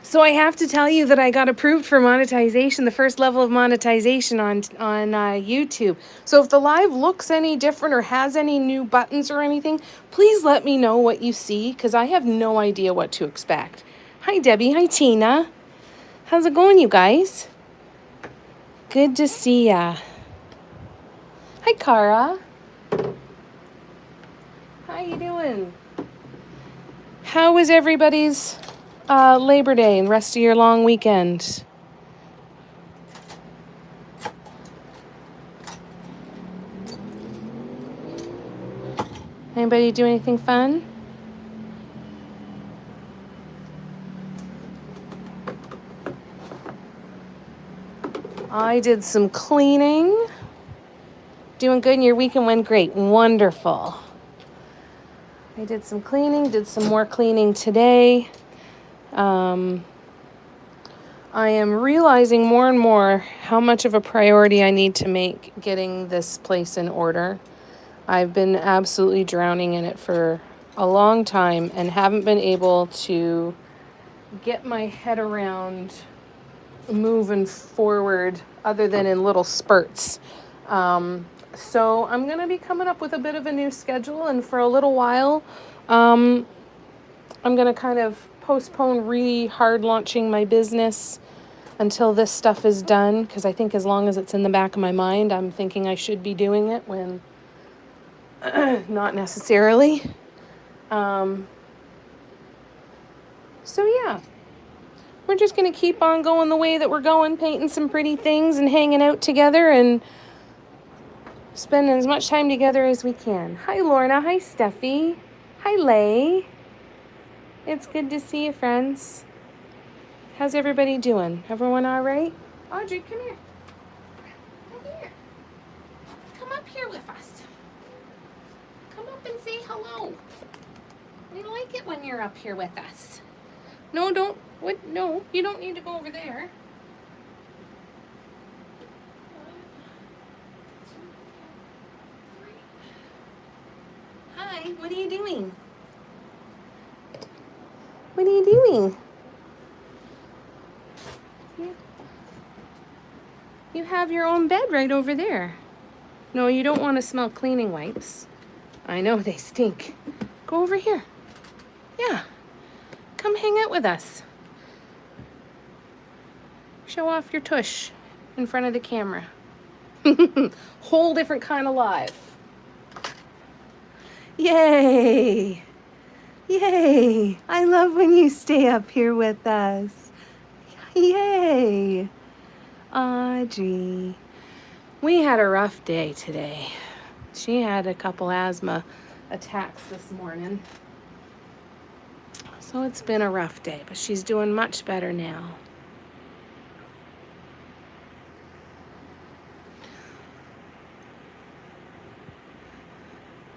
So I have to tell you that I got approved for monetization, the first level of monetization on YouTube. So if the live looks any different or has any new buttons or anything, please let me know what you see, because I have no idea what to expect. Hi, Debbie. Hi, Tina. How's it going, you guys? Good to see ya. Hi, Cara. How you doing? How was everybody's Labor Day and rest of your long weekend? Anybody do anything fun? I did some cleaning. Doing good, and your weekend went great. Wonderful. I did some cleaning, did some more cleaning today. I am realizing more and more how much of a priority I need to make getting this place in order. I've been absolutely drowning in it for a long time and haven't been able to get my head around moving forward other than in little spurts. So I'm going to be coming up with a bit of a new schedule, and for a little while, I'm going to kind of postpone hard launching my business until this stuff is done, because I think as long as it's in the back of my mind, I'm thinking I should be doing it when not necessarily. So yeah, we're just going to keep on going the way that we're going, painting some pretty things and hanging out together and spending as much time together as we can. Hi, Lorna. Hi, Steffi. Hi, Lay. It's good to see you, friends. How's everybody doing? Everyone all right? Audrey, come here. Come here. Come up here with us. Come up and say hello. We like it when you're up here with us. No, don't. What? No, you don't need to go over there. Hi, what are you doing? What are you doing? You have your own bed right over there. No, you don't want to smell cleaning wipes. I know they stink. Go over here. Yeah. Come hang out with us. Show off your tush in front of the camera. Whole different kind of live. Yay! Yay! I love when you stay up here with us. Yay! Audrey. We had a rough day today. She had a couple asthma attacks this morning. So it's been a rough day, but she's doing much better now.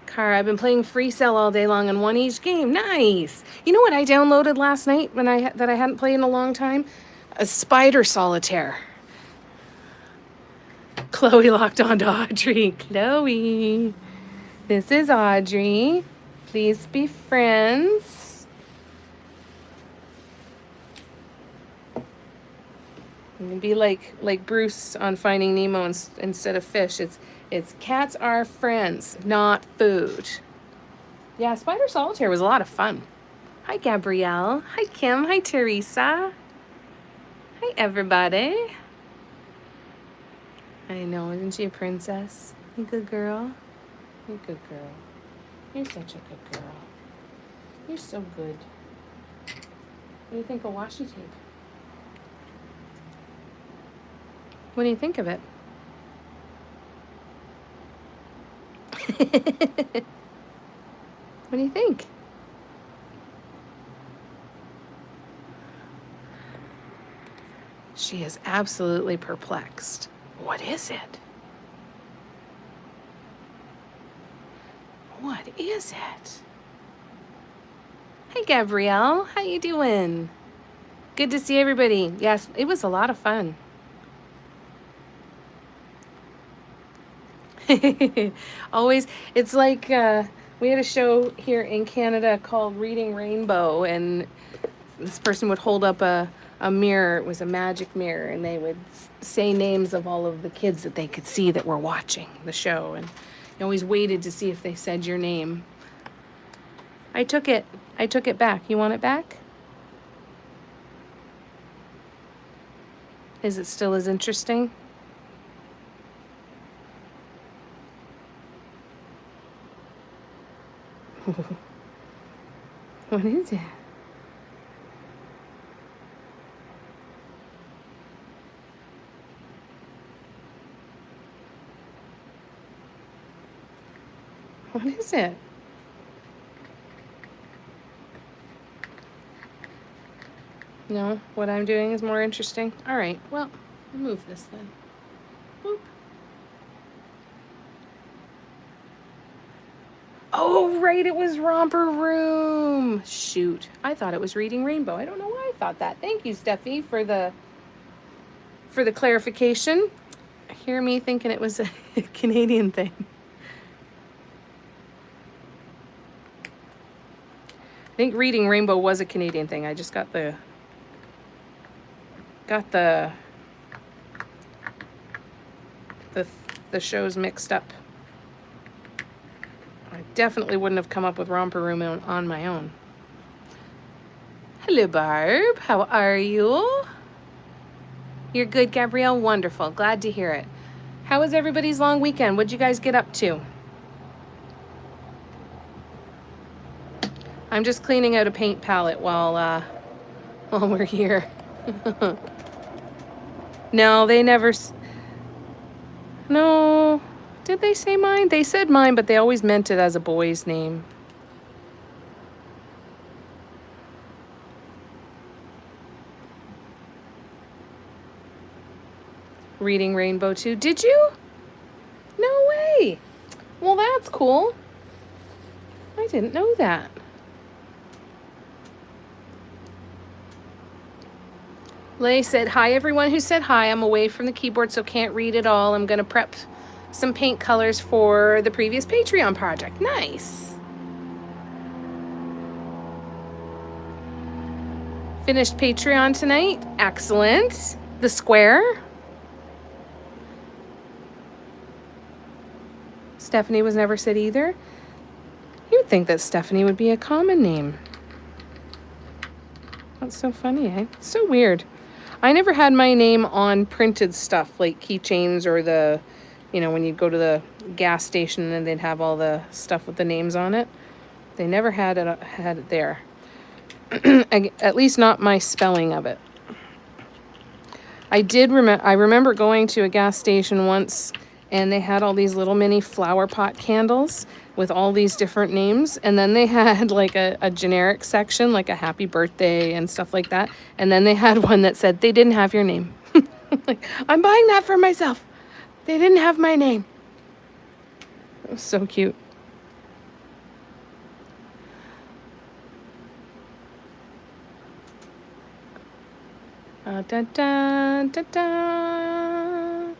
Cara, I've been playing Free Cell all day long and won each game. Nice. You know what I downloaded last night that I hadn't played in a long time? A Spider Solitaire. Chloe locked onto Audrey. Chloe. This is Audrey. Please be friends. You can be like Bruce on Finding Nemo instead of fish. It's cats are friends, not food. Yeah, Spider Solitaire was a lot of fun. Hi, Gabrielle. Hi, Kim. Hi, Teresa. Hi, everybody. I know, isn't she a princess? You good girl? You're a good girl. You're such a good girl. You're so good. What do you think of washi tape? What do you think of it? What do you think? She is absolutely perplexed. What is it? What is it? Hi, Gabrielle. How you doing? Good to see everybody. Yes, it was a lot of fun. Always, it's like we had a show here in Canada called Reading Rainbow, and this person would hold up a a mirror. It was a magic mirror, and they would say names of all of the kids that they could see that were watching the show, and you always waited to see if they said your name. I took it back. You want it back? Is it still as interesting? What is it? What is it? No, what I'm doing is more interesting. All right, well, I'll move this then. Boop. Oh, right, it was Romper Room. Shoot, I thought it was Reading Rainbow. I don't know why I thought that. Thank you, Steffi, for the clarification. Hear me thinking it was a Canadian thing. I think Reading Rainbow was a Canadian thing. I just got the shows mixed up. I definitely wouldn't have come up with Romper Room on my own. Hello, Barb. How are you? You're good, Gabrielle? Wonderful. Glad to hear it. How was everybody's long weekend? What'd you guys get up to? I'm just cleaning out a paint palette while we're here. No, they never... No. Did they say mine? They said mine, but they always meant it as a boy's name. Reading Rainbow too. Did you? No way. Well, that's cool. I didn't know that. Lay said, hi, everyone who said hi. I'm away from the keyboard, so can't read it all. I'm going to prep some paint colors for the previous Patreon project. Nice. Finished Patreon tonight. Excellent. The square. Stephanie was never said either. You'd think that Stephanie would be a common name. That's so funny, eh? It's so weird. I never had my name on printed stuff like keychains or the, when you'd go to the gas station and they'd have all the stuff with the names on it. They never had it there. At least not my spelling of it. I remember going to a gas station once and they had all these little mini flower pot candles with all these different names. And then they had like a generic section, like a happy birthday and stuff like that. And then they had one that said, they didn't have your name. Like, I'm buying that for myself. They didn't have my name. It was so cute. Da, da, da, da.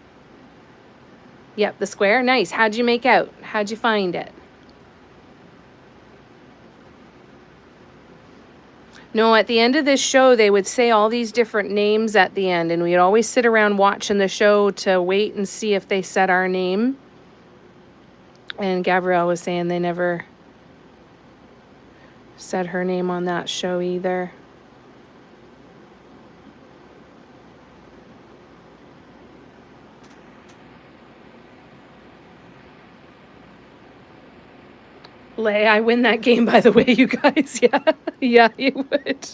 Yep, the square. Nice. How'd you make out? How'd you find it? No, at the end of this show, they would say all these different names at the end, and we'd always sit around watching the show to wait and see if they said our name. And Gabrielle was saying they never said her name on that show either. Lay, I win that game, by the way, you guys. Yeah, yeah, you would.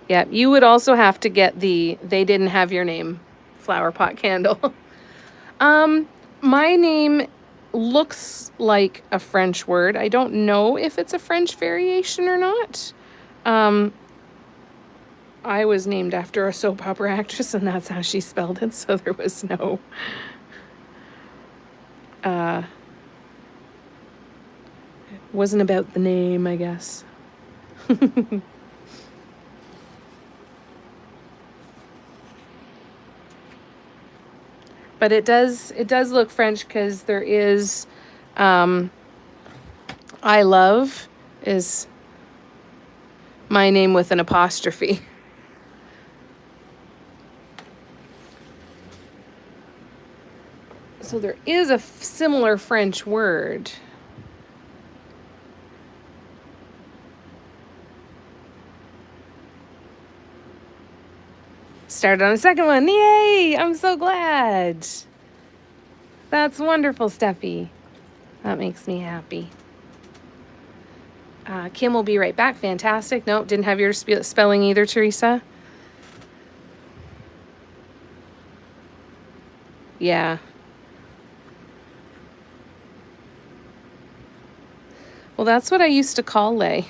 Yeah, you would also have to get the they didn't have your name flower pot candle. My name looks like a French word. I don't know if it's a French variation or not. I was named after a soap opera actress, and that's how she spelled it, so there was no... it wasn't about the name, I guess. But it does look French because there is I love is my name with an apostrophe. So there is a similar French word. Started on a second one. Yay! I'm so glad. That's wonderful, Steffi. That makes me happy. Kim will be right back. Fantastic. Nope, didn't have your spelling either, Teresa. Yeah. Well, that's what I used to call Lay.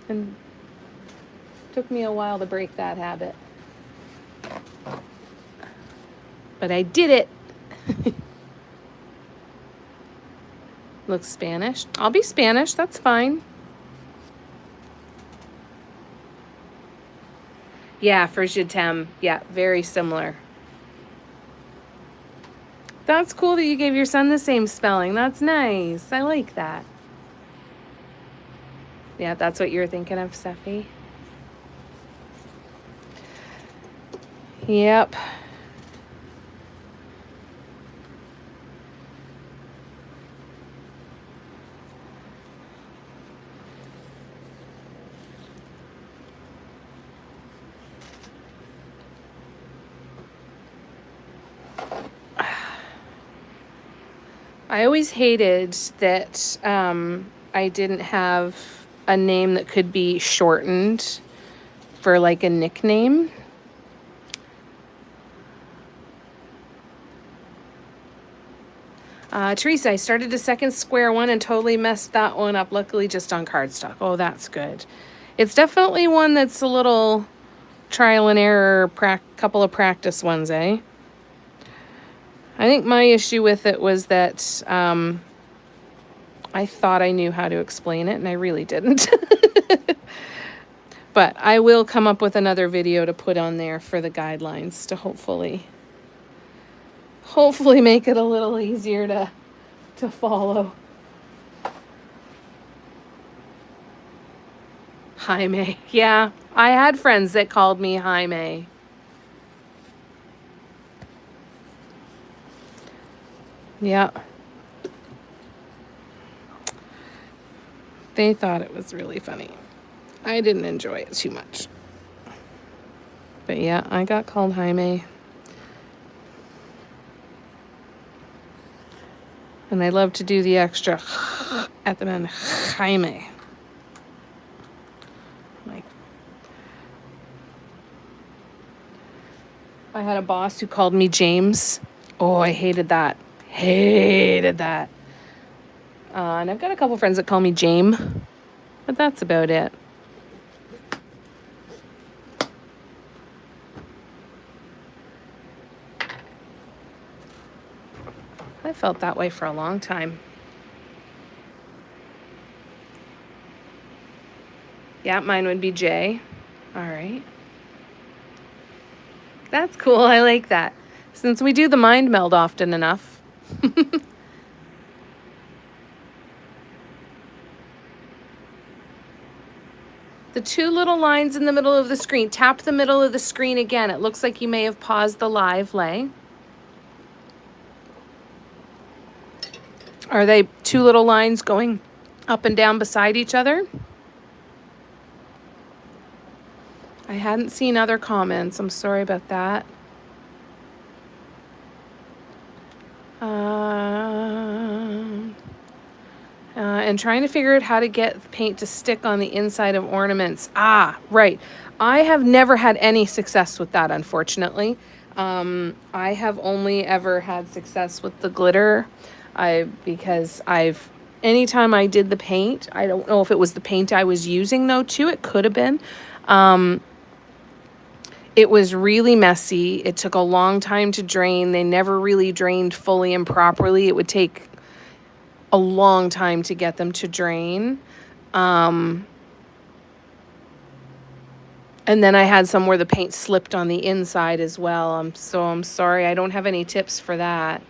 And took me a while to break that habit. But I did it. Looks Spanish. I'll be Spanish. That's fine. Yeah, for je t'aime. Yeah, very similar. That's cool that you gave your son the same spelling. That's nice. I like that. Yeah, that's what you're thinking of, Steffi. Yep. I always hated that I didn't have a name that could be shortened for like a nickname. Teresa, I started a second square one and totally messed that one up. Luckily, just on cardstock. Oh, that's good. It's definitely one that's a little trial and error, couple of practice ones, eh? I think my issue with it was that I thought I knew how to explain it, and I really didn't. But I will come up with another video to put on there for the guidelines to hopefully make it a little easier to follow. Jaime. Yeah, I had friends that called me Jaime. Yeah. They thought it was really funny. I didn't enjoy it too much. But yeah, I got called Jaime. And I love to do the extra at the end. Jaime. Like, I had a boss who called me James. Oh, I hated that. Hated that. And I've got a couple friends that call me Jame. But that's about it. I felt that way for a long time. Yeah, mine would be Jay. All right. That's cool. I like that. Since we do the mind meld often enough. The two little lines in the middle of the screen. Tap the middle of the screen again. It looks like you may have paused the live, Lay. Are they two little lines going up and down beside each other? I hadn't seen other comments. I'm sorry about that. And trying to figure out how to get the paint to stick on the inside of ornaments. Ah, right. I have never had any success with that, unfortunately. I have only ever had success with the glitter. Because anytime I did the paint, I don't know if it was the paint I was using though too. It could have been. It was really messy. It took a long time to drain. They never really drained fully and properly. It would take a long time to get them to drain. And then I had some where the paint slipped on the inside as well. I'm sorry. I don't have any tips for that.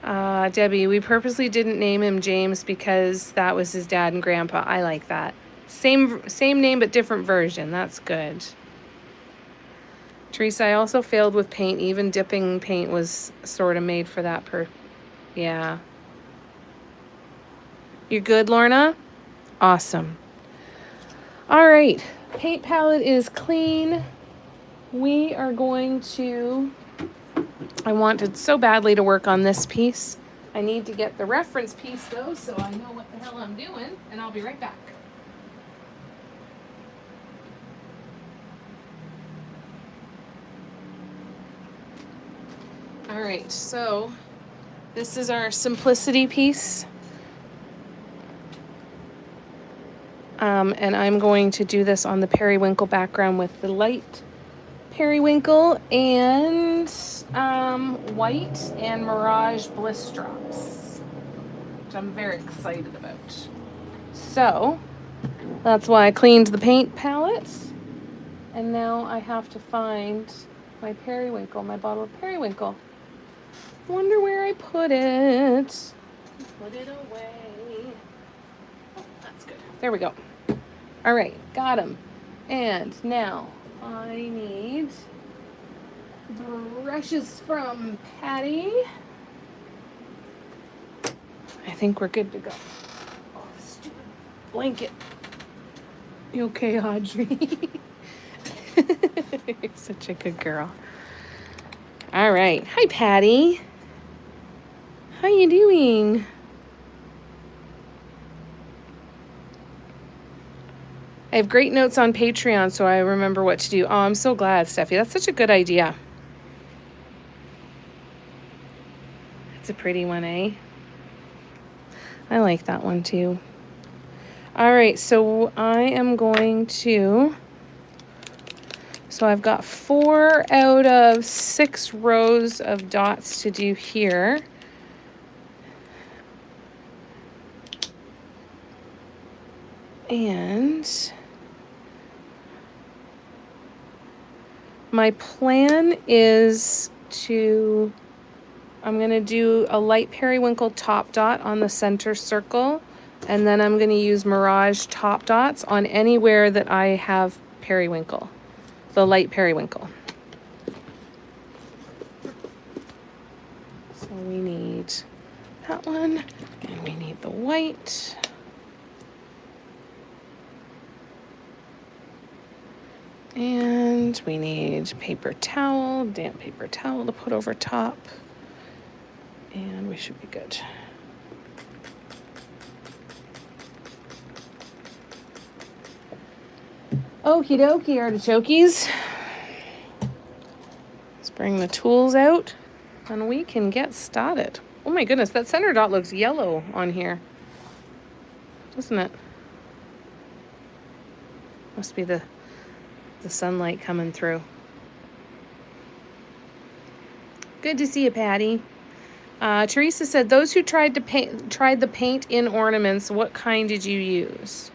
Debbie, we purposely didn't name him James because that was his dad and grandpa. I like that. Same name but different version. That's good. Teresa, I also failed with paint. Even dipping paint was sort of made for that yeah. You're good, Lorna? Awesome. All right. Paint palette is clean. We are going to... I wanted so badly to work on this piece. I need to get the reference piece, though, so I know what the hell I'm doing, and I'll be right back. All right, so this is our simplicity piece. And I'm going to do this on the periwinkle background with the light periwinkle and white and Mirage Bliss Drops, which I'm very excited about. So that's why I cleaned the paint palette. And now I have to find my periwinkle, my bottle of periwinkle. Wonder where I put it. Put it away. Oh, that's good. There we go. All right, got him. And now I need brushes from Patty. I think we're good to go. Oh, stupid blanket. You okay, Audrey? You're such a good girl. All right. Hi, Patty. How you doing? I have great notes on Patreon, so I remember what to do. Oh, I'm so glad, Steffi. That's such a good idea. It's a pretty one, eh? I like that one, too. All right, so I am going to... So I've got 4 out of 6 rows of dots to do here. And my plan is I'm going to do a light periwinkle top dot on the center circle, and then I'm going to use Mirage top dots on anywhere that I have periwinkle, the light periwinkle. So we need that one, and we need the white. And we need paper towel, damp paper towel to put over top. And we should be good. Okie dokie, artichokes. Let's bring the tools out and we can get started. Oh my goodness, that center dot looks yellow on here, doesn't it? Must be the sunlight coming through. Good to see you, Patty. Teresa said, those who tried the paint in ornaments, what kind did you use?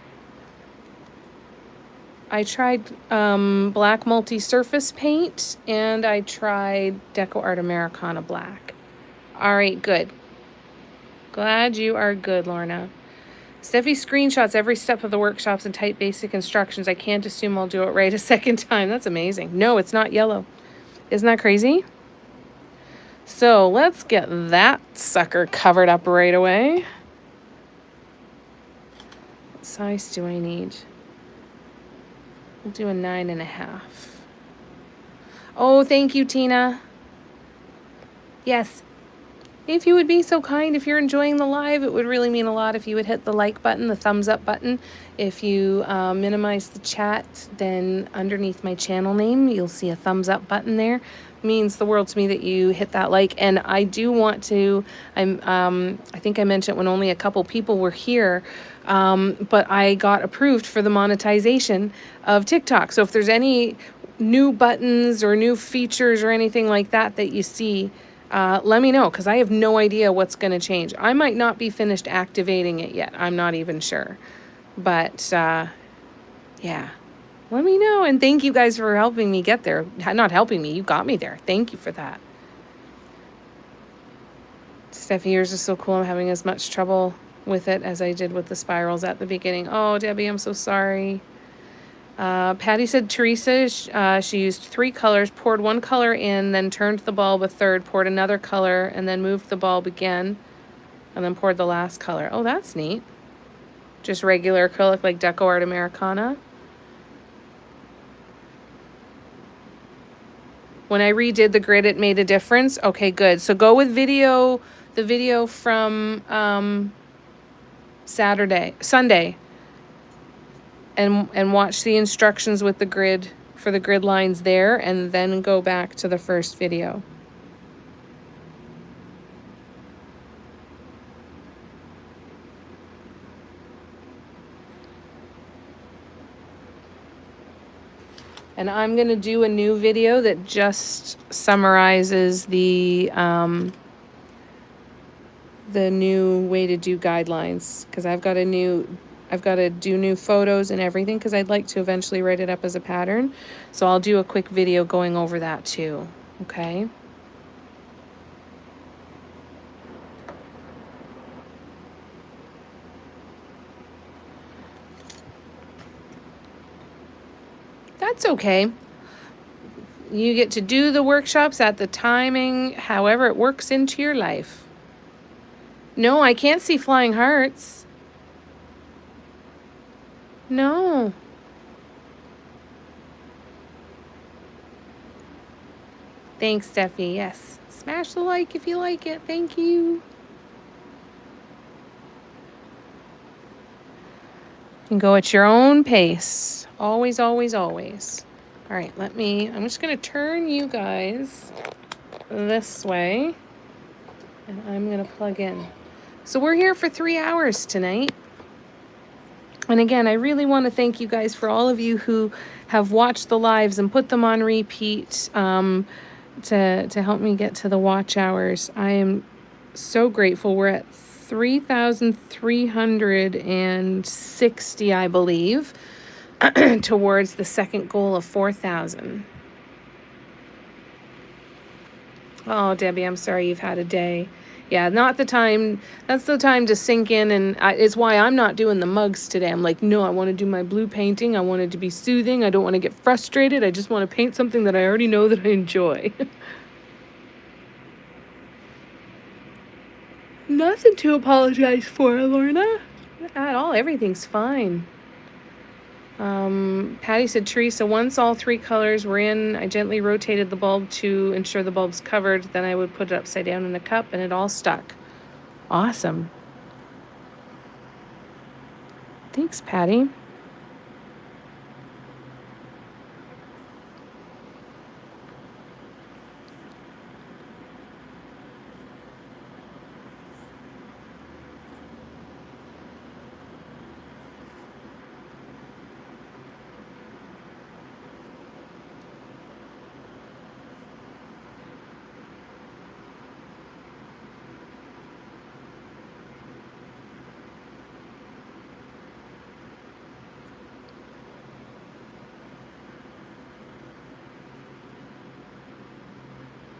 I tried black multi-surface paint, and I tried Deco Art Americana black. All right, good. Glad you are good, Lorna. Steffi screenshots every step of the workshops and type basic instructions. I can't assume I'll do it right a second time. That's amazing. No, it's not yellow. Isn't that crazy? So let's get that sucker covered up right away. What size do I need? We'll do a 9.5. Oh, thank you, Tina. Yes. If you would be so kind, if you're enjoying the live, it would really mean a lot if you would hit the like button, the thumbs up button. If you minimize the chat, then underneath my channel name, you'll see a thumbs up button there. It means the world to me that you hit that like. And I do want to, I think I mentioned when only a couple people were here, but I got approved for the monetization of TikTok. So if there's any new buttons or new features or anything like that that you see, let me know, because I have no idea what's going to change. I might not be finished activating it yet. I'm not even sure. But, yeah, let me know. And thank you guys for helping me get there. Not helping me. You got me there. Thank you for that. Steffi, yours is so cool. I'm having as much trouble with it as I did with the spirals at the beginning. Oh, Debbie, I'm so sorry. Patty said Teresa, she used 3 colors, poured 1 color in, then turned the bulb a third, poured another color, and then moved the bulb again, and then poured the last color. Oh, that's neat. Just regular acrylic like Deco Art Americana. When I redid the grid, it made a difference. Okay, good. So go with the video from Sunday, and watch the instructions with the grid for the grid lines there, and then go back to the first video. And I'm going to do a new video that just summarizes the new way to do guidelines, because I've got to do new photos and everything, because I'd like to eventually write it up as a pattern. So I'll do a quick video going over that too. Okay. That's okay. You get to do the workshops at the timing, however it works into your life. No, I can't see flying hearts. No. Thanks, Steffi. Yes. Smash the like if you like it. Thank you. You can go at your own pace. Always, always, always. All right, I'm just going to turn you guys this way, and I'm going to plug in. So we're here for 3 hours tonight. And again, I really want to thank you guys for all of you who have watched the lives and put them on repeat to help me get to the watch hours. I am so grateful. We're at 3,360, I believe, towards the second goal of 4,000. Oh, Debbie, I'm sorry you've had a day. Yeah, not the time. That's the time to sink in, and it's why I'm not doing the mugs today. I'm like, no, I want to do my blue painting. I want it to be soothing. I don't want to get frustrated. I just want to paint something that I already know that I enjoy. Nothing to apologize for, Lorna. At all. Everything's fine. Patty said, Teresa, once all 3 colors were in, I gently rotated the bulb to ensure the bulb's covered. Then I would put it upside down in a cup, and it all stuck. Awesome. Thanks, Patty.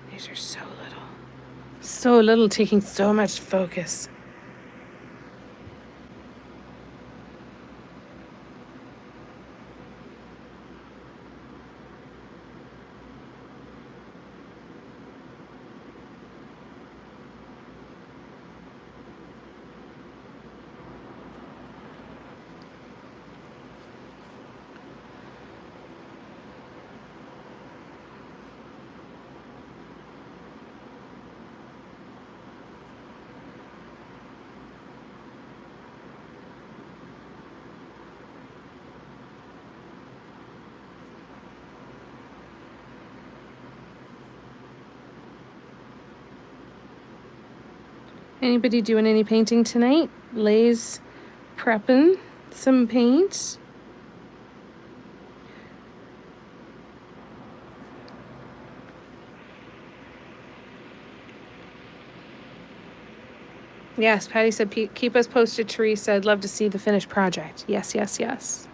These are so little. So little, taking so much focus. Anybody doing any painting tonight? Lay's prepping some paint. Yes, Patty said, keep us posted, Teresa. I'd love to see the finished project. Yes, yes, yes.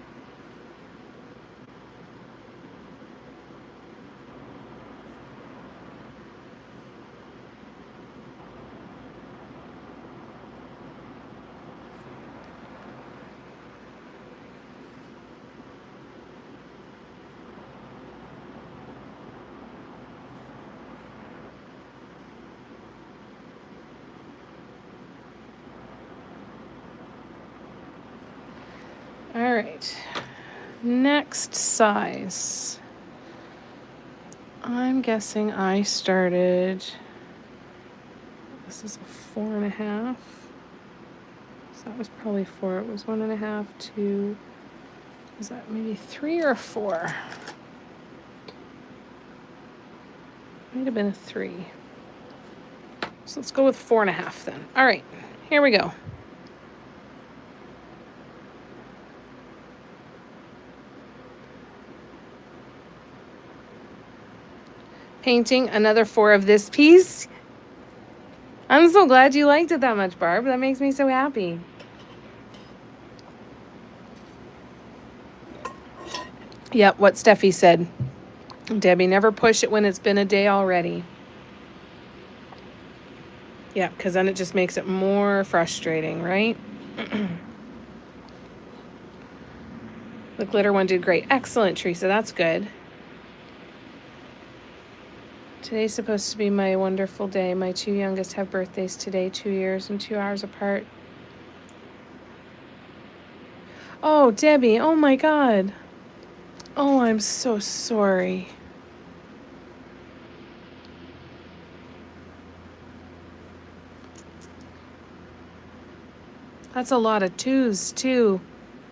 right. Next size. I'm guessing I started, this is a 4.5. So that was probably 4. It was 1.5, 2. Was that maybe 3 or 4? Might have been a 3. So let's go with 4.5 then. All right, here we go. Painting another 4 of this piece. I'm so glad you liked it that much, Barb. That makes me so happy. Yep, what Steffi said. Debbie, never push it when it's been a day already. Yeah, because then it just makes it more frustrating, right? The glitter one did great. Excellent, Teresa. That's good. Today's supposed to be my wonderful day. My 2 youngest have birthdays today, 2 years and 2 hours apart. Oh, Debbie. Oh, my God. Oh, I'm so sorry. That's a lot of 2s, too.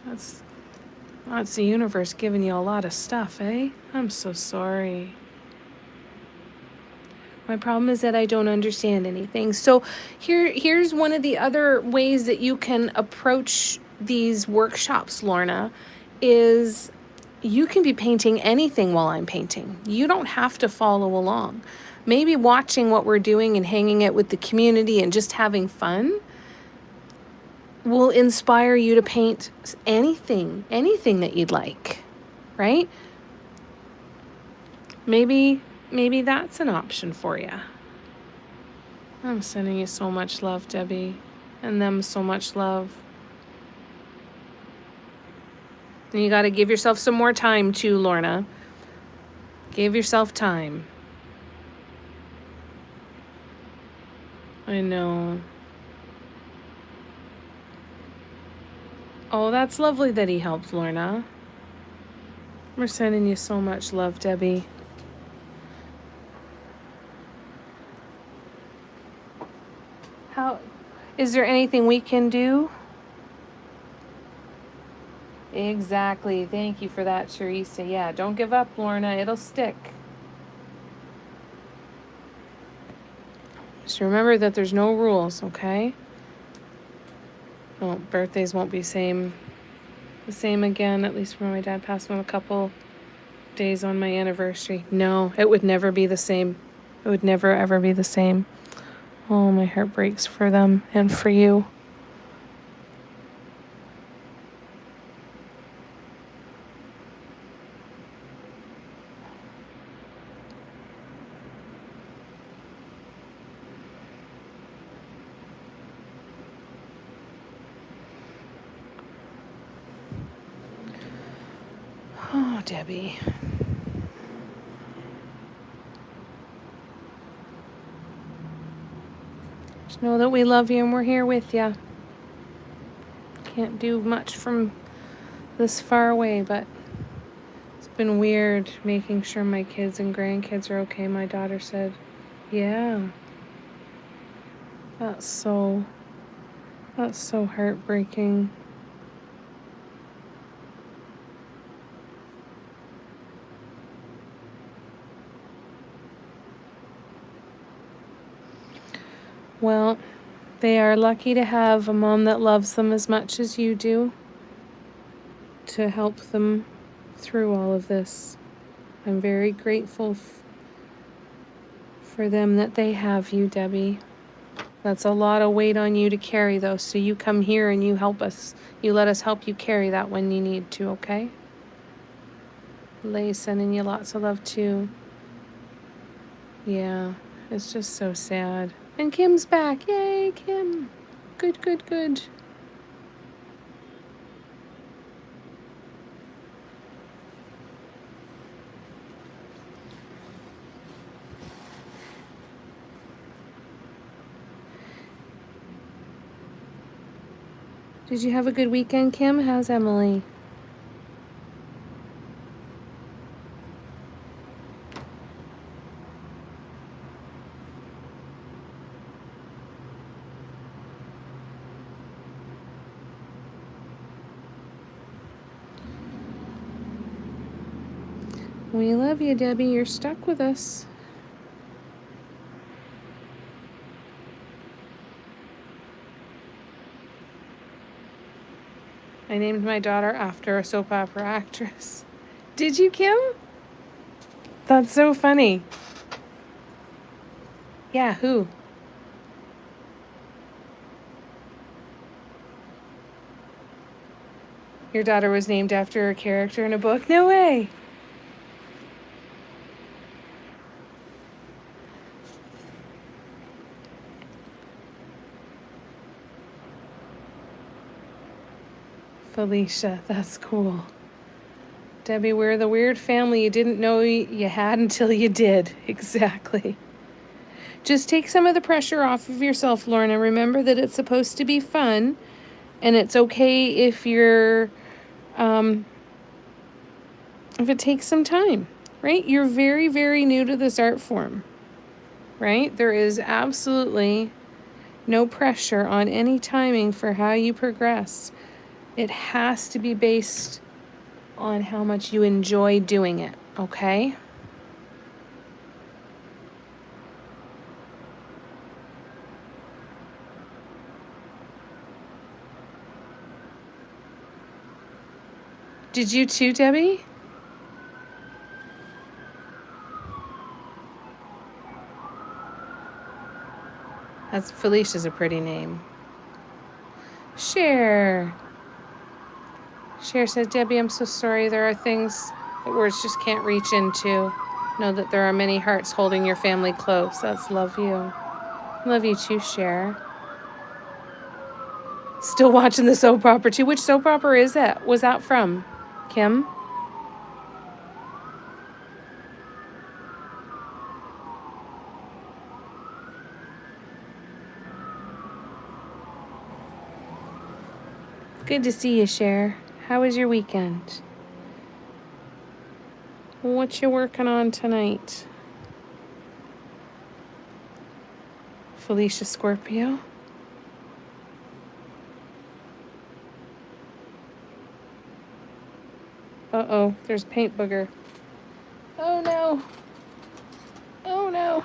That's the universe giving you a lot of stuff, eh? I'm so sorry. My problem is that I don't understand anything. So here's one of the other ways that you can approach these workshops, Lorna, is you can be painting anything while I'm painting. You don't have to follow along. Maybe watching what we're doing and hanging out with the community and just having fun will inspire you to paint anything that you'd like, right? Maybe that's an option for you. I'm sending you so much love, Debbie, and them so much love. And you got to give yourself some more time too, Lorna. Give yourself time. I know. Oh, that's lovely that he helped, Lorna. We're sending you so much love, Debbie. Is there anything we can do? Exactly. Thank you for that, Teresa. Yeah, don't give up, Lorna. It'll stick. Just remember that there's no rules, okay? Oh, birthdays won't be the same again, at least when my dad passed on a couple days on my anniversary. No, it would never be the same. It would never, ever be the same. Oh, my heart breaks for them and for you. Oh, Debbie. Just know that we love you and we're here with you. Can't do much from this far away, but it's been weird making sure my kids and grandkids are okay. My daughter said, yeah. That's so heartbreaking. Well, they are lucky to have a mom that loves them as much as you do to help them through all of this. I'm very grateful for them that they have you, Debbie. That's a lot of weight on you to carry, though, so you come here and you help us. You let us help you carry that when you need to, okay? Lay's sending you lots of love, too. Yeah, it's just so sad. And Kim's back. Yay, Kim. Good, good, good. Did you have a good weekend, Kim? How's Emily? We love you, Debbie. You're stuck with us. I named my daughter after a soap opera actress. Did you, Kim? That's so funny. Yeah, who? Your daughter was named after a character in a book? No way. Felicia, that's cool. Debbie, we're the weird family you didn't know you had until you did. Exactly. Just take some of the pressure off of yourself, Lorna. Remember that it's supposed to be fun, and it's okay if if it takes some time, right? You're very, very new to this art form, right? There is absolutely no pressure on any timing for how you progress. It has to be based on how much you enjoy doing it, okay? Did you too, Debbie? Felicia's a pretty name. Cher says, Debbie, I'm so sorry. There are things that words just can't reach into. Know that there are many hearts holding your family close. That's love you. Love you too, Cher. Still watching the soap opera too. Which soap opera is that? Was that from? Kim? Good to see you, Cher. How was your weekend? What you working on tonight? Felicia Scorpio? Uh-oh, there's paint booger. Oh no. Oh no.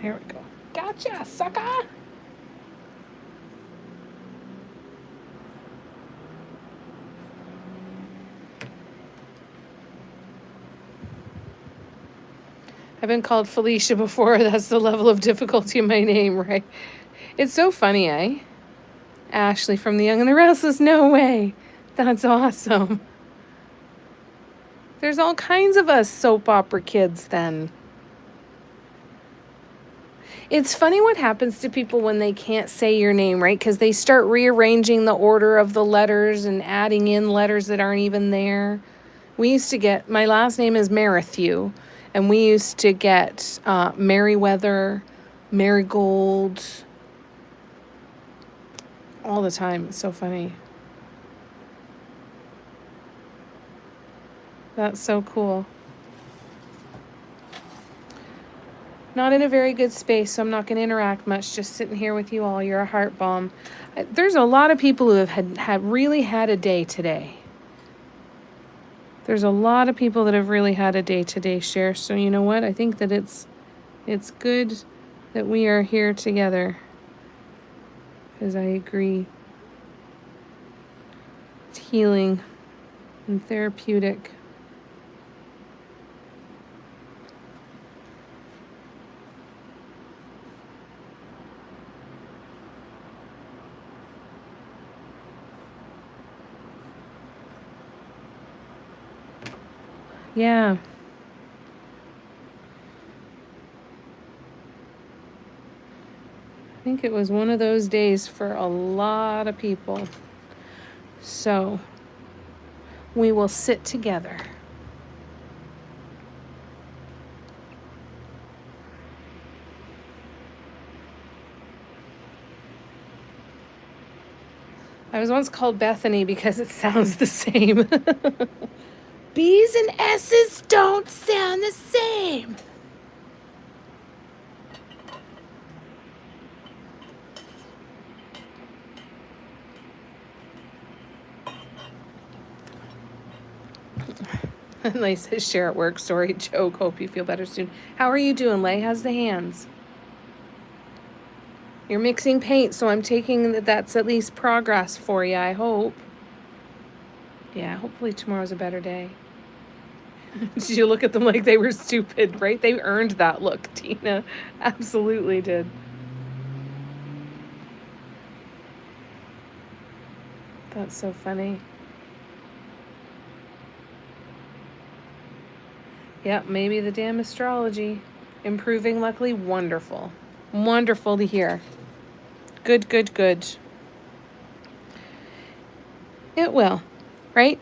There we go. Gotcha, sucker! I've been called Felicia before. That's the level of difficulty in my name, right? It's so funny, eh? Ashley from The Young and the Restless. No way. That's awesome. There's all kinds of us soap opera kids then. It's funny what happens to people when they can't say your name, right? Because they start rearranging the order of the letters and adding in letters that aren't even there. We used to get, my last name is Marathew, and we used to get Merriweather, Marigold, all the time. It's so funny. That's so cool. Not in a very good space, so I'm not going to interact much. Just sitting here with you all. You're a heart bomb. There's a lot of people who have really had a day today. There's a lot of people that have really had a day today, Cher. So you know what? I think that it's good that we are here together. Because I agree. It's healing and therapeutic. Yeah. I think it was one of those days for a lot of people. So we will sit together. I was once called Bethany because it sounds the same. B's and S's don't sound the same. Lay says, share at work. Sorry, joke. Hope you feel better soon. How are you doing, Lay? How's the hands? You're mixing paint, so I'm taking that's at least progress for you, I hope. Yeah, hopefully tomorrow's a better day. Did you look at them like they were stupid, right? They earned that look, Tina. Absolutely did. That's so funny. Yep, maybe the damn astrology. Improving, luckily. Wonderful. Wonderful to hear. Good, good, good. It will, right?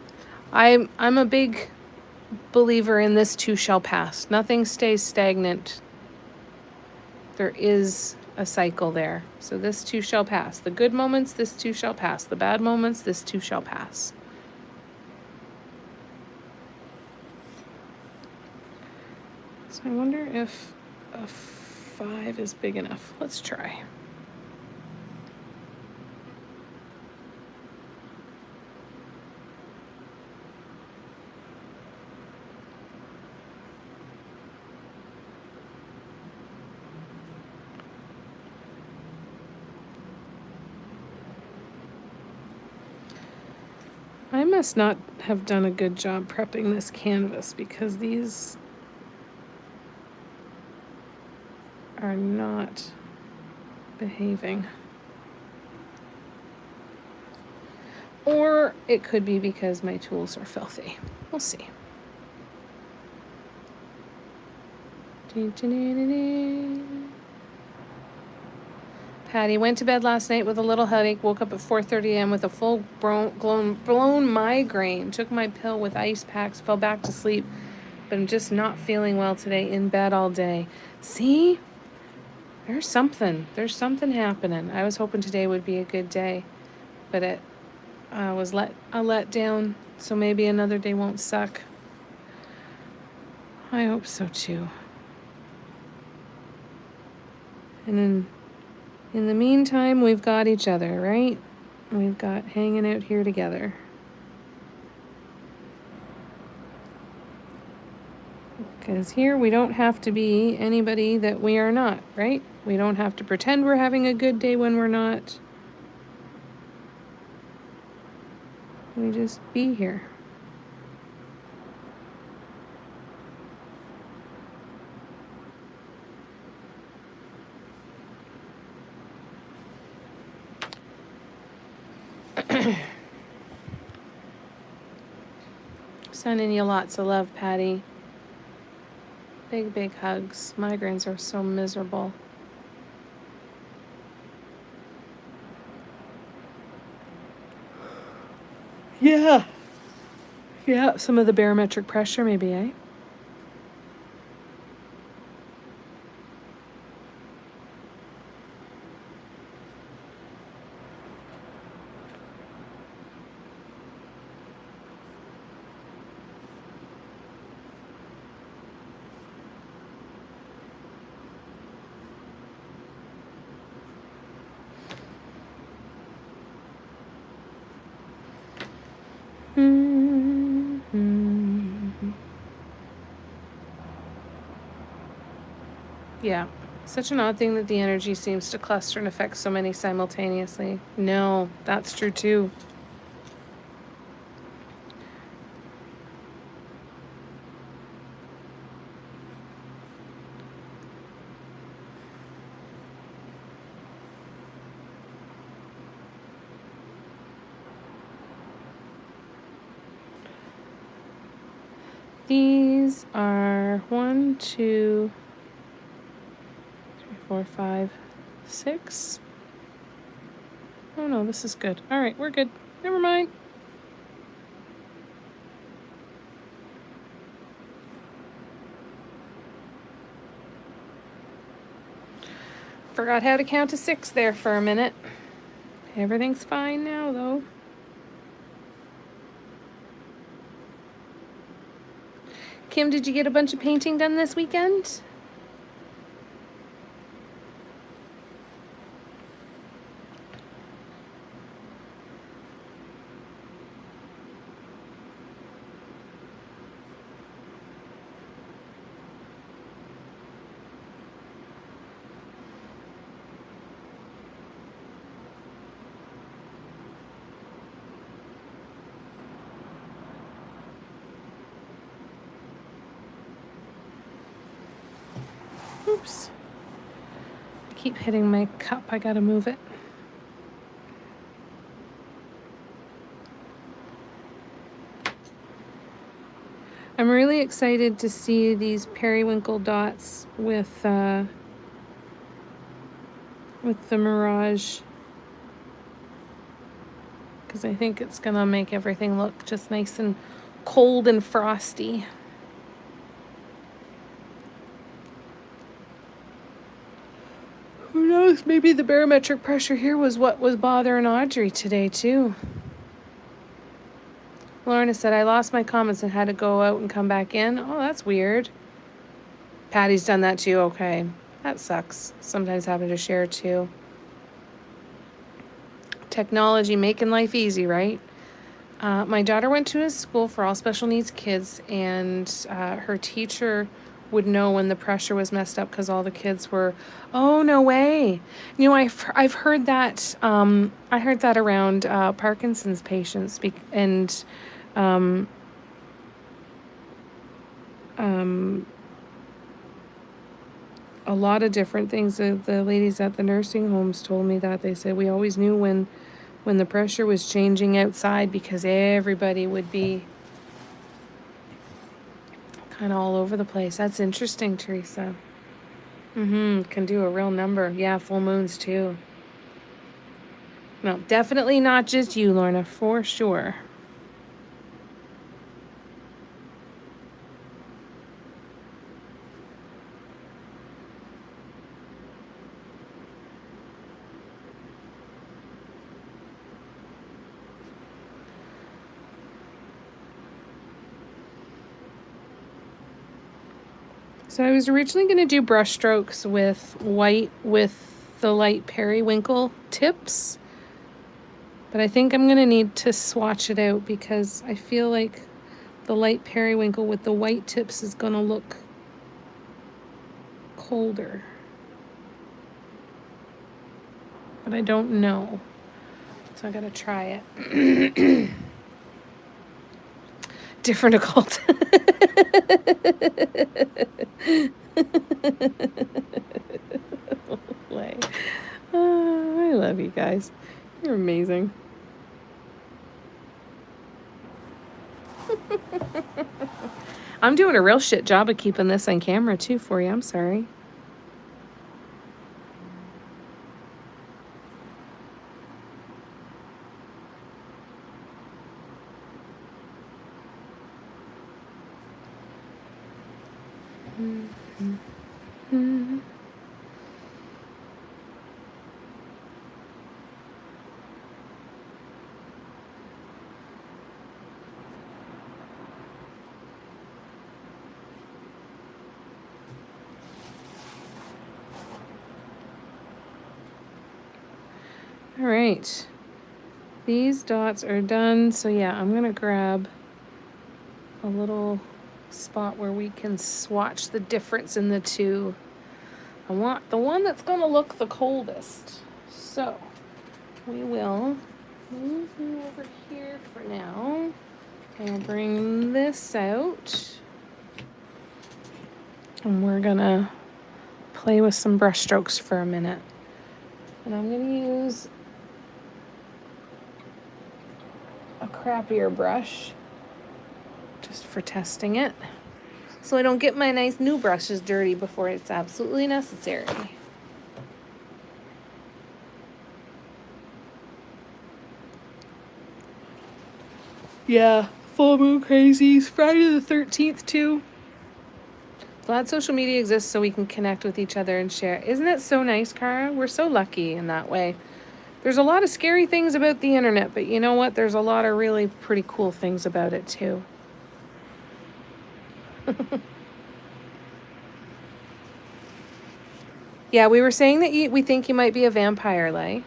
I'm a big believer in this too shall pass. Nothing stays stagnant. There is a cycle there. So this too shall pass. The good moments, this too shall pass. The bad moments, this too shall pass. So I wonder if a 5 is big enough. Let's try. I must not have done a good job prepping this canvas because these are not behaving. Or it could be because my tools are filthy. We'll see. Patty went to bed last night with a little headache, woke up at 4:30 a.m. with a full blown migraine, took my pill with ice packs, fell back to sleep, but I'm just not feeling well today, in bed all day. See? There's something happening. I was hoping today would be a good day, but it was a let down, so maybe another day won't suck. I hope so too. And in the meantime, we've got each other, right? We've got hanging out here together. Because here we don't have to be anybody that we are not, right? We don't have to pretend we're having a good day when we're not. We just be here. Sending you lots of love, Patty. Big, big hugs. Migraines are so miserable. Yeah. Yeah, some of the barometric pressure maybe, eh? Yeah. Such an odd thing that the energy seems to cluster and affect so many simultaneously. No, that's true too. These are 1, 2, 3, 4, 5, 6. Oh no, this is good. All right, we're good. Never mind. Forgot how to count to 6 there for a minute. Everything's fine now, though. Kim, did you get a bunch of painting done this weekend? Oops. I keep hitting my cup. I gotta move it. I'm really excited to see these periwinkle dots with the Mirage, because I think it's gonna make everything look just nice and cold and frosty. Who knows, maybe the barometric pressure here was what was bothering Audrey today too. Lorna said, I lost my comments and had to go out and come back in. Oh, that's weird. Patty's done that too. Okay. That sucks. Sometimes having to share too. Technology making life easy, right? My daughter went to a school for all special needs kids, and her teacher would know when the pressure was messed up because all the kids were, oh, no way. You know, I've heard that. I heard that around Parkinson's patients and a lot of different things. The ladies at the nursing homes told me that. They said we always knew when the pressure was changing outside because everybody would be kind of all over the place. That's interesting, Teresa. Can do a real number. Yeah, full moons too. No, definitely not just you, Lorna, for sure. So I was originally going to do brush strokes with white with the light periwinkle tips. But I think I'm going to need to swatch it out because I feel like the light periwinkle with the white tips is going to look colder. But I don't know. So I got to try it. Different occult. I love you guys. You're amazing. I'm doing a real shit job of keeping this on camera too for you. I'm sorry. All right, these dots are done. So yeah, I'm gonna grab a little spot where we can swatch the difference in the two. I want the one that's gonna look the coldest. So we will move you over here for now. I'll bring this out. And we're gonna play with some brush strokes for a minute. And I'm gonna use a crappier brush just for testing it, so I don't get my nice new brushes dirty before it's absolutely necessary. Yeah, full moon crazies. Friday the 13th too. Glad social media exists so we can connect with each other and share. Isn't it so nice, Cara? We're so lucky in that way. There's a lot of scary things about the internet, but you know what? There's a lot of really pretty cool things about it too. Yeah, we were saying that we think you might be a vampire, Lay.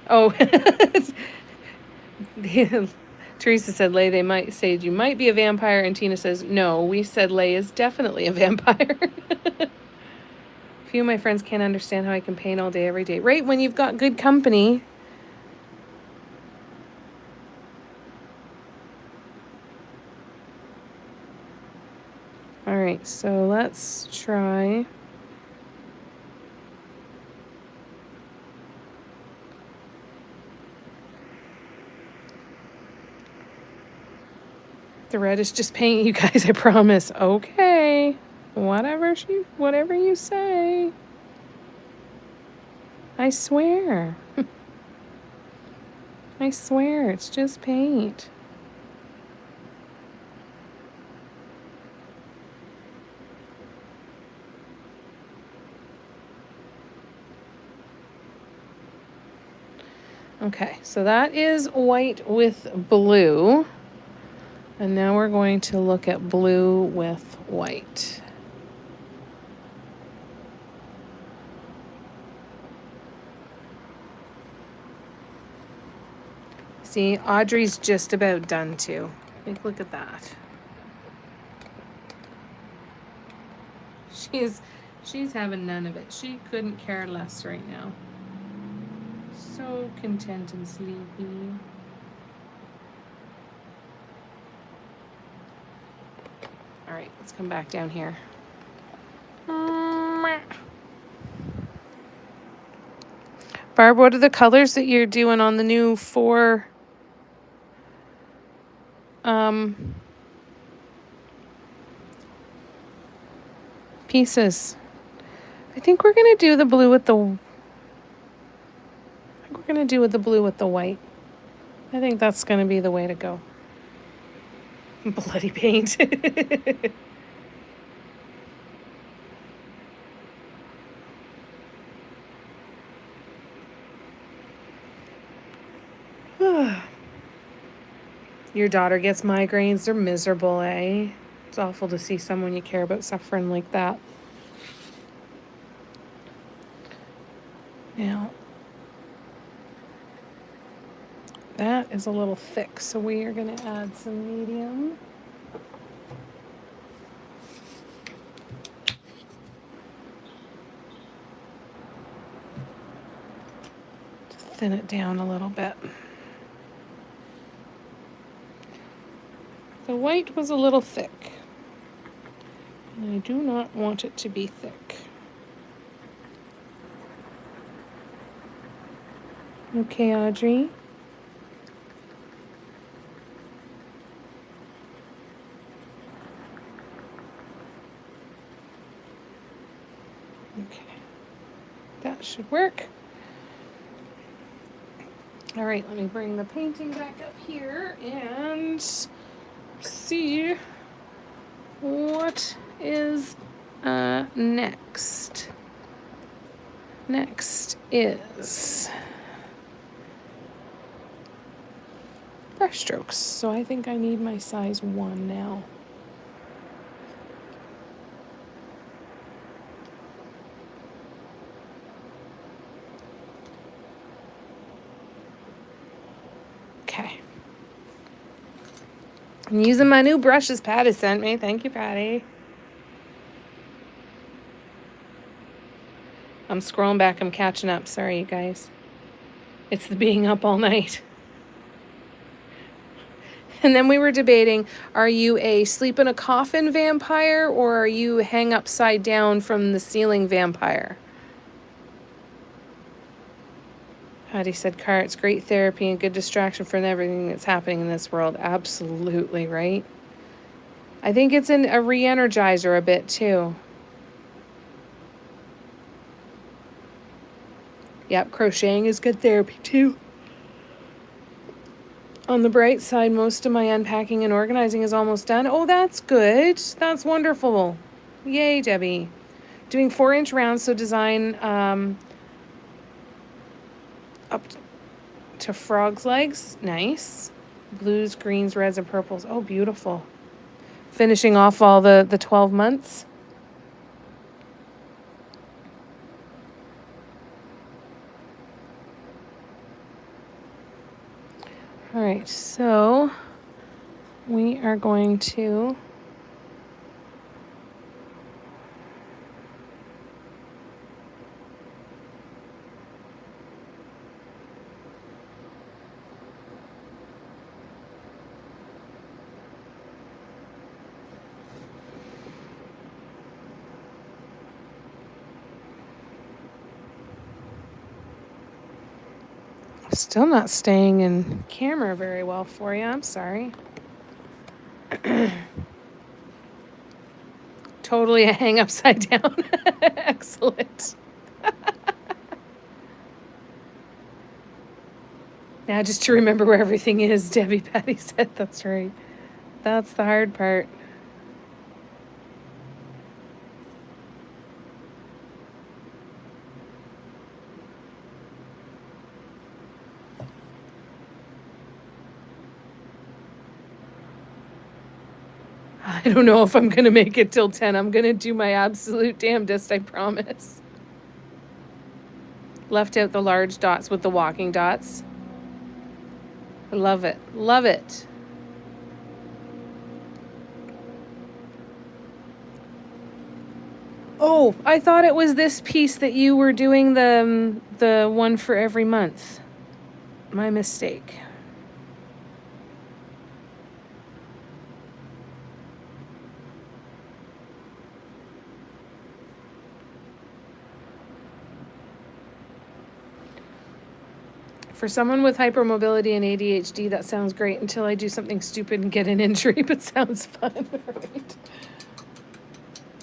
Oh, Teresa said, Lay, they might say you might be a vampire, and Tina says, no, we said Lay is definitely a vampire. Few of my friends can't understand how I can paint all day, every day. Right, when you've got good company. All right, so let's try. The red is just paint, you guys, I promise. Okay. Whatever you say. I swear. I swear, it's just paint. Okay, so that is white with blue. And now we're going to look at blue with white. See, Audrey's just about done too. Like, look at that. She's having none of it. She couldn't care less right now. So content and sleepy. All right, let's come back down here. Barb, what are the colors that you're doing on the new 4 pieces? I think we're gonna do the blue with the. I think we're gonna do with the blue with the white. I think that's gonna be the way to go. Bloody paint. Your daughter gets migraines. They're miserable, eh? It's awful to see someone you care about suffering like that. Now, that is a little thick, so we are going to add some medium. Thin it down a little bit. The white was a little thick. And I do not want it to be thick. Okay, Audrey. Okay. That should work. All right, let me bring the painting back up here and see what is next. Next is brush strokes. So I think I need my size 1 now. Okay. I'm using my new brushes Patty sent me. Thank you, Patty. I'm scrolling back. I'm catching up. Sorry, you guys. It's the being up all night. And then we were debating, are you a sleep in a coffin vampire or are you hang upside down from the ceiling vampire? Patty said, Car, it's great therapy and good distraction from everything that's happening in this world. Absolutely, right? I think it's a re-energizer a bit too. Yep, crocheting is good therapy too. On the bright side, most of my unpacking and organizing is almost done. Oh, that's good. That's wonderful. Yay, Debbie. Doing 4-inch rounds, so design up to frog's legs. Nice. Blues, greens, reds, and purples. Oh, beautiful. Finishing off all the 12 months. All right, so we are going to Still not staying in camera very well for you. I'm sorry. Totally a hang upside down. Excellent. Now just to remember where everything is, Debbie Patty said. That's right. That's the hard part. I don't know if I'm going to make it till 10. I'm going to do my absolute damnedest, I promise. Left out the large dots with the walking dots. I love it. Love it. Oh, I thought it was this piece that you were doing the one for every month. My mistake. For someone with hypermobility and ADHD, that sounds great until I do something stupid and get an injury, but sounds fun, right?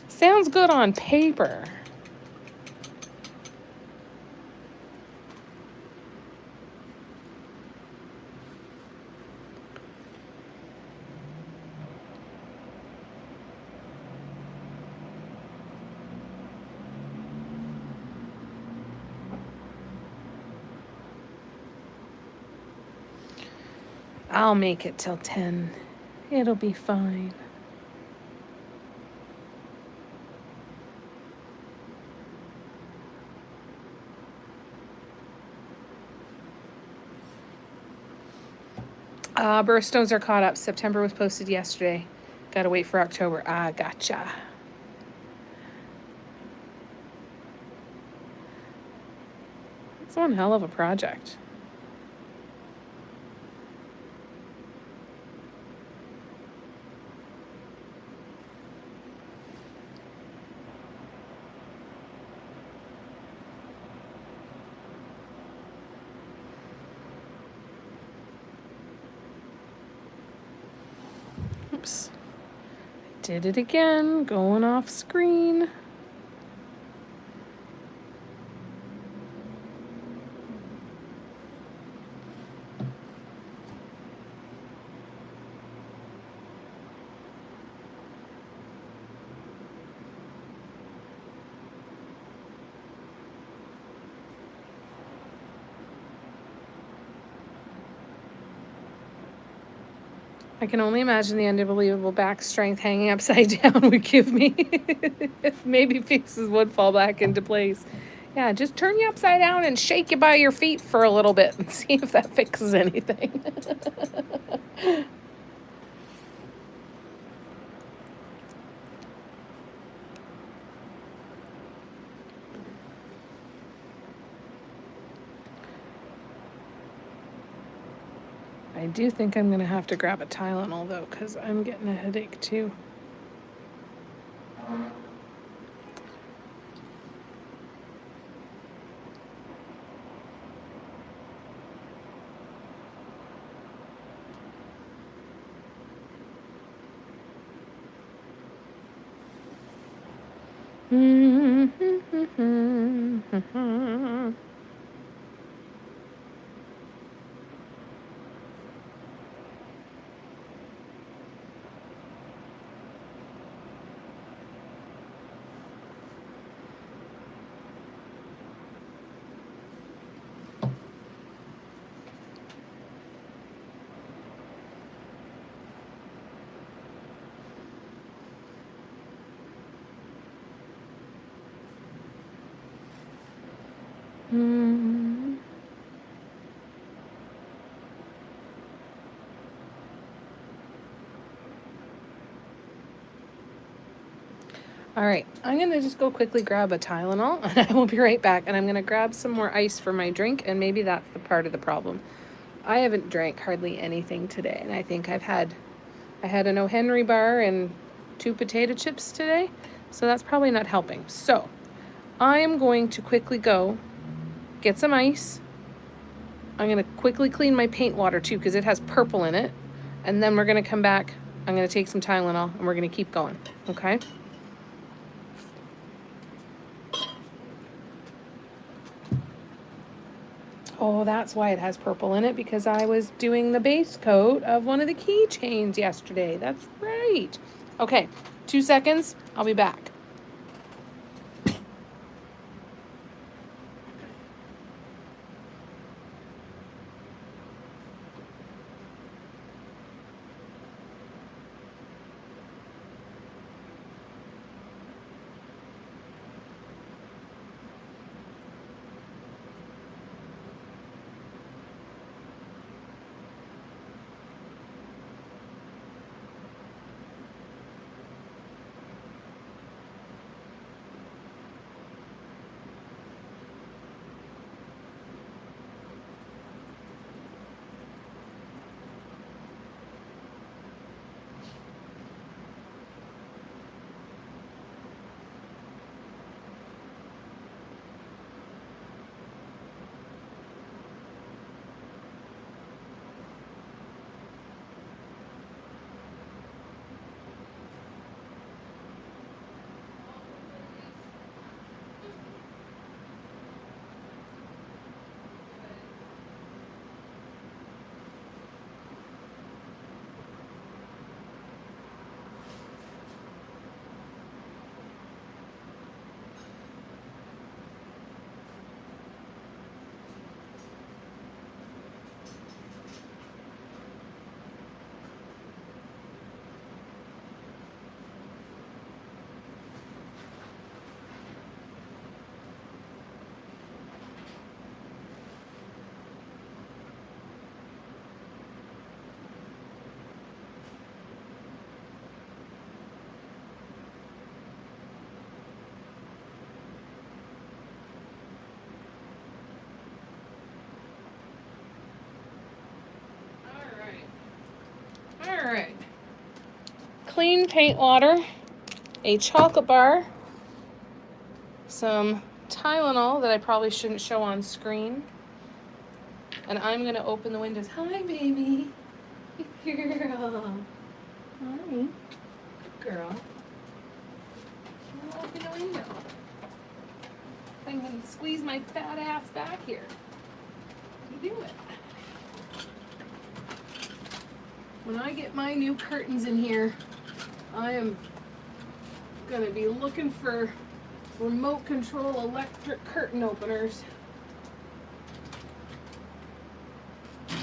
Sounds good on paper. I'll make it till 10. It'll be fine. Birthstones are caught up. September was posted yesterday. Gotta wait for October. Gotcha. It's one hell of a project. Oops. Did it again, going off screen. I can only imagine the unbelievable back strength hanging upside down would give me. Maybe fixes would fall back into place. Yeah, just turn you upside down and shake you by your feet for a little bit and see if that fixes anything. I do think I'm going to have to grab a Tylenol, though, because I'm getting a headache, too. All right, I'm going to just go quickly grab a Tylenol, and I will be right back. And I'm going to grab some more ice for my drink, and maybe that's the part of the problem. I haven't drank hardly anything today, and I think I had an O. Henry bar and 2 potato chips today, so that's probably not helping. So I am going to quickly go get some ice, I'm going to quickly clean my paint water too because it has purple in it. And then we're going to come back. I'm going to take some Tylenol and we're going to keep going. Okay? Oh, that's why it has purple in it, because I was doing the base coat of one of the keychains yesterday. That's right. Okay, 2 seconds. I'll be back. All right. Clean paint water, a chocolate bar, some Tylenol that I probably shouldn't show on screen, and I'm going to open the windows. Hi, baby. Good girl. Hi. Good girl. I'll open the window. I can squeeze my fat ass back here. You do it. When I get my new curtains in here, I am gonna be looking for remote control electric curtain openers. I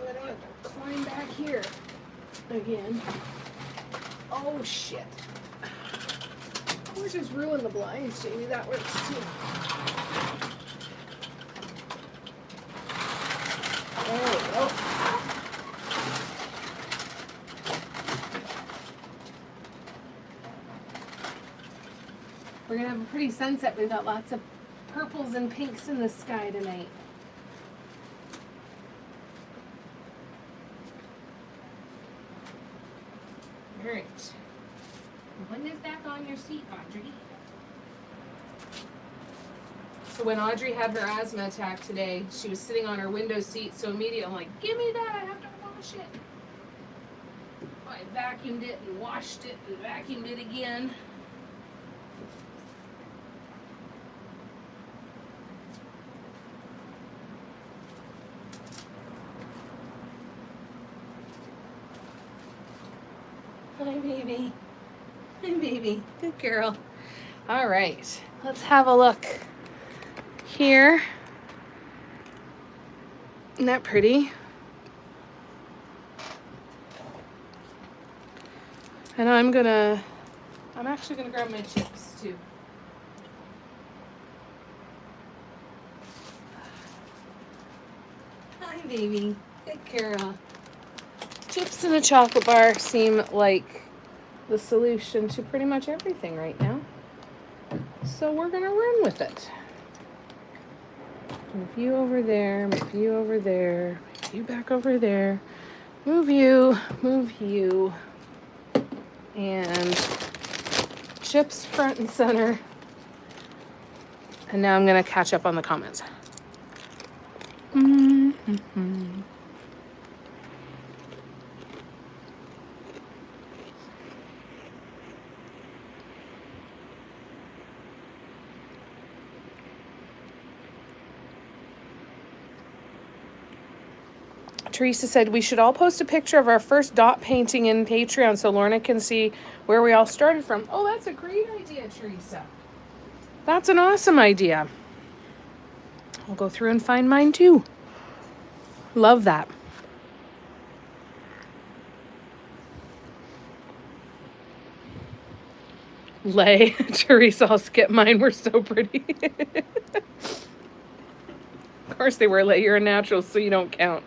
don't have to climb back here again. Oh shit. Or just ruin the blinds, Jamie. That works too. There we go. We're gonna have a pretty sunset. We've got lots of purples and pinks in the sky tonight. All right. Put this back on your seat, Audrey. So when Audrey had her asthma attack today, she was sitting on her window seat, so immediately I'm like, give me that, I have to wash it. I vacuumed it and washed it and vacuumed it again. Hi, baby. Hi, baby. Good girl. All right, let's have a look here. Isn't that pretty? And I'm actually gonna grab my chips too. Hi, baby. Good girl. Chips and a chocolate bar seem like the solution to pretty much everything right now. So we're gonna run with it. Move you over there, move you over there, move you back over there, move you, and chips front and center. And now I'm going to catch up on the comments. Teresa said we should all post a picture of our first dot painting in Patreon so Lorna can see where we all started from. Oh, that's a great idea, Teresa. That's an awesome idea. I'll go through and find mine too. Love that. Lay. Teresa, I'll skip mine. We're so pretty. Of course they were, Lay. You're a natural, so you don't count.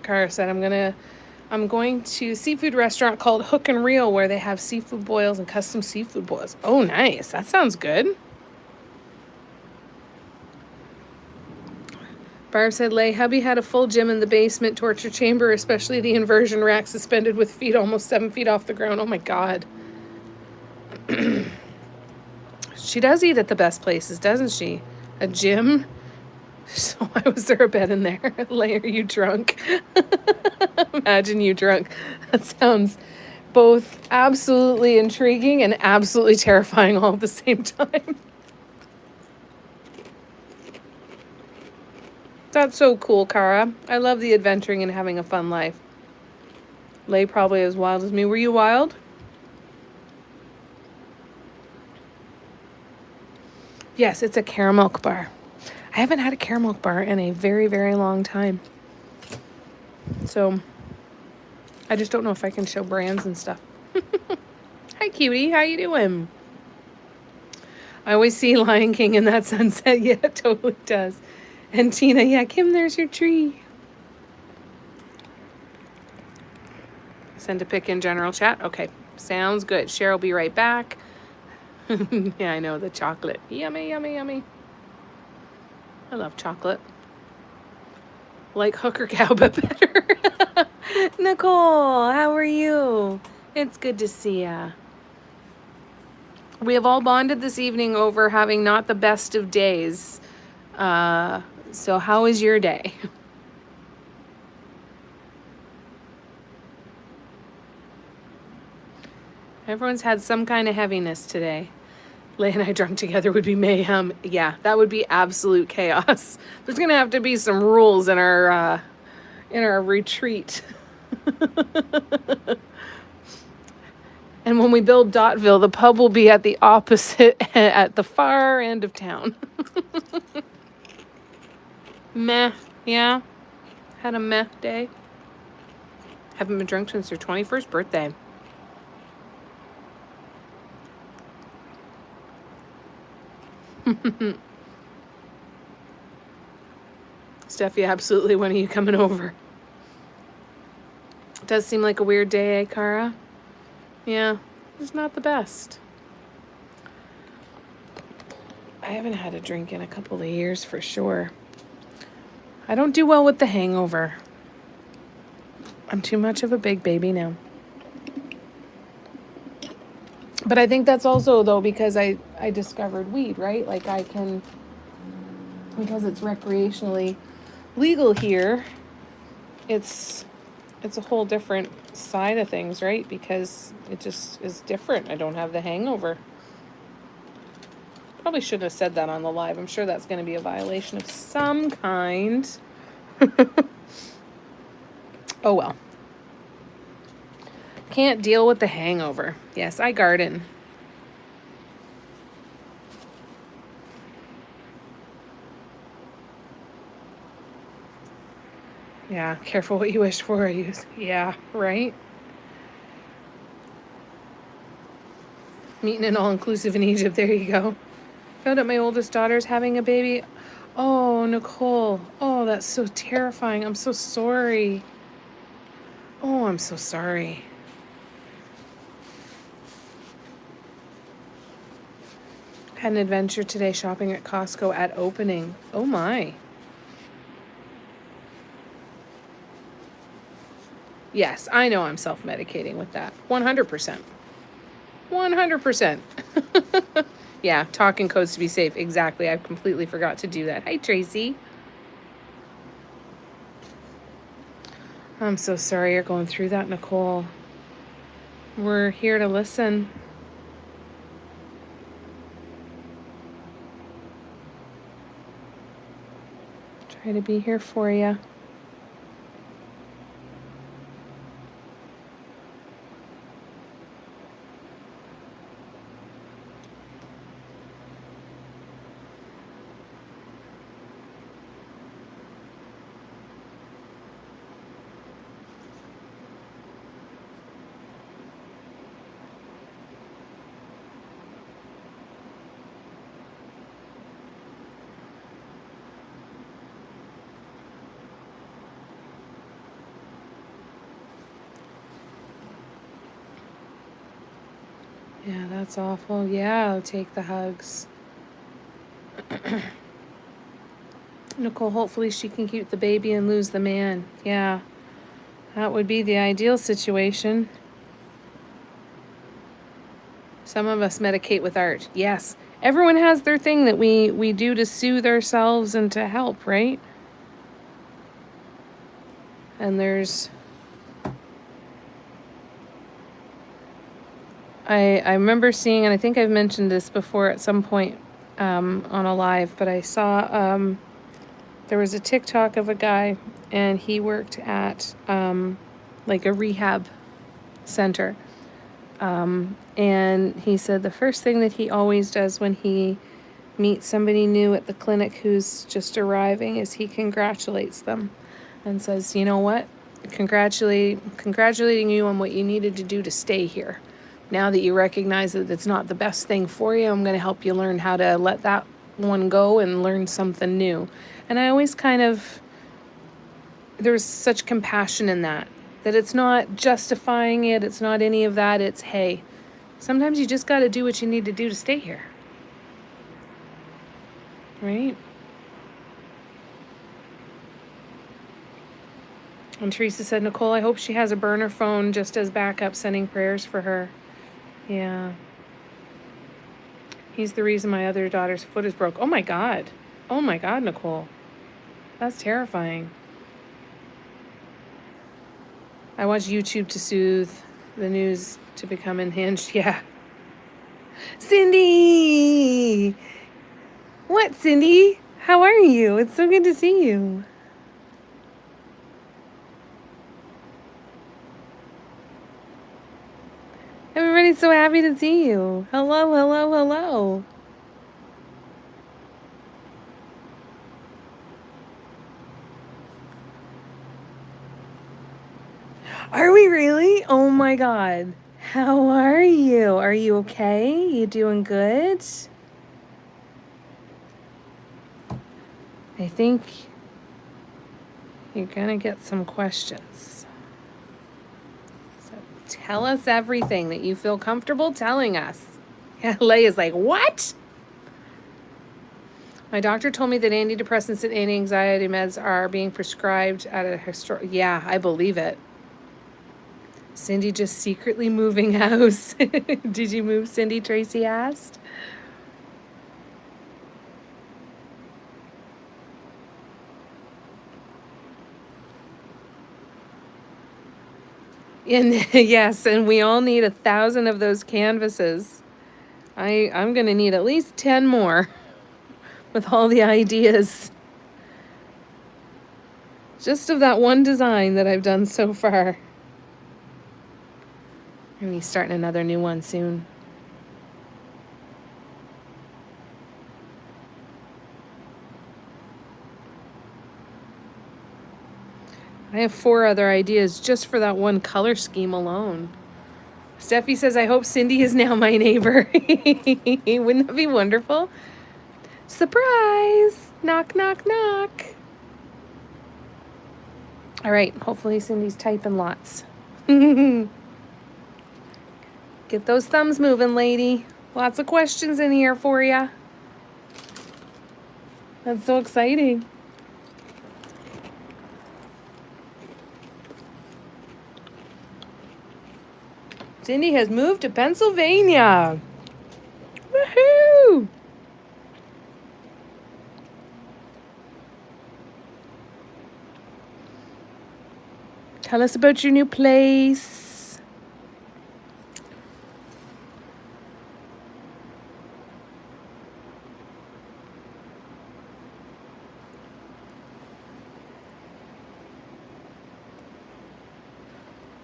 Cara said, I'm going to a seafood restaurant called Hook and Reel where they have seafood boils and custom seafood boils. Oh, nice. That sounds good. Barb said, Lay, hubby had a full gym in the basement torture chamber, especially the inversion rack suspended with feet almost 7 feet off the ground. Oh, my God. She does eat at the best places, doesn't she? A gym? So why was there a bed in there? Lay, are you drunk? Imagine you drunk. That sounds both absolutely intriguing and absolutely terrifying all at the same time. That's so cool, Cara. I love the adventuring and having a fun life. Lay probably as wild as me. Were you wild? Yes, it's a caramel bar. I haven't had a caramel bar in a very, very long time. So, I just don't know if I can show brands and stuff. Hi, cutie. How you doing? I always see Lion King in that sunset. Yeah, it totally does. And Tina, yeah, Kim, there's your tree. Send a pic in general chat. Okay, sounds good. Cheryl will be right back. Yeah, I know, the chocolate. Yummy, yummy, yummy. I love chocolate. Like hooker cow, but better. Nicole, how are you? It's good to see ya. We have all bonded this evening over having not the best of days. So how is your day? Everyone's had some kind of heaviness today. Lay and I drunk together would be mayhem. Yeah, that would be absolute chaos. There's gonna have to be some rules in our retreat. And when we build Dotville, the pub will be at the opposite, at the far end of town. Meh, yeah. Had a meh day. Haven't been drunk since your 21st birthday. Steffi, absolutely. When are you coming over? It does seem like a weird day, eh, Cara? Yeah, it's not the best. I haven't had a drink in a couple of years for sure. I don't do well with the hangover. I'm too much of a big baby now. But I think that's also, though, because I discovered weed, right? Like I can, because it's recreationally legal here, it's a whole different side of things, right? Because it just is different. I don't have the hangover. Probably shouldn't have said that on the live. I'm sure that's going to be a violation of some kind. Oh well. Can't deal with the hangover. Yes, I garden. Yeah, careful what you wish for. Yeah, right? Meeting an all-inclusive in Egypt. There you go. Found out my oldest daughter's having a baby. Oh, Nicole. Oh, that's so terrifying. I'm so sorry. Oh, I'm so sorry. Had an adventure today shopping at Costco at opening. Oh my. Yes, I know I'm self-medicating with that. 100%. 100%. Yeah, talking codes to be safe. Exactly. I completely forgot to do that. Hi, Tracy. I'm so sorry you're going through that, Nicole. We're here to listen. Try to be here for you. Yeah, that's awful. Yeah, I'll take the hugs. Nicole, hopefully she can keep the baby and lose the man. Yeah, that would be the ideal situation. Some of us medicate with art. Yes. Everyone has their thing that we do to soothe ourselves and to help, right? And there's... I remember seeing, and I think I've mentioned this before at some point on a live, but I saw there was a TikTok of a guy, and he worked at like a rehab center. And he said the first thing that he always does when he meets somebody new at the clinic who's just arriving is he congratulates them and says, you know what, congratulating you on what you needed to do to stay here. Now that you recognize that it's not the best thing for you, I'm going to help you learn how to let that one go and learn something new. And I always kind of, there's such compassion in that it's not justifying it, it's not any of that, it's, hey, sometimes you just got to do what you need to do to stay here. Right? And Teresa said, Nicole, I hope she has a burner phone just as backup, sending prayers for her. Yeah. He's the reason my other daughter's foot is broke. Oh my God. Oh my God, Nicole. That's terrifying. I watch YouTube to soothe, the news to become unhinged. Yeah. Cindy! What, Cindy? How are you? It's so good to see you. Everybody's so happy to see you. Hello, hello, hello. Are we really? Oh my God. How are you? Are you okay? You doing good? I think you're gonna get some questions. So tell us everything that you feel comfortable telling us. Yeah, Leia's like, what? My doctor told me that antidepressants and anti-anxiety meds are being prescribed at a historic... Yeah, I believe it. Cindy just secretly moving house. Did you move, Cindy? Tracy asked. And yes, and we all need 1,000 of those canvases. I'm going to need at least 10 more with all the ideas. Just of that one design that I've done so far. I'm going to be starting another new one soon. I have 4 other ideas just for that one color scheme alone. Steffi says, I hope Cindy is now my neighbor. Wouldn't that be wonderful? Surprise! Knock, knock, knock. All right, hopefully Cindy's typing lots. Get those thumbs moving, lady. Lots of questions in here for you. That's so exciting. Cindy has moved to Pennsylvania. Woohoo! Tell us about your new place.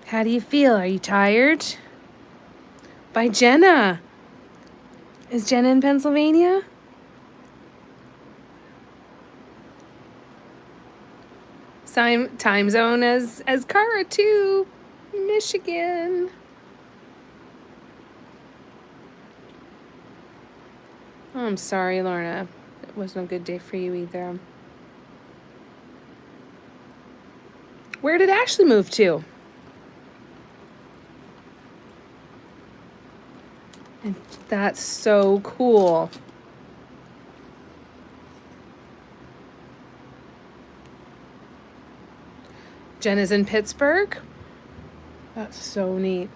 How do you feel? Are you tired? By Jenna. Is Jenna in Pennsylvania? Time zone as Cara too. Michigan. Oh, I'm sorry, Lorna. It wasn't a good day for you either. Where did Ashley move to? And that's so cool. Jenna's in Pittsburgh. That's so neat.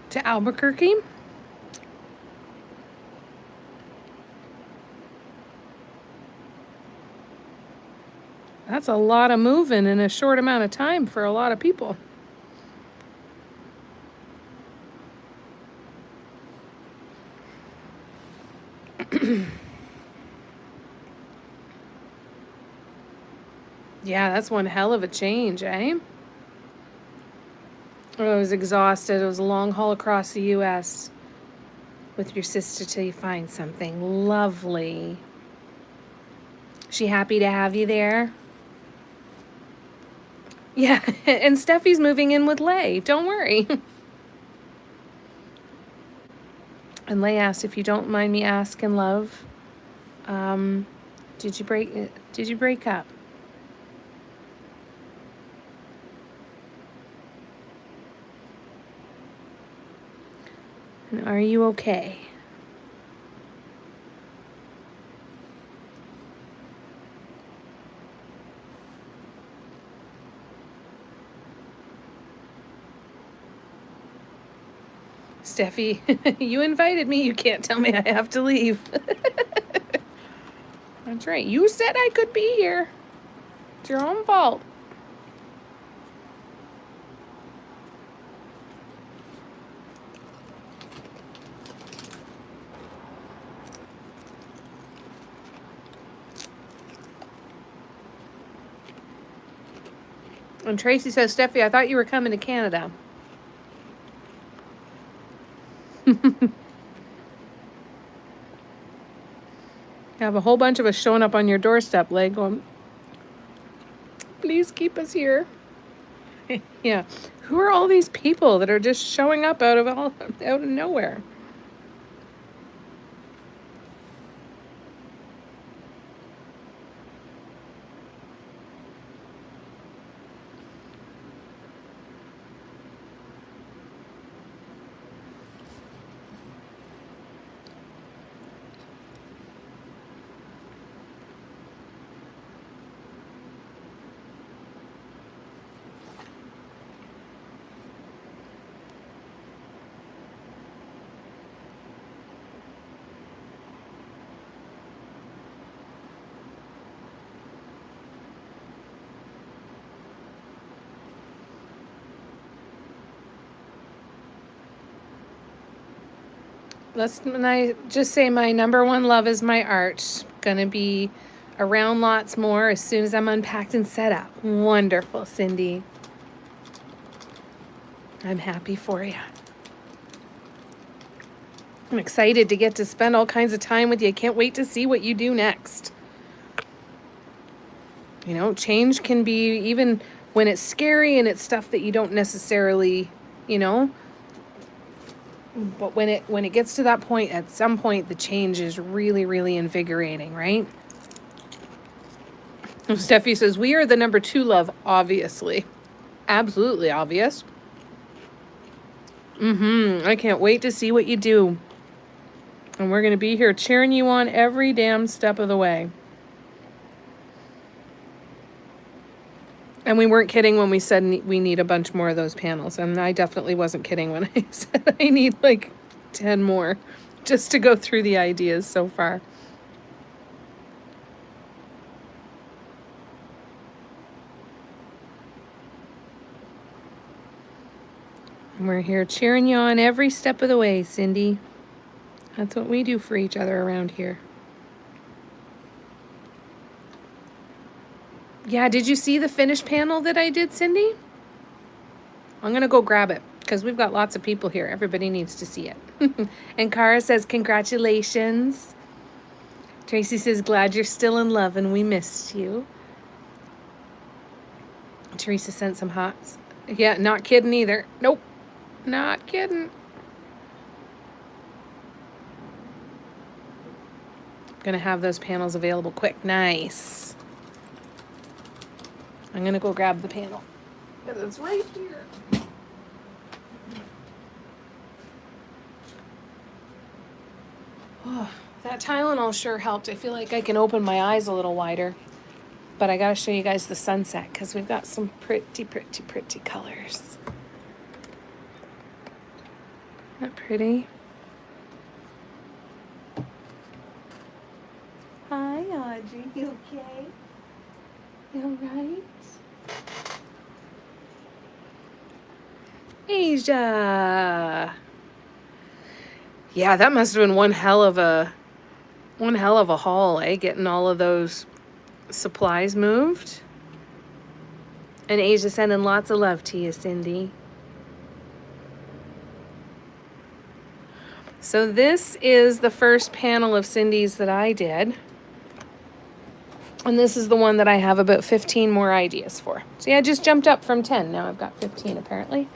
To Albuquerque? That's a lot of moving in a short amount of time for a lot of people. Yeah, that's one hell of a change, eh? I was exhausted. It was a long haul across the U.S. with your sister till you find something lovely. She happy to have you there? Yeah, and Steffi's moving in with Lay. Don't worry. And Lay asked, if you don't mind me asking, love, did you break up? And are you okay? Steffi, you invited me. You can't tell me I have to leave. That's right. You said I could be here. It's your own fault. And Tracy says, Steffi, I thought you were coming to Canada. You have a whole bunch of us showing up on your doorstep, like, going, please keep us here. Yeah. Who are all these people that are just showing up out of nowhere? When I just say my number one love is my art. Gonna be around lots more as soon as I'm unpacked and set up. Wonderful, Cindy. I'm happy for you. I'm excited to get to spend all kinds of time with you. I can't wait to see what you do next. You know, change can be, even when it's scary and it's stuff that you don't necessarily, you know, but when it gets to that point, at some point, the change is really, really invigorating, right? Steffi says, we are the number 2 love, obviously. Absolutely obvious. I can't wait to see what you do. And we're going to be here cheering you on every damn step of the way. And we weren't kidding when we said we need a bunch more of those panels. And I definitely wasn't kidding when I said I need like 10 more just to go through the ideas so far. And we're here cheering you on every step of the way, Cindy. That's what we do for each other around here. Yeah, did you see the finished panel that I did, Cindy? I'm going to go grab it because we've got lots of people here. Everybody needs to see it. And Cara says, congratulations. Tracy says, glad you're still in love and we missed you. Teresa sent some hearts. Yeah, not kidding either. Nope, not kidding. Gonna have those panels available quick. Nice. I'm gonna go grab the panel. It's right here. Oh, that Tylenol sure helped. I feel like I can open my eyes a little wider. But I gotta show you guys the sunset because we've got some pretty, pretty, pretty colors. Isn't that pretty? Hi, Audrey. You okay? You alright? Asia. Yeah, that must have been one hell of a haul, eh? Getting all of those supplies moved. And Asia sending lots of love to you, Cindy. So this is the first panel of Cindy's that I did. And this is the one that I have about 15 more ideas for. See, I just jumped up from 10. Now I've got 15 apparently.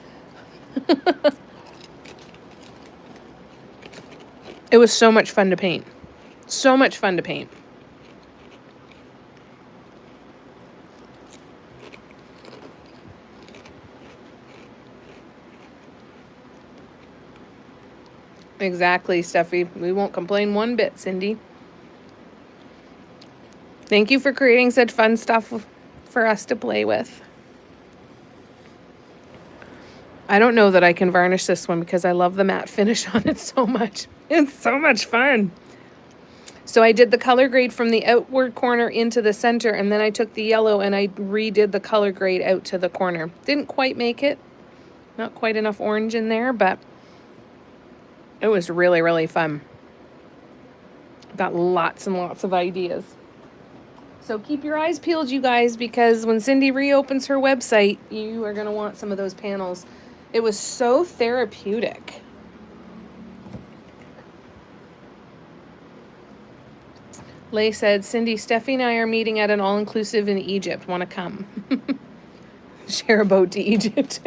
It was so much fun to paint. So much fun to paint. Exactly, Steffi. We won't complain one bit, Cindy. Thank you for creating such fun stuff for us to play with. I don't know that I can varnish this one because I love the matte finish on it so much. It's so much fun. So I did the color grade from the outward corner into the center, and then I took the yellow and I redid the color grade out to the corner. Didn't quite make it. Not quite enough orange in there, but it was really, really fun. Got lots and lots of ideas. So keep your eyes peeled, you guys, because when Cindy reopens her website, you are going to want some of those panels. It was so therapeutic. Lay said, Cindy, Steffi and I are meeting at an all-inclusive in Egypt. Want to come? Share a boat to Egypt.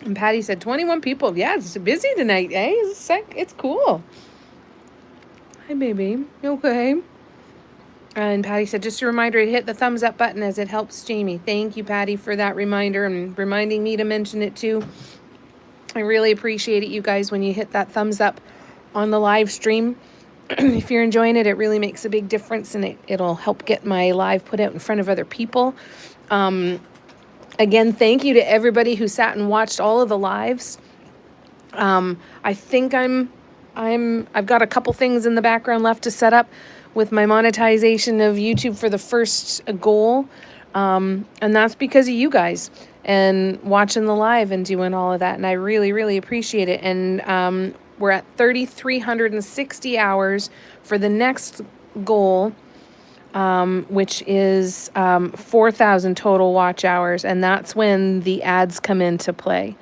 And Patty said, 21 people. Yeah, it's busy tonight, eh? It's cool. Hi, baby. You okay? And Patty said, just a reminder to hit the thumbs up button as it helps Jamie. Thank you, Patty, for that reminder and reminding me to mention it too. I really appreciate it, you guys, when you hit that thumbs up on the live stream. If you're enjoying it, it really makes a big difference, and it'll help get my live put out in front of other people. Again, thank you to everybody who sat and watched all of the lives. I think I've got a couple things in the background left to set up with my monetization of YouTube for the first goal. And that's because of you guys and watching the live and doing all of that. And I really, really appreciate it. And we're at 3,360 hours for the next goal, which is 4,000 total watch hours. And that's when the ads come into play.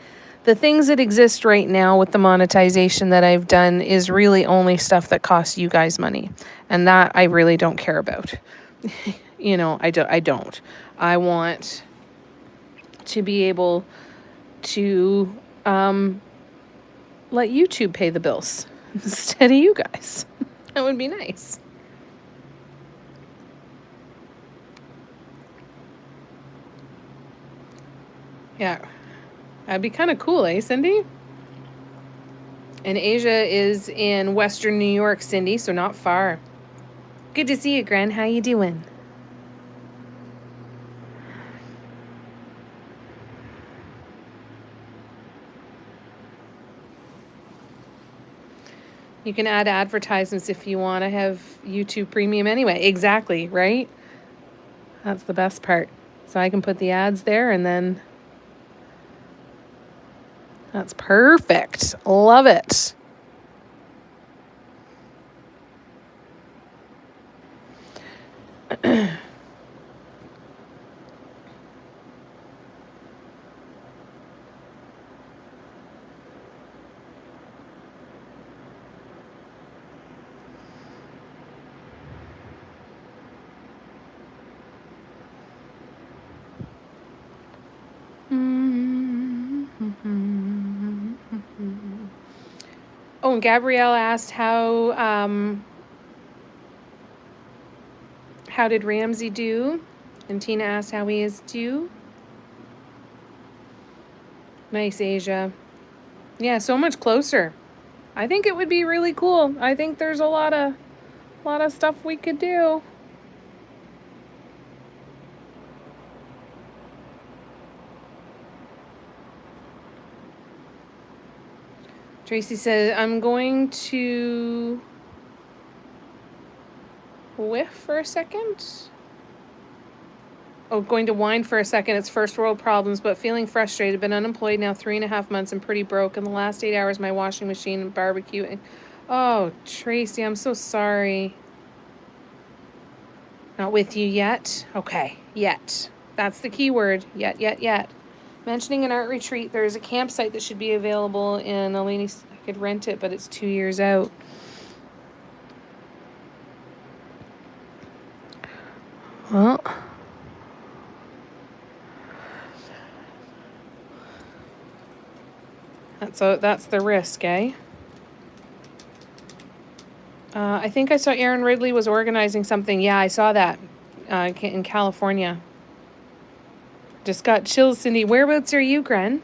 The things that exist right now with the monetization that I've done is really only stuff that costs you guys money. And that I really don't care about. You know, I don't. I want to be able to let YouTube pay the bills instead of you guys. That would be nice. Yeah, that'd be kind of cool, eh, Cindy? And Asia is in Western New York, Cindy, so not far. Good to see you, Gran. How you doing? You can add advertisements if you want to have YouTube Premium anyway. Exactly, right? That's the best part. So I can put the ads there and then... That's perfect. Love it. Oh, and Gabrielle asked how did Ramsey do? And Tina asked how he is too. Nice, Asia. Yeah, so much closer. I think it would be really cool. I think there's a lot of stuff we could do. Tracy says, I'm going to whiff for a second. Oh, going to whine for a second. It's first world problems, but feeling frustrated. Been unemployed now 3.5 months and pretty broke. In the last 8 hours, my washing machine and barbecue. Oh, Tracy, I'm so sorry. Not with you yet? Okay, yet. That's the key word. Yet. Mentioning an art retreat, there's a campsite that should be available in Eleni. I could rent it, but it's 2 years out. Well, that's the risk, eh? I think I saw Aaron Ridley was organizing something. Yeah, I saw that in California. Just got chills, Cindy. Whereabouts are you, Gren?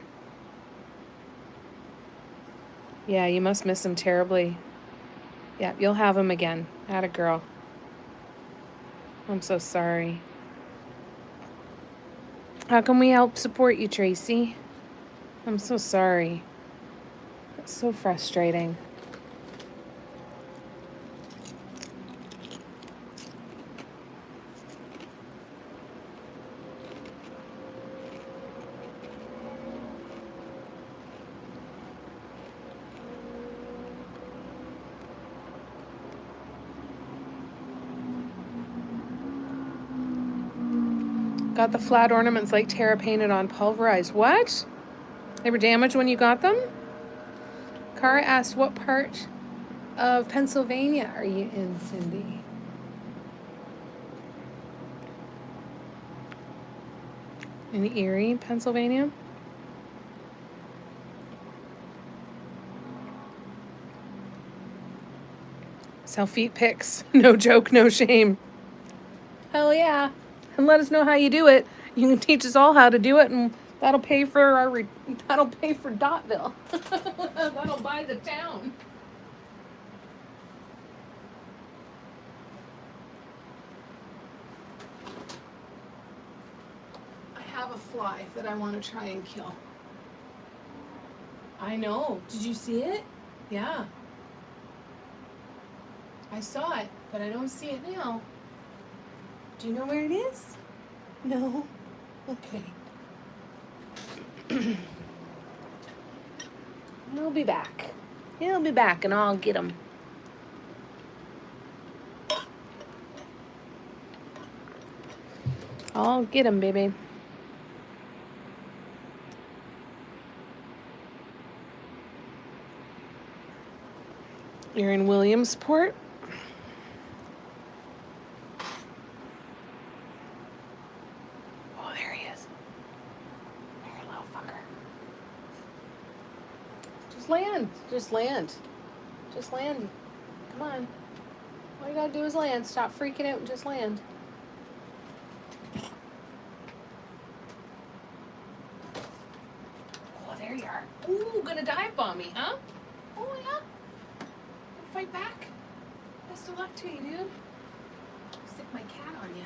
Yeah, you must miss him terribly. Yeah, you'll have him again. Atta girl. I'm so sorry. How can we help support you, Tracy? I'm so sorry. It's so frustrating. Got the flat ornaments like Tara painted on pulverized. What? They were damaged when you got them? Cara asked, what part of Pennsylvania are you in, Cindy? In Erie, Pennsylvania? Sell feet pics. No joke, no shame. Hell yeah. And let us know how you do it. You can teach us all how to do it, and that'll pay for Dotville. That'll buy the town. I have a fly that I want to try and kill. I know. Did you see it? Yeah. I saw it, but I don't see it now. Do you know where it is? No? Okay. He'll be back. He'll be back and I'll get him. I'll get him, baby. You're in Williamsport? Oh, there he is. Just land. Just land. Come on. All you gotta do is land. Stop freaking out and just land. Oh, there you are. Ooh, gonna dive bomb me, huh? Oh, yeah. Gonna fight back. Best of luck to you, dude. Stick my cat on you.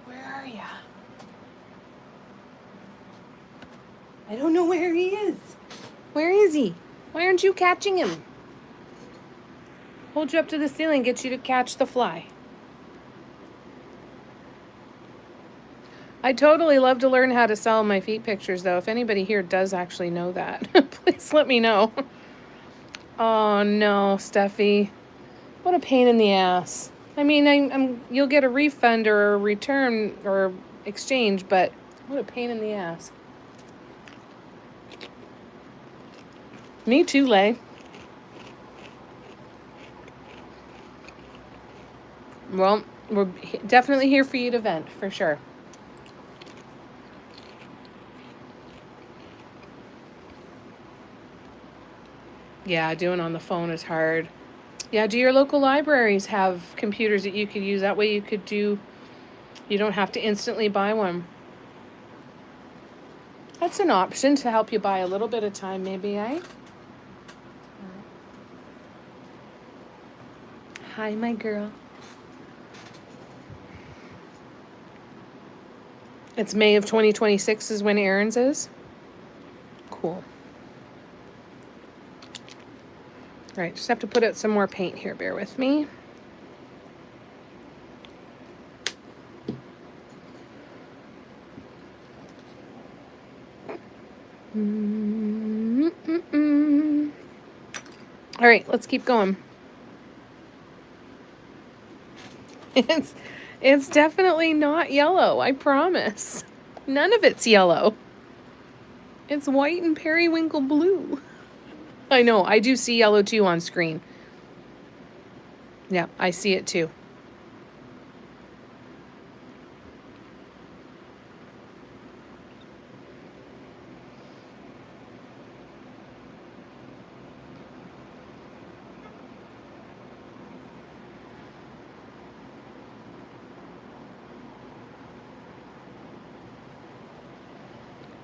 Where are ya? I don't know where he is. Where is he? Why aren't you catching him? Hold you up to the ceiling, get you to catch the fly. I totally love to learn how to sell my feet pictures, though. If anybody here does actually know that, please let me know. Oh, no, Steffi. What a pain in the ass. I mean, you'll get a refund or a return or exchange, but what a pain in the ass. Me too, Lay. Well, we're definitely here for you to vent, for sure. Yeah, doing on the phone is hard. Yeah, do your local libraries have computers that you could use? That way you don't have to instantly buy one. That's an option to help you buy a little bit of time, maybe, eh? Hi, my girl. It's May of 2026 is when Aaron's is? Cool. All right, just have to put out some more paint here. Bear with me. All right, let's keep going. It's definitely not yellow, I promise. None of it's yellow. It's white and periwinkle blue. I know, I do see yellow too on screen. Yeah, I see it too.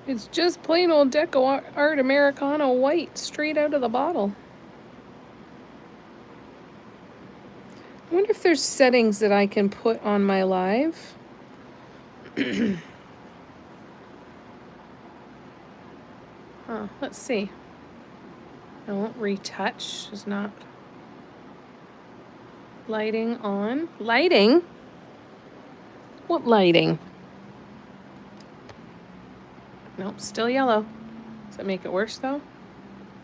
It's just plain old Deco Art Americano white, straight out of the bottle. I wonder if there's settings that I can put on my live. Let's see. I won't retouch. Is not lighting on. Lighting? What lighting? Nope, still yellow. Does that make it worse though?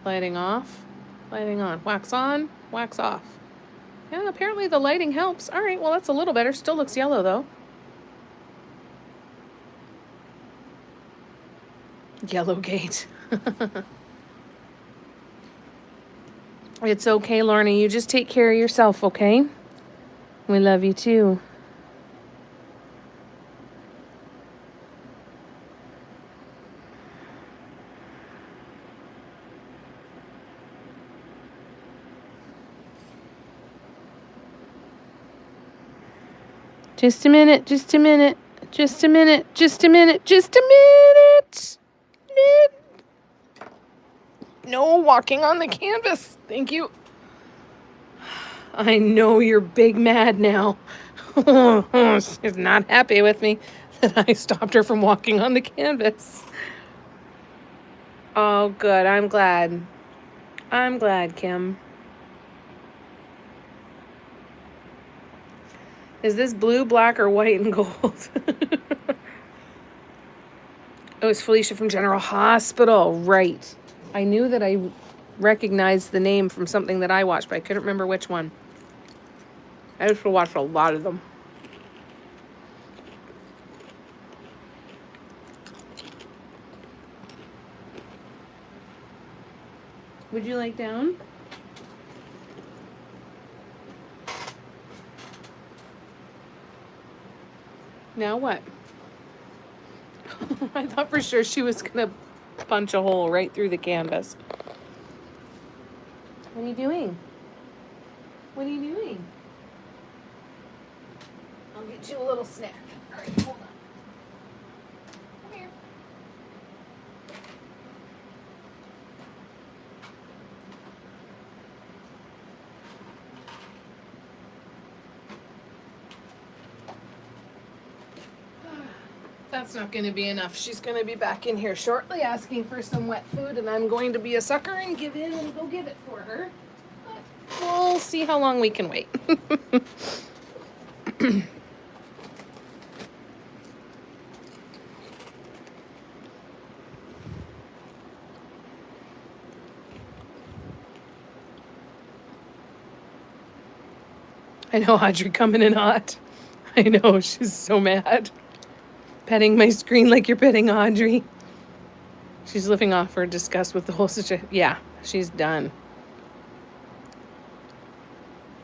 Lighting off, lighting on. Wax on, wax off. Yeah, apparently the lighting helps. All right, well, that's a little better. Still looks yellow though. Yellow gate. It's okay, Lorna. You just take care of yourself, okay? We love you too. Just a minute, just a minute, just a minute, just a minute, just a minute. No walking on the canvas. Thank you. I know you're big mad now. She's not happy with me that I stopped her from walking on the canvas. Oh, good. I'm glad. I'm glad, Kim. Is this blue, black, or white and gold? Oh, it's Felicia from General Hospital. Right. I knew that I recognized the name from something that I watched, but I couldn't remember which one. I used to watch a lot of them. Would you like down? Now what? I thought for sure she was going to punch a hole right through the canvas. What are you doing? What are you doing? I'll get you a little snack. All right, hold on. Come here. That's not going to be enough. She's going to be back in here shortly asking for some wet food, and I'm going to be a sucker and give in and go get it for her. But we'll see how long we can wait. I know Audrey coming in hot. I know, she's so mad. Petting my screen like you're petting Audrey. She's living off her disgust with the whole situation. Yeah, she's done.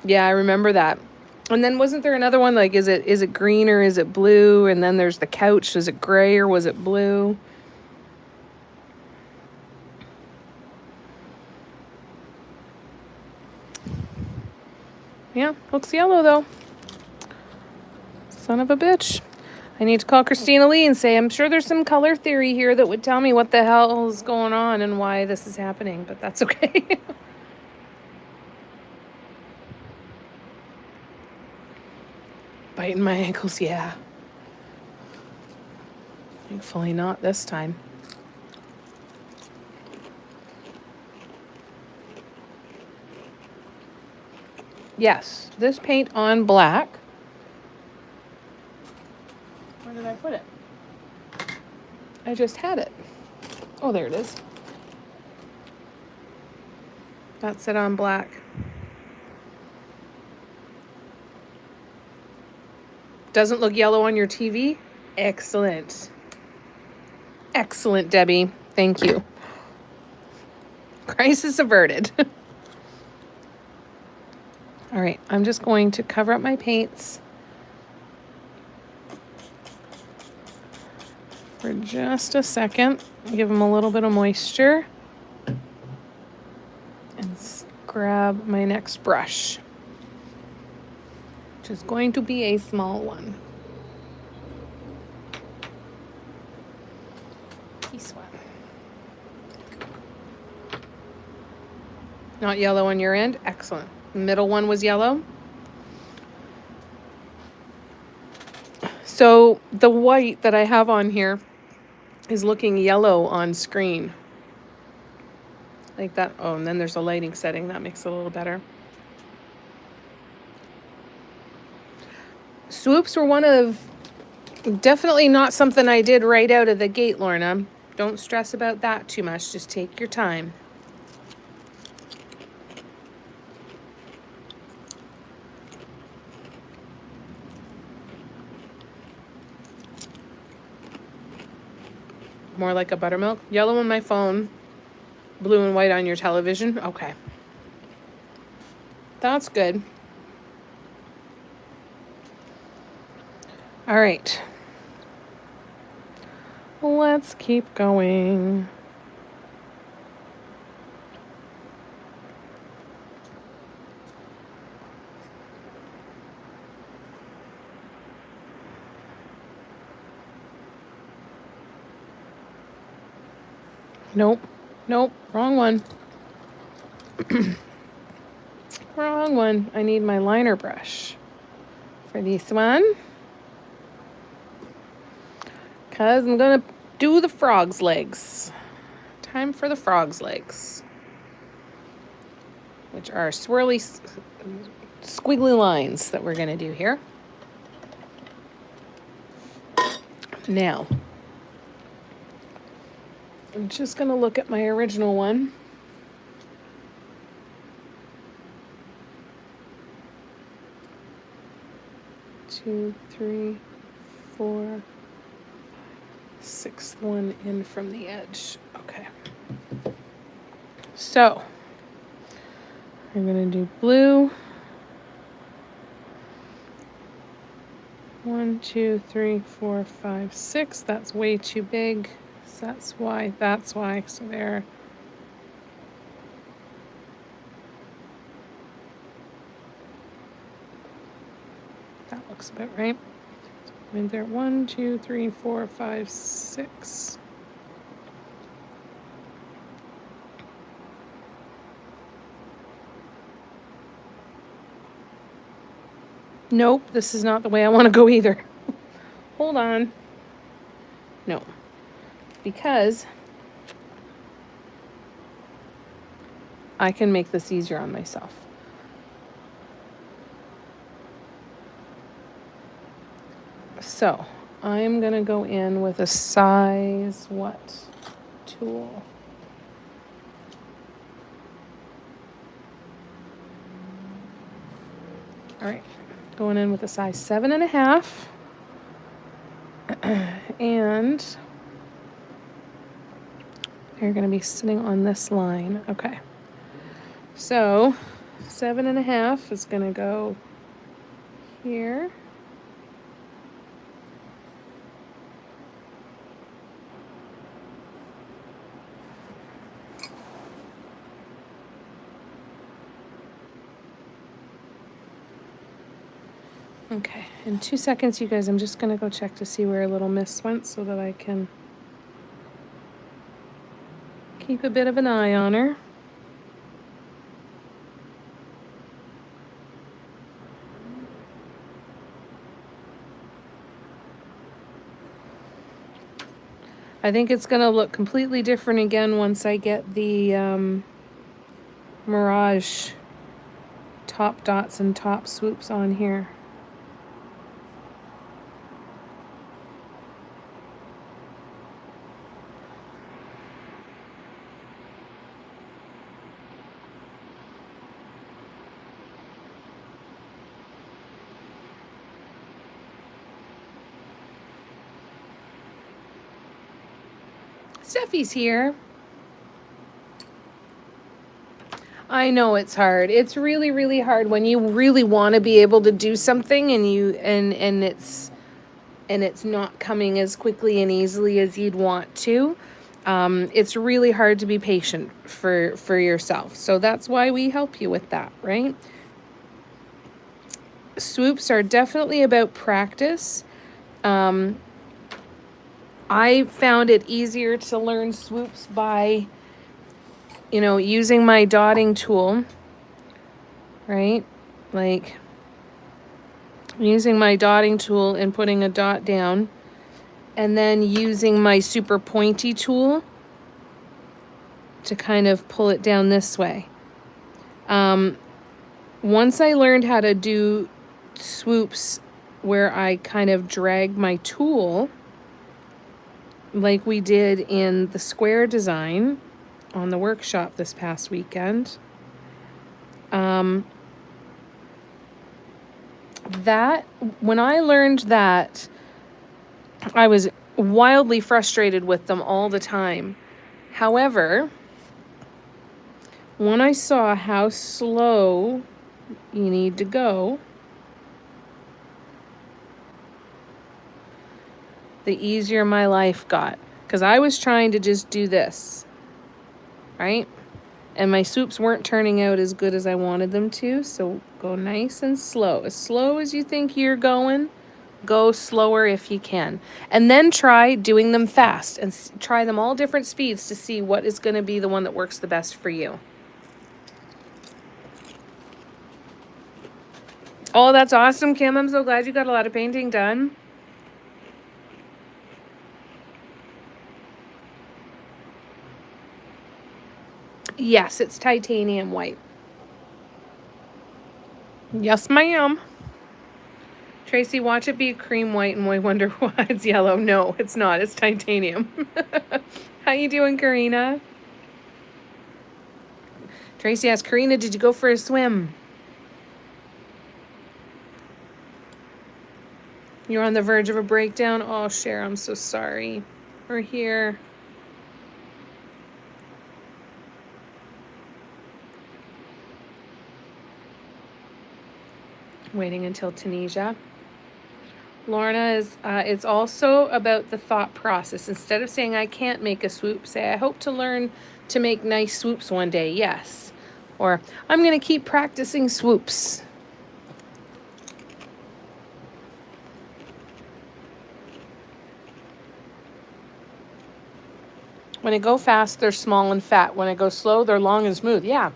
Yeah, I remember that. And then wasn't there another one, like, is it green or is it blue? And then there's the couch. Was it gray or was it blue? Yeah, looks yellow though. Son of a bitch. I need to call Christina Lee and say, I'm sure there's some color theory here that would tell me what the hell is going on and why this is happening, but that's okay. Biting my ankles, yeah. Thankfully not this time. Yes, this paint on black. Where did I put it? I just had it. Oh, there it is. That's it on black. Doesn't look yellow on your TV? Excellent. Excellent, Debbie. Thank you. Crisis averted. All right, I'm just going to cover up my paints for just a second. Give them a little bit of moisture. And grab my next brush, which is going to be a small one. This one. Not yellow on your end? Excellent. Middle one was yellow. So the white that I have on here is looking yellow on screen. Like that. Oh, and then there's a lighting setting. That makes it a little better. Swoops were definitely not something I did right out of the gate, Lorna. Don't stress about that too much. Just take your time. More like a buttermilk. Yellow on my phone. Blue and white on your television. Okay. That's good. All right. Let's keep going. Nope. Nope. Wrong one. Wrong one. I need my liner brush for this one. Because I'm going to do the frog's legs. Time for the frog's legs. Which are swirly, squiggly lines that we're going to do here. Now, I'm just going to look at my original one. Two, three, four, sixth one in from the edge. Okay. So, I'm going to do blue. 1, 1, 2, 3, 4, 5, 6. That's way too big. So that's why. So there. That looks about right. And there, 1, 2, 3, 4, 5, 6. Nope, this is not the way I want to go either. Hold on. No, because I can make this easier on myself. So I'm gonna go in with a size what tool? All right, going in with a size 7.5, and they're gonna be sitting on this line. Okay, so 7.5 is gonna go here. Okay, in 2 seconds, you guys, I'm just gonna go check to see where Little Miss went so that I can keep a bit of an eye on her. I think it's gonna look completely different again once I get the Mirage top dots and top swoops on here. Steffi's here. I know it's hard. It's really, really hard when you really want to be able to do something and it's not coming as quickly and easily as you'd want to. It's really hard to be patient for yourself. So that's why we help you with that, right? Swoops are definitely about practice. I found it easier to learn swoops by, using my dotting tool, right? Like using my dotting tool and putting a dot down, and then using my super pointy tool to kind of pull it down this way. Once I learned how to do swoops where I kind of drag my tool, like we did in the square design on the workshop this past weekend, that when I learned that, I was wildly frustrated with them all the time. However, when I saw how slow you need to go, the easier my life got. Because I was trying to just do this, right? And my swoops weren't turning out as good as I wanted them to. So go nice and slow. As slow as you think you're going, go slower if you can. And then try doing them fast and try them all different speeds to see what is going to be the one that works the best for you. Oh, that's awesome, Kim. I'm so glad you got a lot of painting done. Yes, it's titanium white. Yes, ma'am. Tracy, watch it be cream white and we wonder why it's yellow. No, it's not. It's titanium. How you doing, Karina? Tracy asked, Karina, did you go for a swim? You're on the verge of a breakdown? Oh, Cher, I'm so sorry. We're here. Waiting until Tunisia. Lorna is, it's also about the thought process. Instead of saying, I can't make a swoop, say, I hope to learn to make nice swoops one day. Yes. Or, I'm going to keep practicing swoops. When I go fast, they're small and fat. When I go slow, they're long and smooth. Yeah.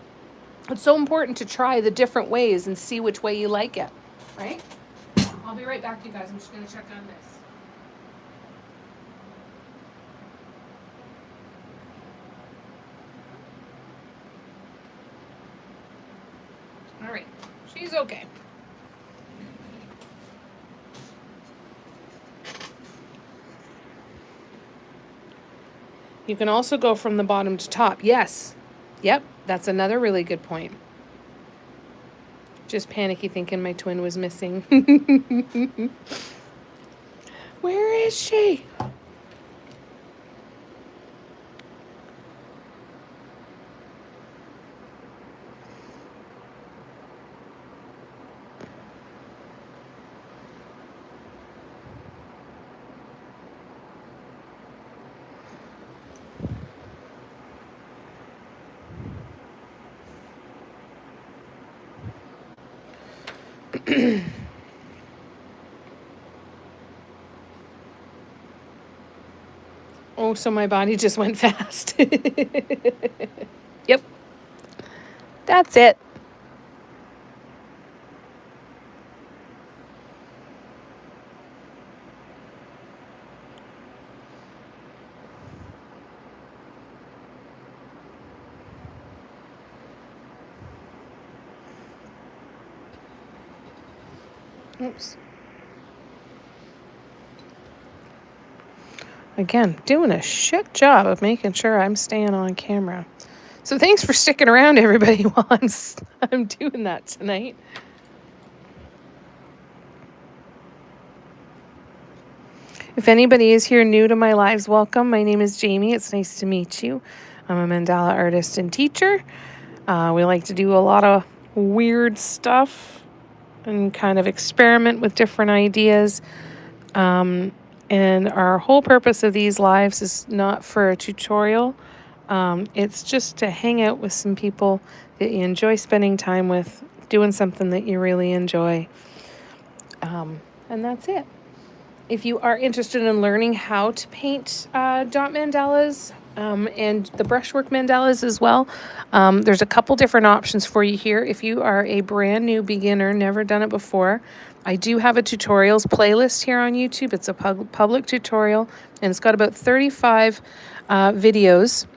It's so important to try the different ways and see which way you like it. Right? I'll be right back, you guys. I'm just going to check on this. All right. She's okay. You can also go from the bottom to top. Yes. Yep. That's another really good point. Just panicky thinking my twin was missing. Where is she? Oh, so my body just went fast. Yep. That's it. Oops. Again, doing a shit job of making sure I'm staying on camera. So thanks for sticking around, everybody, while I'm doing that tonight. If anybody is here new to my lives, welcome. My name is Jamie. It's nice to meet you. I'm a mandala artist and teacher. We like to do a lot of weird stuff and kind of experiment with different ideas. And our whole purpose of these lives is not for a tutorial. It's just to hang out with some people that you enjoy spending time with, doing something that you really enjoy. And that's it. If you are interested in learning how to paint dot mandalas and the brushwork mandalas as well, there's a couple different options for you here. If you are a brand new beginner, never done it before, I do have a tutorials playlist here on YouTube. It's a public tutorial, and it's got about 35 videos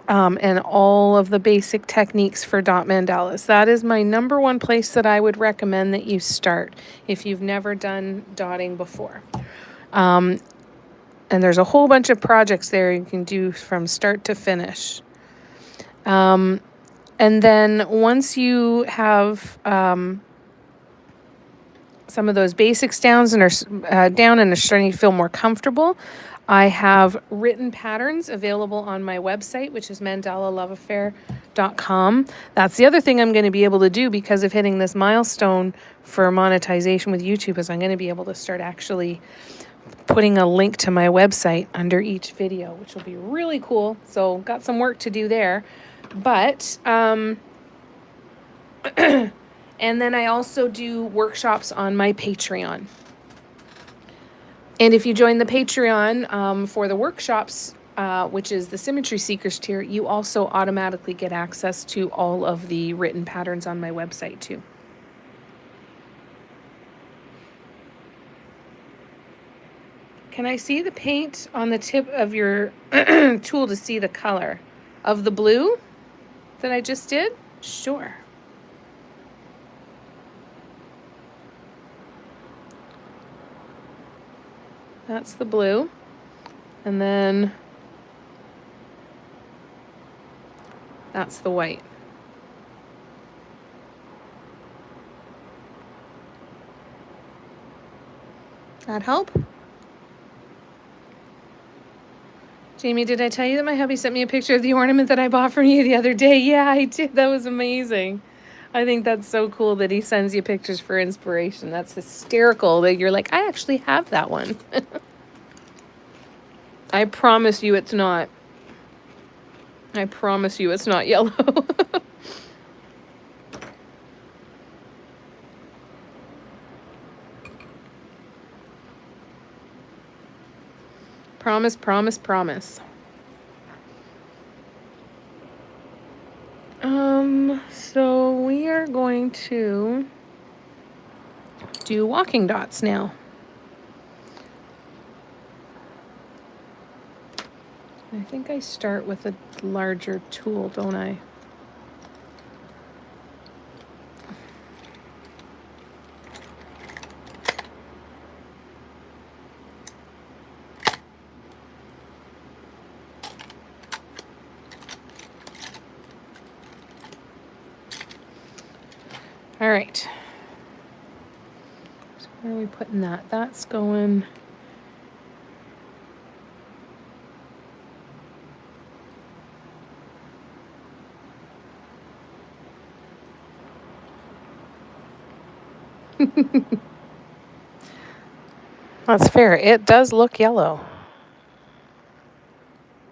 and all of the basic techniques for dot mandalas. That is my number one place that I would recommend that you start if you've never done dotting before. And there's a whole bunch of projects there you can do from start to finish. And then once you have some of those basics down and are starting to feel more comfortable, I have written patterns available on my website, which is mandalaloveaffair.com. That's the other thing I'm going to be able to do because of hitting this milestone for monetization with YouTube, is I'm going to be able to start actually putting a link to my website under each video, which will be really cool. So got some work to do there. But and then I also do workshops on my Patreon. And if you join the Patreon for the workshops, which is the Symmetry Seekers tier, you also automatically get access to all of the written patterns on my website too. Can I see the paint on the tip of your tool to see the color of the blue that I just did? Sure. That's the blue. And then that's the white. That help? Jamie, did I tell you that my hubby sent me a picture of the ornament that I bought from you the other day? Yeah, I did. That was amazing. I think that's so cool that he sends you pictures for inspiration. That's hysterical that you're like, I actually have that one. I promise you it's not. I promise you it's not yellow. Promise, promise, promise. So we are going to do walking dots now. I think I start with a larger tool, don't I? All right. So where are we putting that? That's going... That's fair. It does look yellow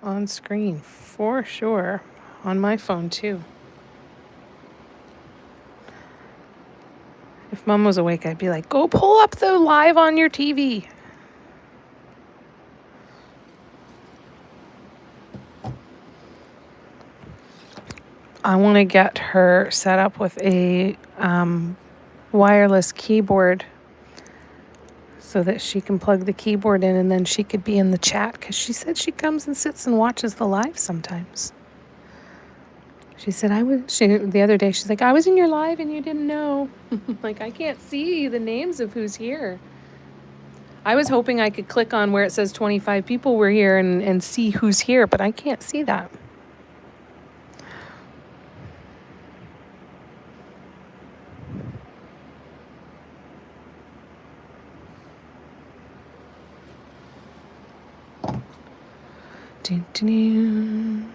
on screen, for sure. On my phone, too. If Mom was awake, I'd be like, go pull up the live on your TV. I want to get her set up with a wireless keyboard so that she can plug the keyboard in and then she could be in the chat, because she said she comes and sits and watches the live sometimes. She said, the other day, she's like, I was in your live and you didn't know. Like, I can't see the names of who's here. I was hoping I could click on where it says 25 people were here and see who's here, but I can't see that. Dun, dun, dun.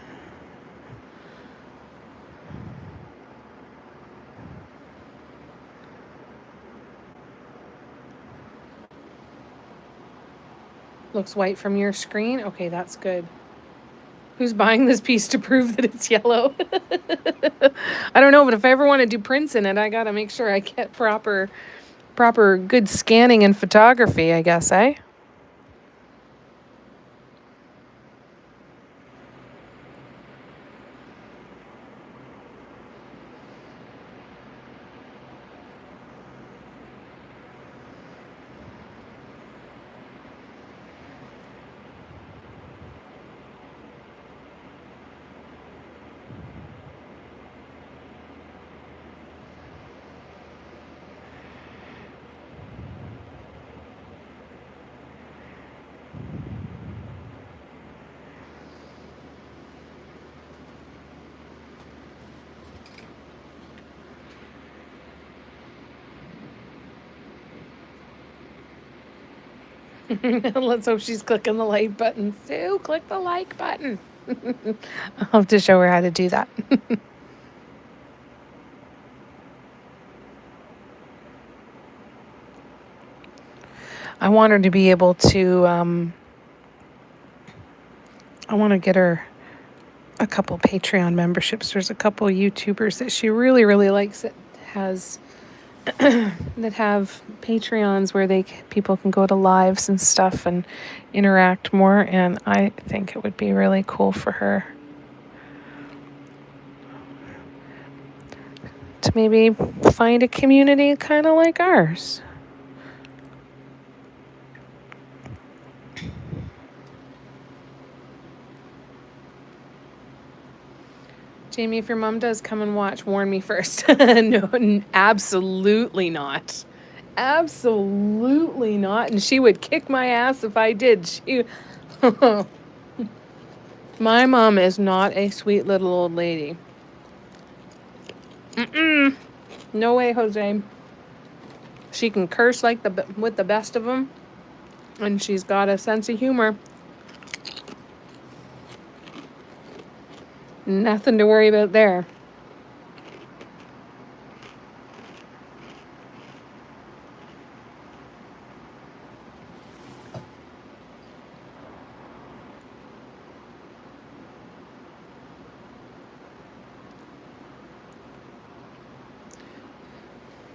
Looks white from your screen? Okay, that's good. Who's buying this piece to prove that it's yellow? I don't know, but if I ever want to do prints in it, I gotta make sure I get proper good scanning and photography, I guess, eh? Let's hope she's clicking the like button. Sue, click the like button. I'll have to show her how to do that. I want her to be able to, I want to get her a couple Patreon memberships. There's a couple YouTubers that she really, really likes that has that have Patreons where people can go to lives and stuff and interact more, and I think it would be really cool for her to maybe find a community kind of like ours. Jamie, if your mom does come and watch, warn me first. No, absolutely not. Absolutely not. And she would kick my ass if I did. My mom is not a sweet little old lady. No way, Jose. She can curse like with the best of them, and she's got a sense of humor. Nothing to worry about there.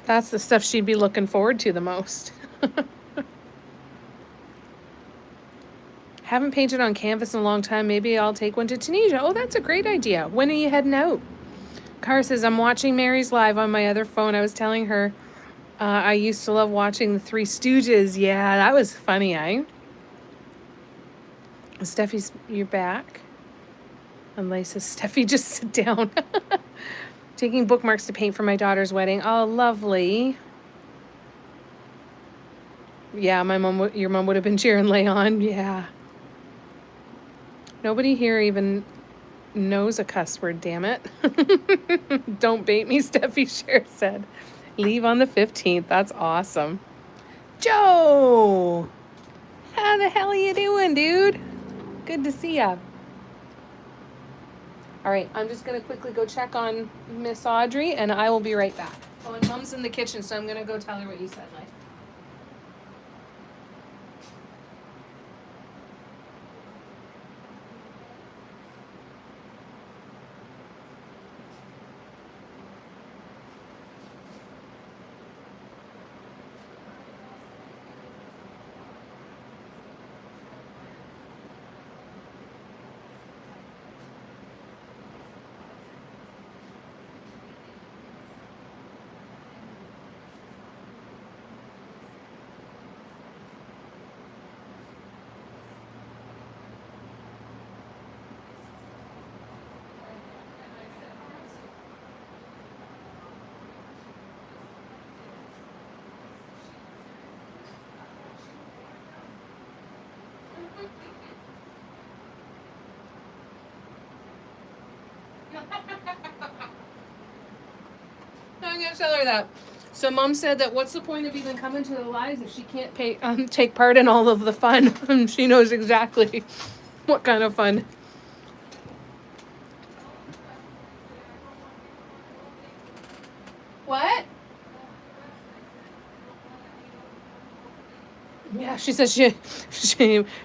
That's the stuff she'd be looking forward to the most. Haven't painted on canvas in a long time. Maybe I'll take one to Tunisia. Oh, that's a great idea. When are you heading out? Cara says, I'm watching Mary's live on my other phone. I was telling her I used to love watching the Three Stooges. Yeah, that was funny, eh? Steffi's, you're back. And Leigh says, Steffi, just sit down. Taking bookmarks to paint for my daughter's wedding. Oh, lovely. Yeah, your mom would have been cheering Leigh on. Yeah. Nobody here even knows a cuss word, damn it. Don't bait me, Steffi Cher said. Leave on the 15th. That's awesome. Joe! How the hell are you doing, dude? Good to see ya. All right, I'm just going to quickly go check on Miss Audrey, and I will be right back. Oh, and Mom's in the kitchen, so I'm going to go tell her what you said, Leigh. I'm going to tell her that. So Mom said that what's the point of even coming to the lives if she can't take part in all of the fun? She knows exactly what kind of fun. What? Yeah, she says she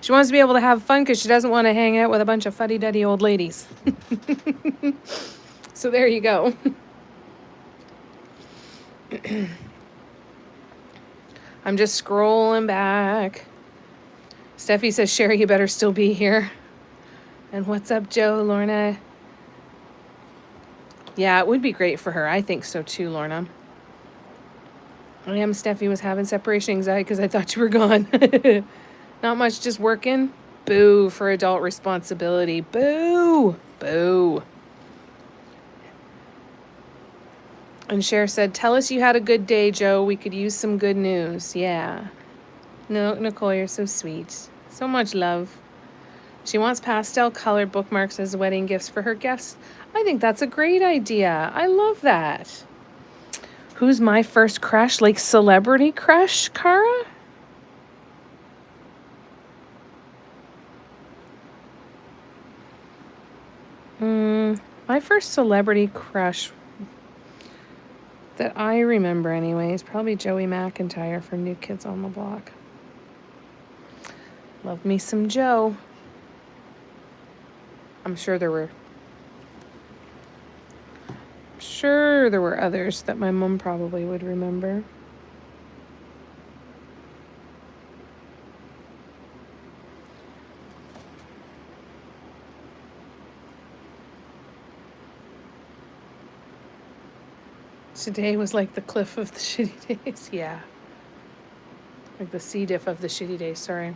wants to be able to have fun because she doesn't want to hang out with a bunch of fuddy-duddy old ladies. So there you go. I'm just scrolling back. Steffi says, Sherry, you better still be here. And what's up, Joe, Lorna? Yeah, it would be great for her. I think so too, Lorna. Steffi was having separation anxiety because I thought you were gone. Not much, just working. Boo for adult responsibility. Boo. Boo. And Cher said, tell us you had a good day, Joe. We could use some good news. Yeah. No, Nicole, you're so sweet. So much love. She wants pastel-colored bookmarks as wedding gifts for her guests. I think that's a great idea. I love that. Who's my first crush? Like celebrity crush, Cara? My first celebrity crush that I remember anyway is probably Joey McIntyre from New Kids on the Block. Love me some Joe. I'm sure there were others that my mom probably would remember. Today was like the cliff of the shitty days. Yeah. Like the C diff of the shitty days, sorry.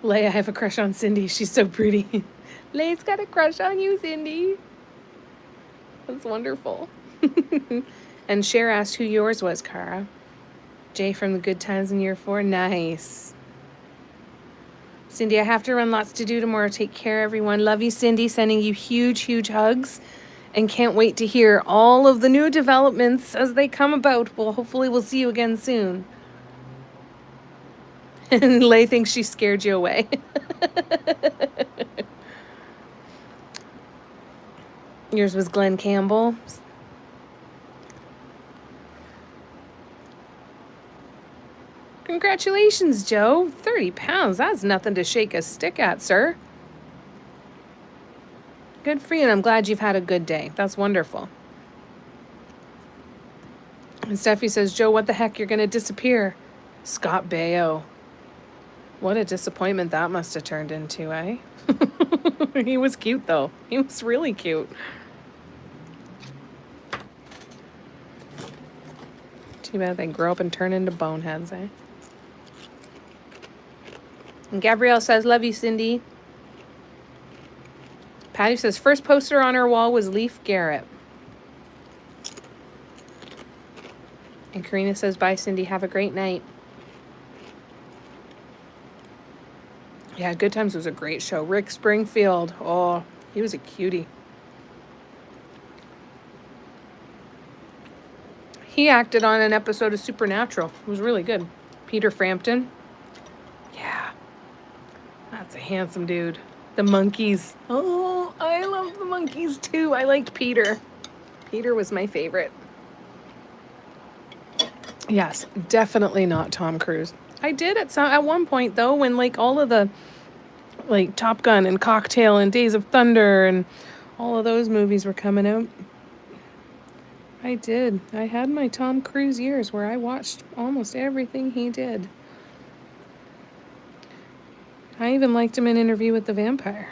Leigh, I have a crush on Cindy. She's so pretty. Leigh's got a crush on you, Cindy. That's wonderful. And Cher asked who yours was, Cara. Jay from the Good Times in Year 4. Nice. Cindy, I have to run, lots to do tomorrow. Take care, everyone. Love you, Cindy. Sending you huge, huge hugs. And can't wait to hear all of the new developments as they come about. Well, hopefully we'll see you again soon. And Leigh thinks she scared you away. Yours was Glenn Campbell. Congratulations, Joe. 30 pounds. That's nothing to shake a stick at, sir. Good for you, and I'm glad you've had a good day. That's wonderful. And Steffi says, Joe, what the heck? You're going to disappear. Scott Baio. What a disappointment that must have turned into, eh? He was cute, though. He was really cute. Too bad they grow up and turn into boneheads, eh? And Gabrielle says, love you, Cindy. Patty says, first poster on her wall was Leif Garrett. And Karina says, bye, Cindy. Have a great night. Yeah, Good Times was a great show. Rick Springfield. Oh, he was a cutie. He acted on an episode of Supernatural. It was really good. Peter Frampton. Yeah. That's a handsome dude. The monkeys. Oh, I love the monkeys too. I liked Peter. Peter was my favorite. Yes, definitely not Tom Cruise. I did at one point though, when like all of the like Top Gun and Cocktail and Days of Thunder and all of those movies were coming out. I did. I had my Tom Cruise years where I watched almost everything he did. I even liked him in Interview with the Vampire.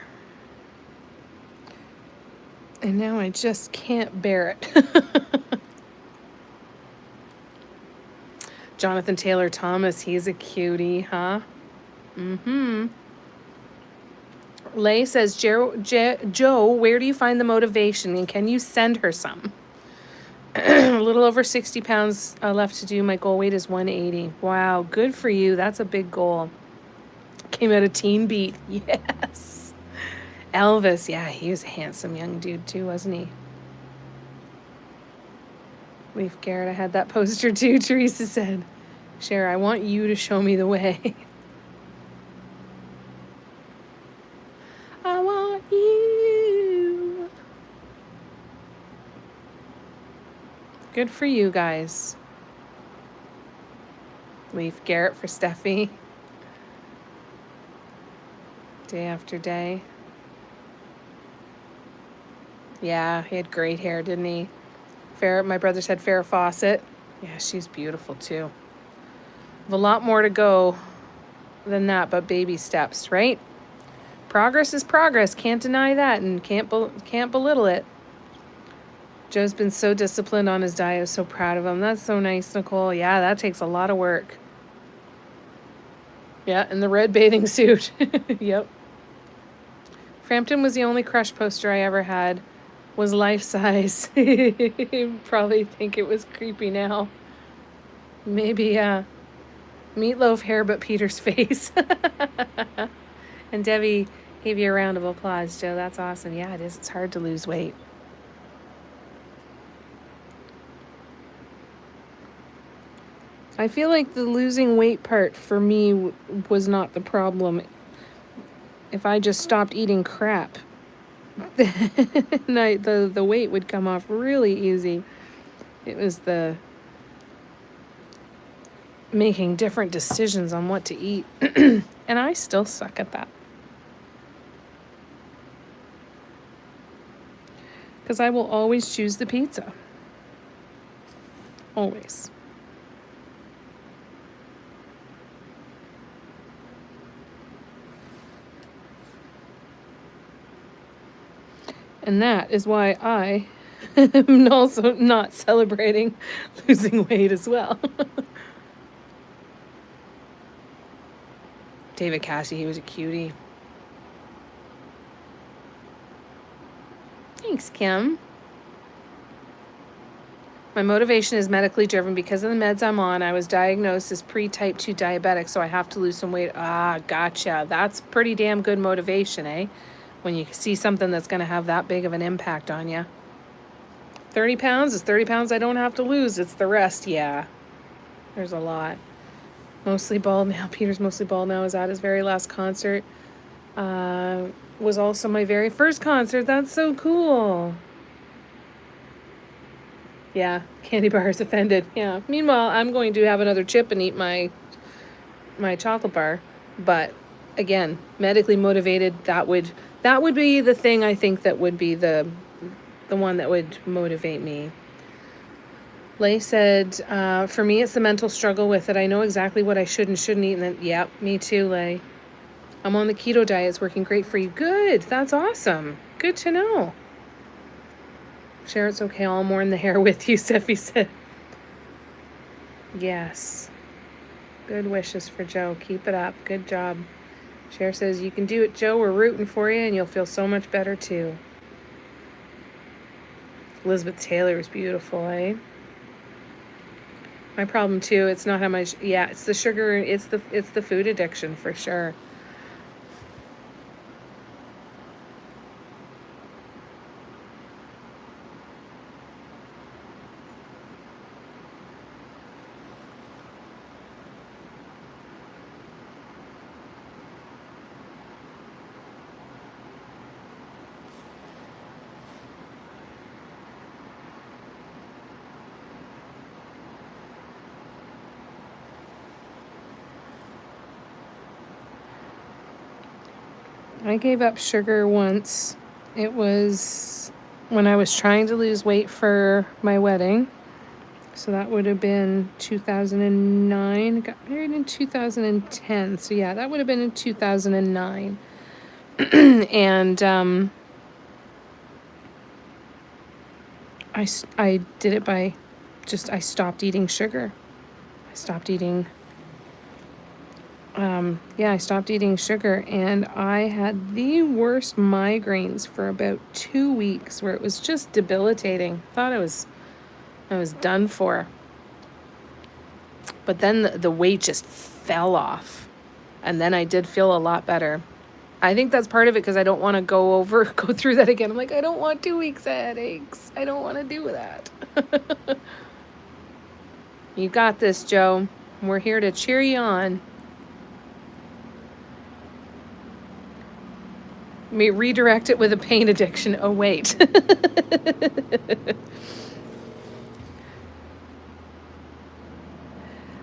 And now I just can't bear it. Jonathan Taylor Thomas, he's a cutie, huh? Mm-hmm. Lay says, Joe, where do you find the motivation, and can you send her some? A little over 60 pounds left to do. My goal weight is 180. Wow, good for you. That's a big goal. Came out of Teen Beat. Yes. Elvis, yeah, he was a handsome young dude too, wasn't he? Leif Garrett, I had that poster too, Teresa said. Cher, I want you to show me the way. I want you. Good for you guys. Leif Garrett for Steffi. Day after day. Yeah, he had great hair, didn't he? My brother said Farrah Fawcett. Yeah, she's beautiful too. Have a lot more to go than that, but baby steps, right? Progress is progress. Can't deny that, and can't belittle it. Joe's been so disciplined on his diet. I'm so proud of him. That's so nice, Nicole. Yeah, that takes a lot of work. Yeah, in the red bathing suit. Yep. Frampton was the only crush poster I ever had. Was life size. Probably think it was creepy now. Maybe meatloaf hair but Peter's face. And Debbie gave you a round of applause, Joe. That's awesome. Yeah, it is. It's hard to lose weight. I feel like the losing weight part for me was not the problem. If I just stopped eating crap, the weight would come off really easy. It was the making different decisions on what to eat. And I still suck at that. Because I will always choose the pizza. Always. And that is why I am also not celebrating losing weight as well. David Cassie, he was a cutie. Thanks, Kim. My motivation is medically driven. Because of the meds I'm on, I was diagnosed as pre-type 2 diabetic, so I have to lose some weight. Ah, gotcha. That's pretty damn good motivation, eh? When you see something that's going to have that big of an impact on you. 30 pounds is 30 pounds I don't have to lose. It's the rest, yeah. There's a lot. Mostly bald now. Peter's mostly bald now. Is at his very last concert. Was also my very first concert. That's so cool. Yeah, candy bar is offended. Yeah. Meanwhile, I'm going to have another chip and eat my chocolate bar. But again, medically motivated, that would be the thing I think that would be the one that would motivate me. Lay said, for me, it's the mental struggle with it. I know exactly what I should and shouldn't eat. And then, yep, me too, Lay. I'm on the keto diet. It's working great for you. Good. That's awesome. Good to know. Share it's okay. I'll mourn the hair with you, Steffi said. Yes. Good wishes for Joe. Keep it up. Good job. Cher says, you can do it, Joe. We're rooting for you, and you'll feel so much better, too. Elizabeth Taylor is beautiful, eh? My problem, too, it's not how much... Yeah, it's the sugar. It's the food addiction, for sure. I gave up sugar once. It was when I was trying to lose weight for my wedding. So that would have been 2009. I got married in 2010. So yeah, that would have been in 2009. And I did it by just, I stopped eating sugar. I stopped eating I stopped eating sugar, and I had the worst migraines for about 2 weeks where it was just debilitating. Thought I was done for. But then the weight just fell off, and then I did feel a lot better. I think that's part of it because I don't want to go through that again. I'm like, I don't want 2 weeks of headaches. I don't want to do that. You got this, Joe. We're here to cheer you on. Redirect it with a pain addiction. Oh, wait.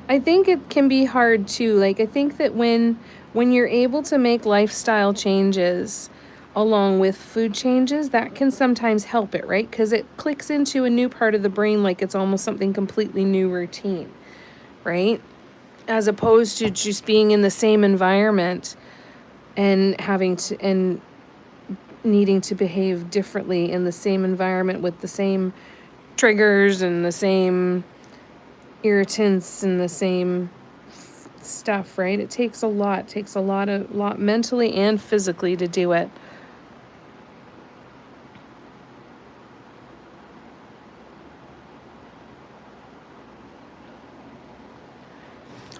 I think it can be hard too. Like, I think that when you're able to make lifestyle changes along with food changes, that can sometimes help it, right? Because it clicks into a new part of the brain, like it's almost something completely new routine, right? As opposed to just being in the same environment and needing to behave differently in the same environment with the same triggers and the same irritants and the same stuff, right? It takes a lot. It takes a lot mentally and physically to do it.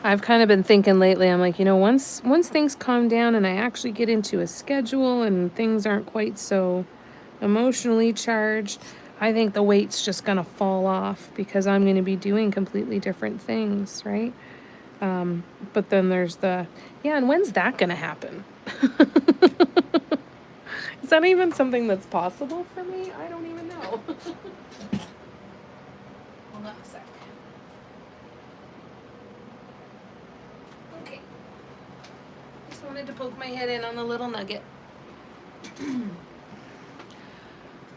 I've kind of been thinking lately, I'm like, once things calm down and I actually get into a schedule and things aren't quite so emotionally charged, I think the weight's just going to fall off because I'm going to be doing completely different things, right? But then there's and when's that going to happen? Is that even something that's possible for me? I don't even know. Hold on a sec. Okay. Just wanted to poke my head in on the little nugget.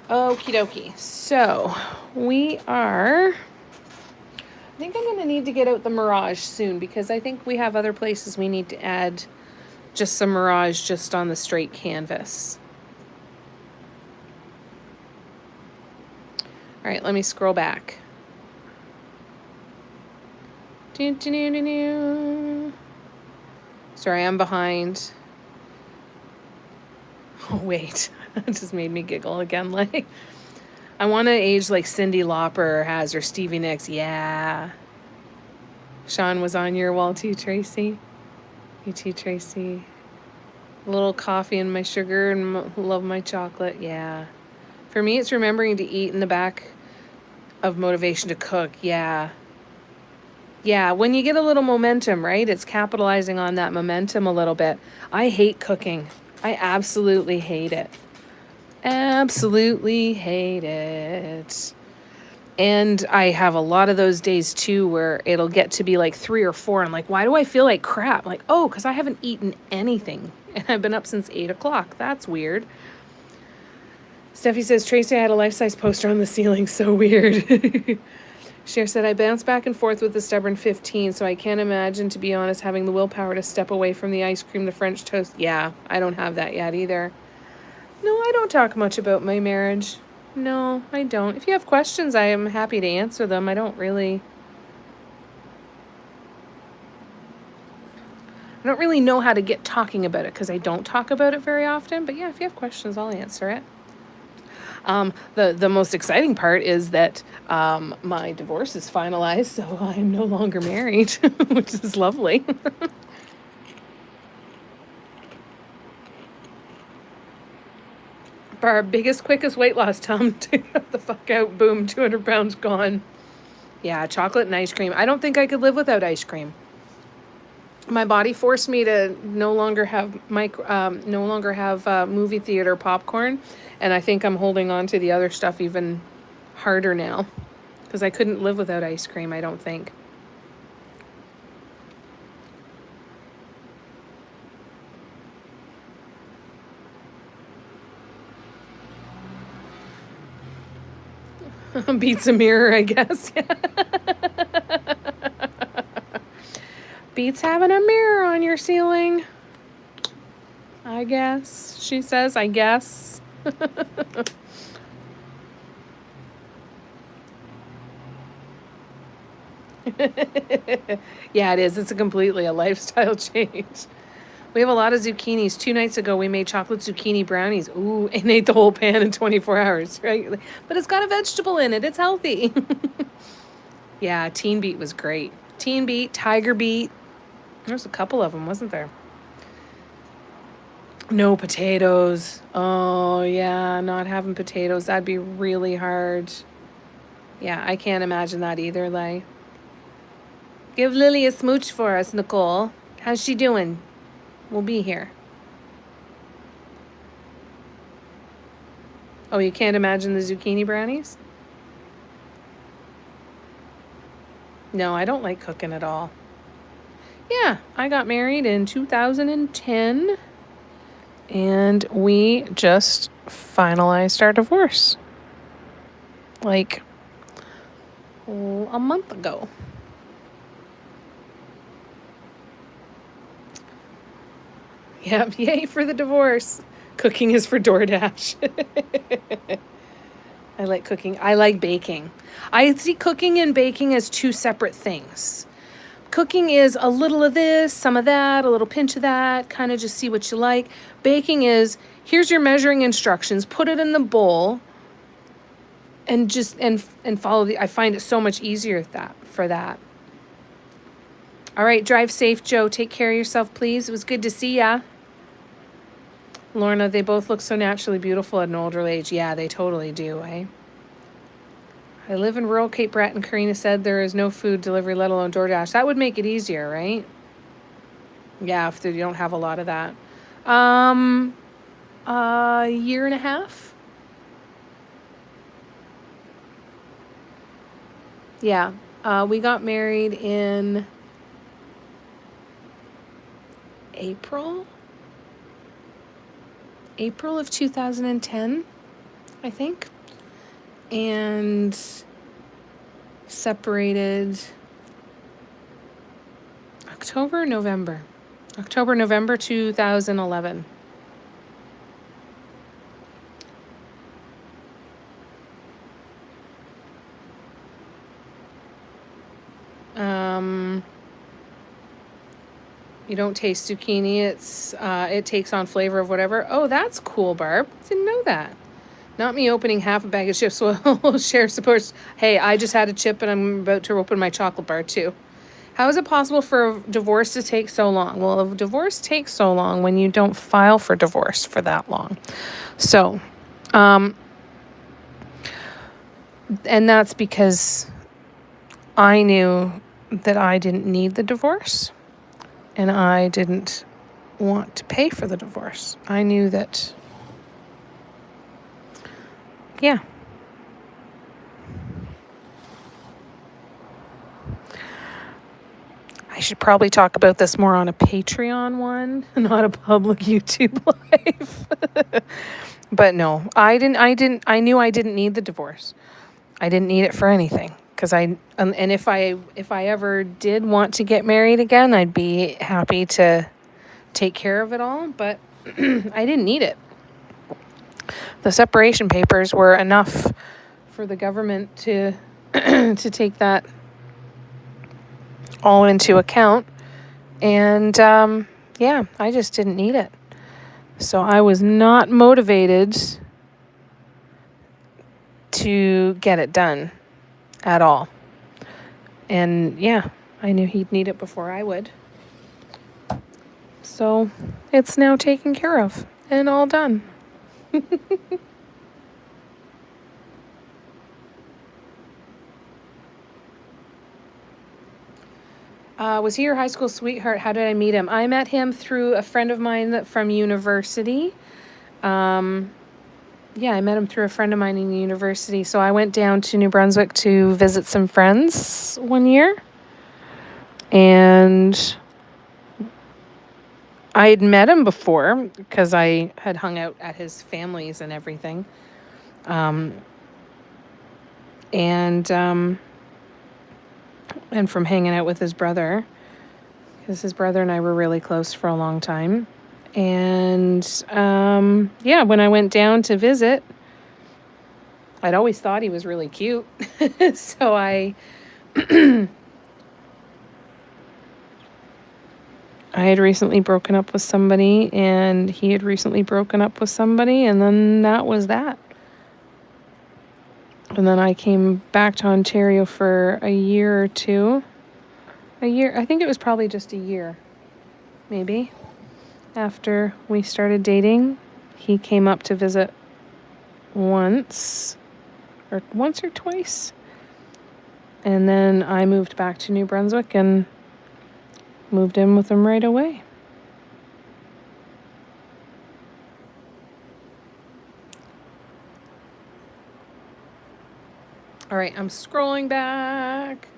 Okie dokie. So we are... I think I'm going to need to get out the Mirage soon because I think we have other places we need to add just some Mirage just on the straight canvas. All right, let me scroll back. Sorry, I'm behind. Oh, wait. That just made me giggle again. Like, I want to age like Cyndi Lauper has or Stevie Nicks. Yeah. Sean was on your wall too, Tracy. You too, Tracy. A little coffee and my sugar and love my chocolate. Yeah. For me, it's remembering to eat in the back of motivation to cook. Yeah. Yeah, when you get a little momentum, right? It's capitalizing on that momentum a little bit. I hate cooking. I absolutely hate it. Absolutely hate it. And I have a lot of those days too where it'll get to be like 3 or 4. I'm like, why do I feel like crap? Like, oh, because I haven't eaten anything. And I've been up since 8 o'clock. That's weird. Steffi says, Tracy, I had a life-size poster on the ceiling. So weird. Cher said, I bounce back and forth with the stubborn 15, so I can't imagine, to be honest, having the willpower to step away from the ice cream, the French toast. Yeah, I don't have that yet either. No, I don't talk much about my marriage. No, I don't. If you have questions, I am happy to answer them. I don't really know how to get talking about it because I don't talk about it very often. But yeah, if you have questions, I'll answer it. The most exciting part is that my divorce is finalized, so I'm no longer married, which is lovely. Our biggest, quickest weight loss, Tom. Get the fuck out. Boom, 200 pounds gone. Yeah, chocolate and ice cream. I don't think I could live without ice cream. My body forced me to no longer have movie theater popcorn, and I think I'm holding on to the other stuff even harder now because I couldn't live without ice cream, I don't think. Beats a mirror, I guess. Beats having a mirror on your ceiling, I guess. She says, I guess. Yeah, it is. It's completely a lifestyle change. We have a lot of zucchinis. 2 nights ago, we made chocolate zucchini brownies. Ooh, and ate the whole pan in 24 hours, right? But it's got a vegetable in it. It's healthy. Yeah, Teen Beet was great. Teen Beet, Tiger Beet. There's a couple of them, wasn't there? No potatoes. Oh, yeah, not having potatoes. That'd be really hard. Yeah, I can't imagine that either, Lay. Give Lily a smooch for us, Nicole. How's she doing? We'll be here. Oh, you can't imagine the zucchini brownies? No, I don't like cooking at all. Yeah, I got married in 2010, and we just finalized our divorce. Like, a month ago. Yep, yay for the divorce. Cooking is for DoorDash. I like cooking. I like baking. I see cooking and baking as two separate things. Cooking is a little of this, some of that, a little pinch of that, kind of just see what you like. Baking is, here's your measuring instructions, put it in the bowl, and just and follow I find it so much easier for that. All right, drive safe, Joe. Take care of yourself, please. It was good to see ya. Lorna, they both look so naturally beautiful at an older age. Yeah, they totally do, eh? I live in rural Cape Breton. Karina said there is no food delivery, let alone DoorDash. That would make it easier, right? Yeah, if you don't have a lot of that. A year and a half. Yeah, we got married in April of 2010, I think. And separated October, November 2011. You don't taste zucchini. It takes on flavor of whatever. Oh, that's cool, Barb. Didn't know that. Not me opening half a bag of chips. We'll share supports. Hey, I just had a chip and I'm about to open my chocolate bar too. How is it possible for a divorce to take so long? Well, a divorce takes so long when you don't file for divorce for that long. So, and that's because I knew that I didn't need the divorce and I didn't want to pay for the divorce. I knew that, yeah. I should probably talk about this more on a Patreon one, not a public YouTube live. But no, I knew I didn't need the divorce. I didn't need it for anything because and if I ever did want to get married again, I'd be happy to take care of it all, but I didn't need it. The separation papers were enough for the government to to take that all into account. And yeah, I just didn't need it. So I was not motivated to get it done at all. And yeah, I knew he'd need it before I would. So it's now taken care of and all done. Was he your high school sweetheart? How did I meet him? I met him through a friend of mine from university. Yeah, I met him through a friend of mine in university. So I went down to New Brunswick to visit some friends one year. And I had met him before because I had hung out at his family's and everything. And from hanging out with his brother, because his brother and I were really close for a long time. And yeah, when I went down to visit, I'd always thought he was really cute. So I had recently broken up with somebody, and he had recently broken up with somebody, and then that was that. And then I came back to Ontario for a year or two. I think it was probably just a year, maybe. After we started dating, he came up to visit once or twice. And then I moved back to New Brunswick and moved in with him right away. All right, I'm scrolling back.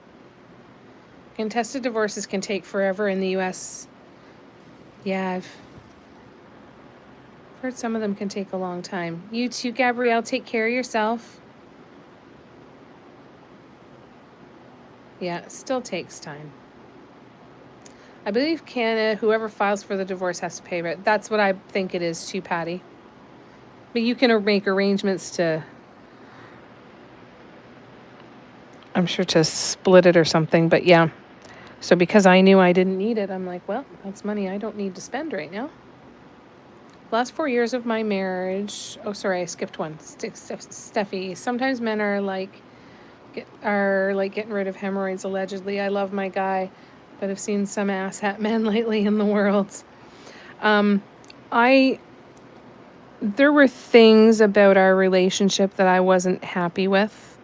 Contested divorces can take forever in the U.S. Yeah, I've heard some of them can take a long time. You too, Gabrielle. Take care of yourself. Yeah, it still takes time. I believe Canada, whoever files for the divorce has to pay it. That's what I think it is too, Patty. But you can make arrangements to, I'm sure, to split it or something. But yeah. So because I knew I didn't need it, I'm like, well, that's money I don't need to spend right now. Last 4 years of my marriage. Oh, sorry, I skipped one. Steffi. Sometimes men are like getting rid of hemorrhoids allegedly. I love my guy, but I've seen some asshat men lately in the world. There were things about our relationship that I wasn't happy with.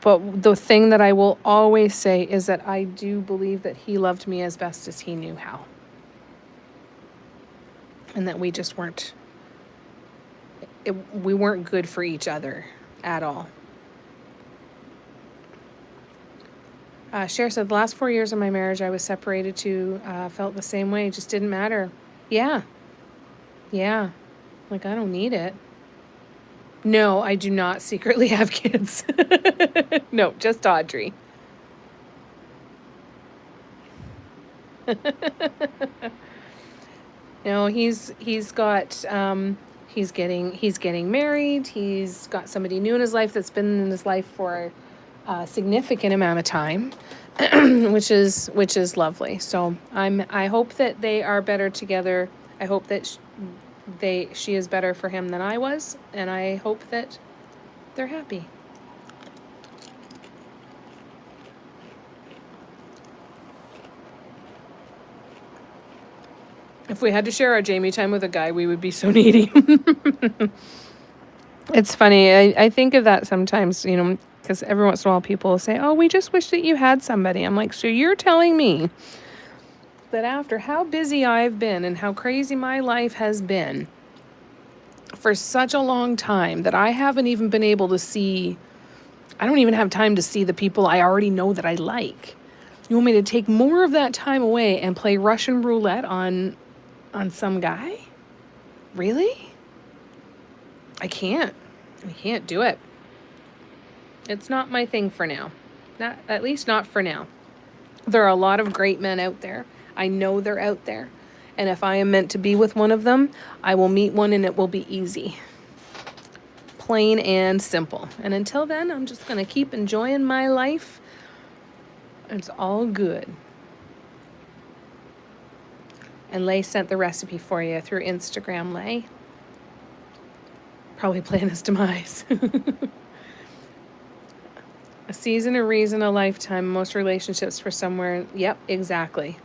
But the thing that I will always say is that I do believe that he loved me as best as he knew how. And that we just weren't good for each other at all. Cher said, the last 4 years of my marriage I was separated to, felt the same way. It just didn't matter. Yeah. Like, I don't need it. No, I do not secretly have kids. No, just Audrey. No, he's getting married. He's got somebody new in his life that's been in his life for a significant amount of time, which is lovely. So I hope that they are better together. I hope that she is better for him than I was, and I hope that they're happy. If we had to share our Jamie time with a guy, we would be so needy. It's funny. I think of that sometimes, because every once in a while people will say, oh, we just wish that you had somebody. I'm like, so you're telling me that after how busy I've been and how crazy my life has been for such a long time that I haven't even been able to see, I don't even have time to see the people I already know that I like. You want me to take more of that time away and play Russian roulette on some guy? Really? I can't do it. It's not my thing for now. Not, at least not for now. There are a lot of great men out there. I know they're out there. And if I am meant to be with one of them, I will meet one and it will be easy. Plain and simple. And until then, I'm just going to keep enjoying my life. It's all good. And Lay sent the recipe for you through Instagram, Lay. Probably plan his demise. A season, a reason, a lifetime. Most relationships for somewhere. Yep, exactly.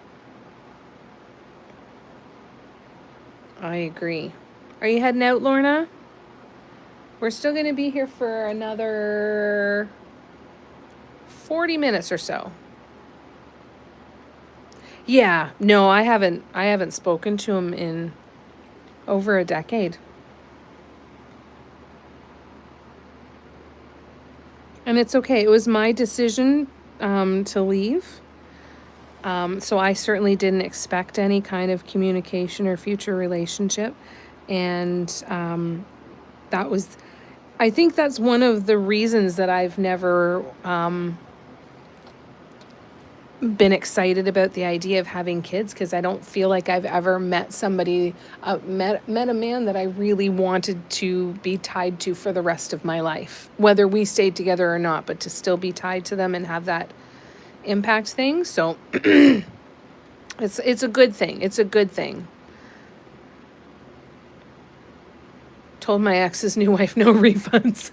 I agree. Are you heading out, Lorna? We're still going to be here for another 40 minutes or so. Yeah, no, I haven't spoken to him in over a decade. And it's okay. It was my decision to leave. So I certainly didn't expect any kind of communication or future relationship. And I think that's one of the reasons that I've never been excited about the idea of having kids, because I don't feel like I've ever met somebody, met a man that I really wanted to be tied to for the rest of my life, whether we stayed together or not, but to still be tied to them and have that impact thing. So it's a good thing. It's a good thing. Told my ex's new wife no refunds.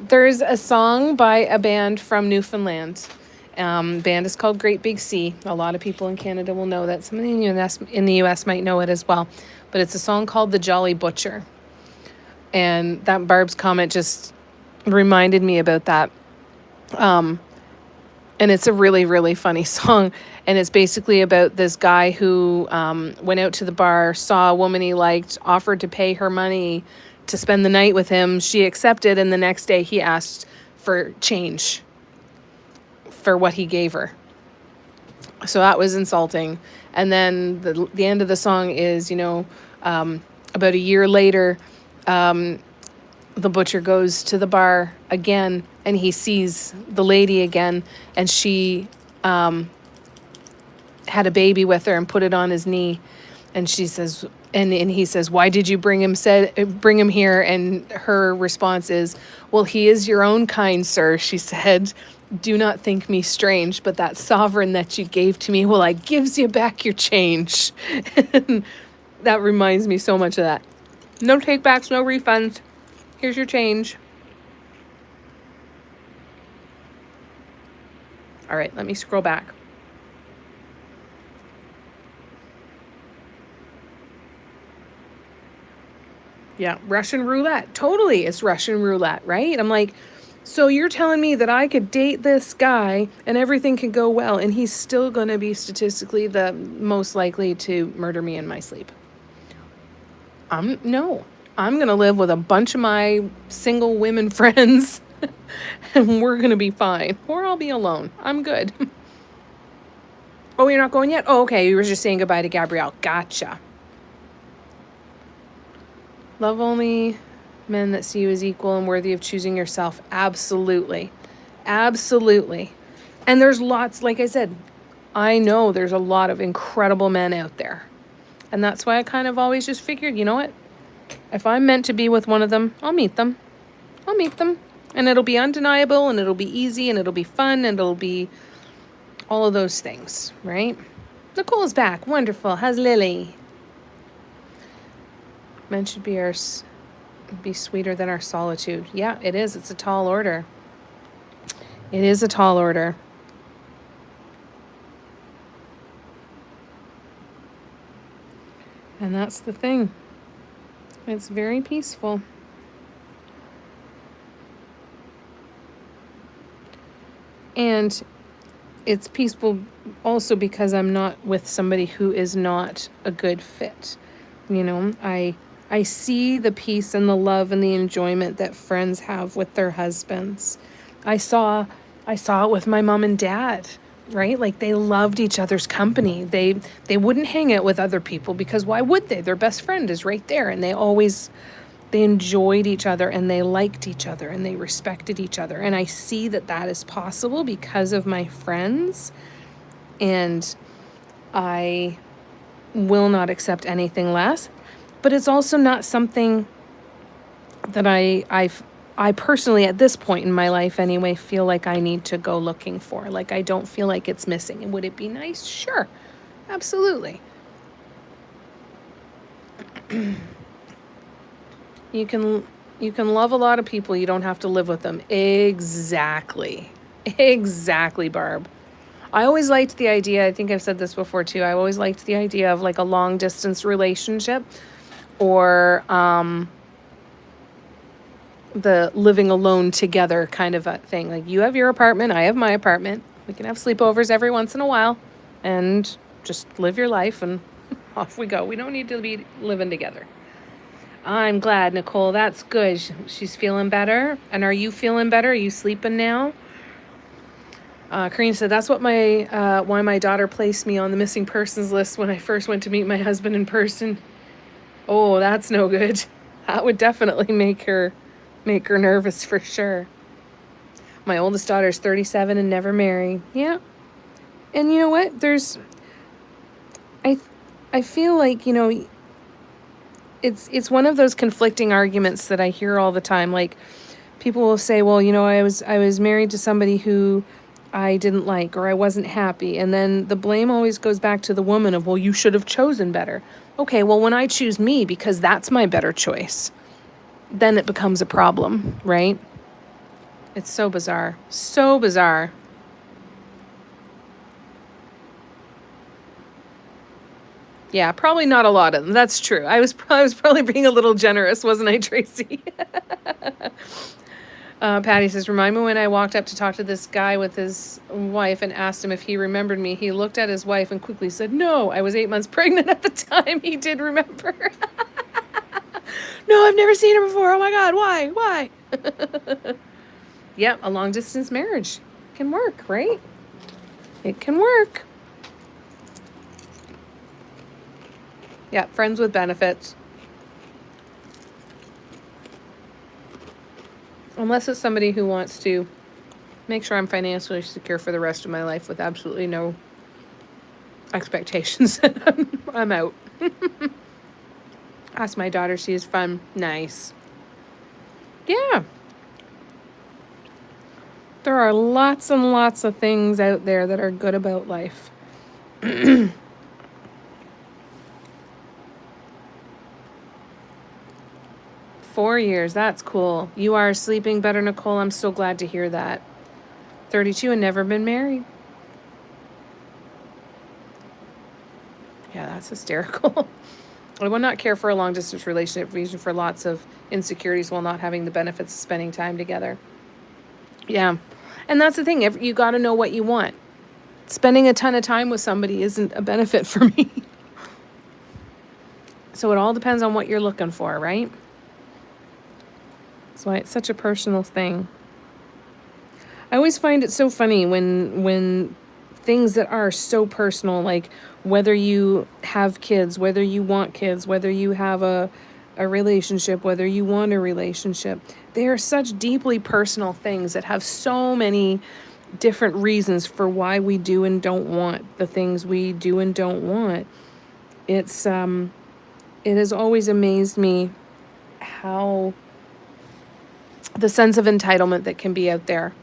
There's a song by a band from Newfoundland. Band is called Great Big Sea. A lot of people in Canada will know that. Some in the US might know it as well. But it's a song called The Jolly Butcher. And that Barb's comment just reminded me about that. And it's a really, really funny song. And it's basically about this guy who went out to the bar, saw a woman he liked, offered to pay her money to spend the night with him. She accepted, and the next day he asked for change for what he gave her. So that was insulting. And then the end of the song is, about a year later, the butcher goes to the bar again, and he sees the lady again, and she had a baby with her and put it on his knee. And she says, and he says, "Why did you bring him here?" And her response is, "Well, he is your own kind, sir," she said. "Do not think me strange, but that sovereign that you gave to me, well, I gives you back your change." And that reminds me so much of that. No takebacks, no refunds. Here's your change. All right, let me scroll back. Yeah, Russian roulette. Totally, it's Russian roulette, right? I'm like, so you're telling me that I could date this guy and everything could go well, and he's still going to be statistically the most likely to murder me in my sleep? No. I'm going to live with a bunch of my single women friends, and we're going to be fine. Or I'll be alone. I'm good. Oh, you're not going yet? Oh, okay. You were just saying goodbye to Gabrielle. Gotcha. Love only men that see you as equal and worthy of choosing yourself. Absolutely. Absolutely. And there's lots, like I said, I know there's a lot of incredible men out there. And that's why I kind of always just figured, you know what? If I'm meant to be with one of them, I'll meet them. I'll meet them. And it'll be undeniable, and it'll be easy, and it'll be fun, and it'll be all of those things, right? Nicole's back. Wonderful. How's Lily? Men should be sweeter than our solitude. Yeah, it is. It's a tall order. It is a tall order. And that's the thing. It's very peaceful. And it's peaceful also because I'm not with somebody who is not a good fit. I see the peace and the love and the enjoyment that friends have with their husbands. I saw it with my mom and dad, right? Like, they loved each other's company. They wouldn't hang out with other people because why would they? Their best friend is right there, and they always They enjoyed each other and they liked each other and they respected each other. And I see that that is possible because of my friends. And I will not accept anything less. But it's also not something that I personally, at this point in my life anyway, feel like I need to go looking for. Like, I don't feel like it's missing. And would it be nice? Sure. Absolutely. You can love a lot of people. You don't have to live with them. Exactly. Exactly, Barb. I always liked the idea. I think I've said this before too. I always liked the idea of like a long distance relationship, or the living alone together kind of a thing. Like, you have your apartment, I have my apartment. We can have sleepovers every once in a while and just live your life and off we go. We don't need to be living together. I'm glad, Nicole. That's good. She's feeling better. And are you feeling better? Are you sleeping now? Karina said, that's what why my daughter placed me on the missing persons list when I first went to meet my husband in person. Oh, that's no good. That would definitely make her nervous for sure. My oldest daughter's 37 and never married. Yeah. And you know what? I feel like, it's one of those conflicting arguments that I hear all the time. Like, people will say, well, I was married to somebody who I didn't like, or I wasn't happy. And then the blame always goes back to the woman of, well, you should have chosen better. Okay, well, when I choose me because that's my better choice, then it becomes a problem, right? It's so bizarre. So bizarre. Yeah, probably not a lot of them. That's true. I was probably being a little generous, wasn't I, Tracy? Patty says, remind me when I walked up to talk to this guy with his wife and asked him if he remembered me. He looked at his wife and quickly said, no, I was 8 months pregnant at the time. He did remember. No, I've never seen her before. Oh my God, why? Yep, a long distance marriage can work, right? It can work. Yeah, friends with benefits. Unless it's somebody who wants to make sure I'm financially secure for the rest of my life with absolutely no expectations, I'm out. Ask my daughter, she is fun. Nice. Yeah. There are lots and lots of things out there that are good about life. 4 years. That's cool. You are sleeping better, Nicole. I'm so glad to hear that. 32 and never been married. Yeah, that's hysterical. I would not care for a long distance relationship reason for lots of insecurities while not having the benefits of spending time together. Yeah. And that's the thing. You got to know what you want. Spending a ton of time with somebody isn't a benefit for me. So it all depends on what you're looking for, right? That's why it's such a personal thing. I always find it so funny when things that are so personal, like whether you have kids, whether you want kids, whether you have a relationship, whether you want a relationship, they are such deeply personal things that have so many different reasons for why we do and don't want the things we do and don't want. It has always amazed me how the sense of entitlement that can be out there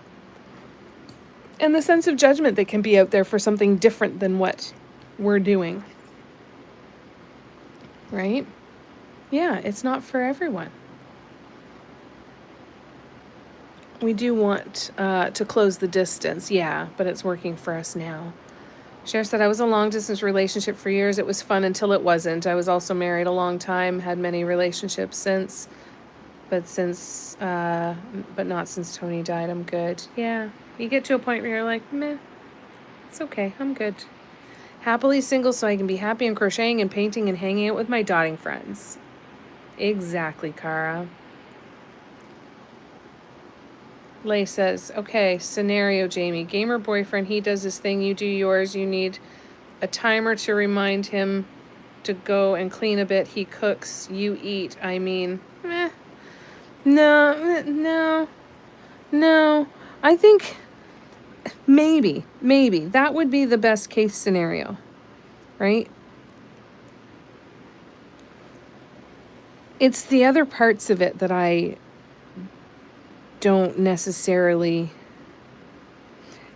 and the sense of judgment that can be out there for something different than what we're doing. Right? Yeah, it's not for everyone. We do want to close the distance, yeah, but it's working for us now. Cher said, I was in a long-distance relationship for years. It was fun until it wasn't. I was also married a long time, had many relationships since, but not since Tony died. I'm good. Yeah, you get to a point where you're like, meh, it's okay, I'm good. Happily single so I can be happy and crocheting and painting and hanging out with my dotting friends. Exactly, Cara. Lay says, okay, scenario, Jamie. Gamer boyfriend, he does his thing, you do yours. You need a timer to remind him to go and clean a bit. He cooks, you eat. I mean, meh. No. I think maybe that would be the best case scenario, right? It's the other parts of it that I don't necessarily.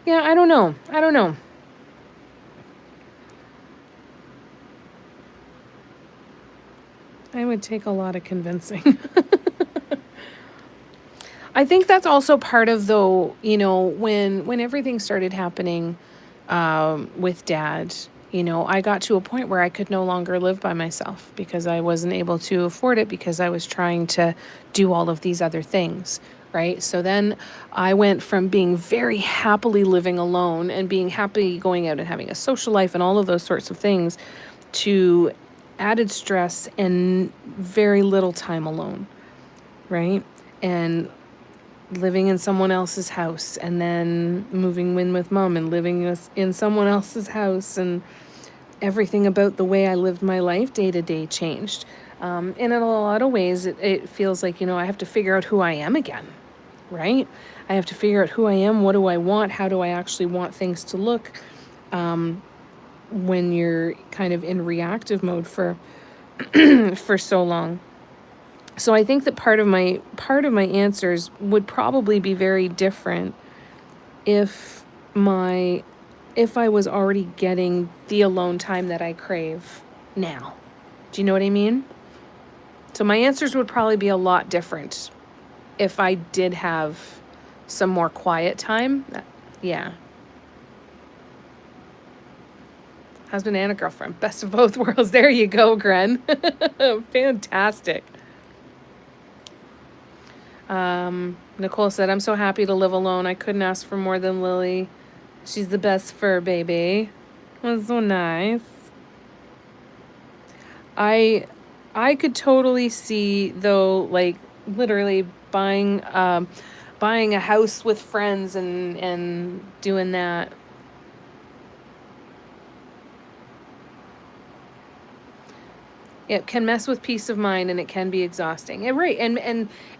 Yeah, I don't know. I would take a lot of convincing. I think that's also part of, though, when everything started happening with Dad, I got to a point where I could no longer live by myself because I wasn't able to afford it because I was trying to do all of these other things, right? So then I went from being very happily living alone and being happy going out and having a social life and all of those sorts of things to added stress and very little time alone, right? And living in someone else's house and then moving in with mom and living in someone else's house, and everything about the way I lived my life day to day changed. And in a lot of ways, it feels like, I have to figure out who I am again, right? I have to figure out who I am. What do I want? How do I actually want things to look? When you're kind of in reactive mode for for so long. So I think that part of my answers would probably be very different if I was already getting the alone time that I crave now. Do you know what I mean? So my answers would probably be a lot different if I did have some more quiet time. Yeah. Husband and a girlfriend. Best of both worlds. There you go, Gren. Fantastic. Nicole said, I'm so happy to live alone. I couldn't ask for more than Lily. She's the best fur baby. That's so nice. I could totally see, though, like literally buying a house with friends and doing that. It can mess with peace of mind, and it can be exhausting. And right, and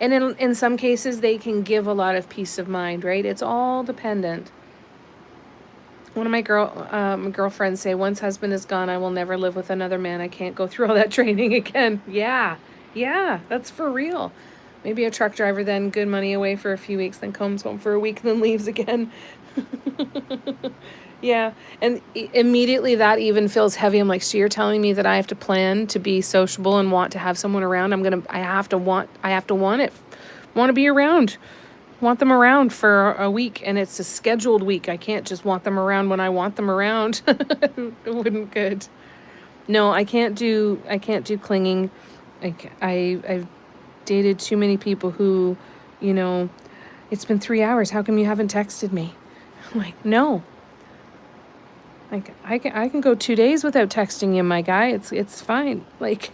in some cases they can give a lot of peace of mind, right? It's all dependent. One of my girlfriends say, once husband is gone, I will never live with another man. I can't go through all that training again. Yeah, that's for real. Maybe a truck driver, then good money away for a few weeks, then comes home for a week, then leaves again. Yeah, and immediately that even feels heavy. I'm like, so you're telling me that I have to plan to be sociable and want to have someone around? I have to want to be around. Want them around for a week, and it's a scheduled week. I can't just want them around when I want them around. It wouldn't good. No, I can't do clinging. I've dated too many people who, it's been 3 hours. How come you haven't texted me? I'm like, no. Like, I can go 2 days without texting you, my guy. It's fine. Like,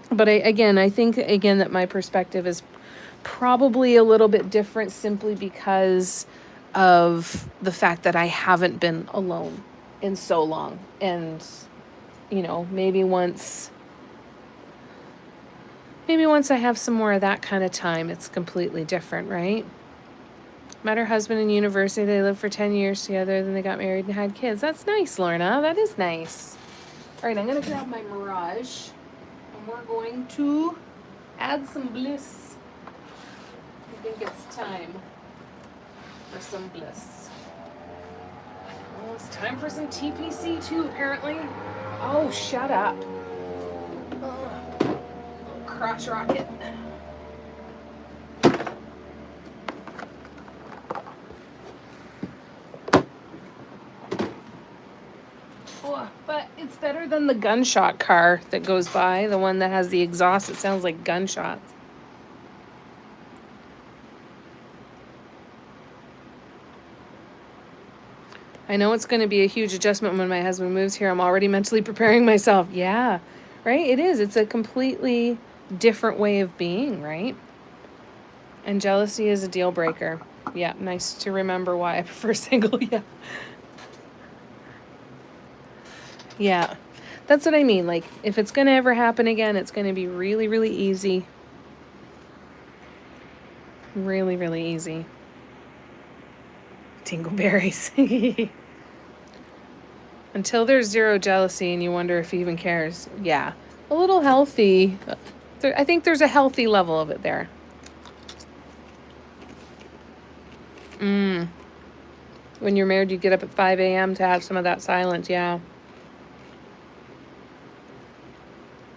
but I think that my perspective is probably a little bit different simply because of the fact that I haven't been alone in so long. And, maybe once I have some more of that kind of time, it's completely different, right? Met her husband in university. They lived for 10 years together. Then they got married and had kids. That's nice, Lorna. That is nice. All right, I'm going to grab my Mirage. And we're going to add some bliss. I think it's time for some bliss. Well, it's time for some TPC too, apparently. Oh, shut up. Oh, crotch rocket. But it's better than the gunshot car that goes by, the one that has the exhaust. It sounds like gunshots. I know it's going to be a huge adjustment when my husband moves here. I'm already mentally preparing myself. Yeah, right? It is. It's a completely different way of being, right? And jealousy is a deal breaker. Yeah, nice to remember why I prefer single. Yeah. Yeah. That's what I mean. Like, if it's going to ever happen again, it's going to be really, really easy. Really, really easy. Dingleberries. Until there's zero jealousy and you wonder if he even cares. Yeah. A little healthy. I think there's a healthy level of it there. When you're married, you get up at 5 a.m. to have some of that silence. Yeah.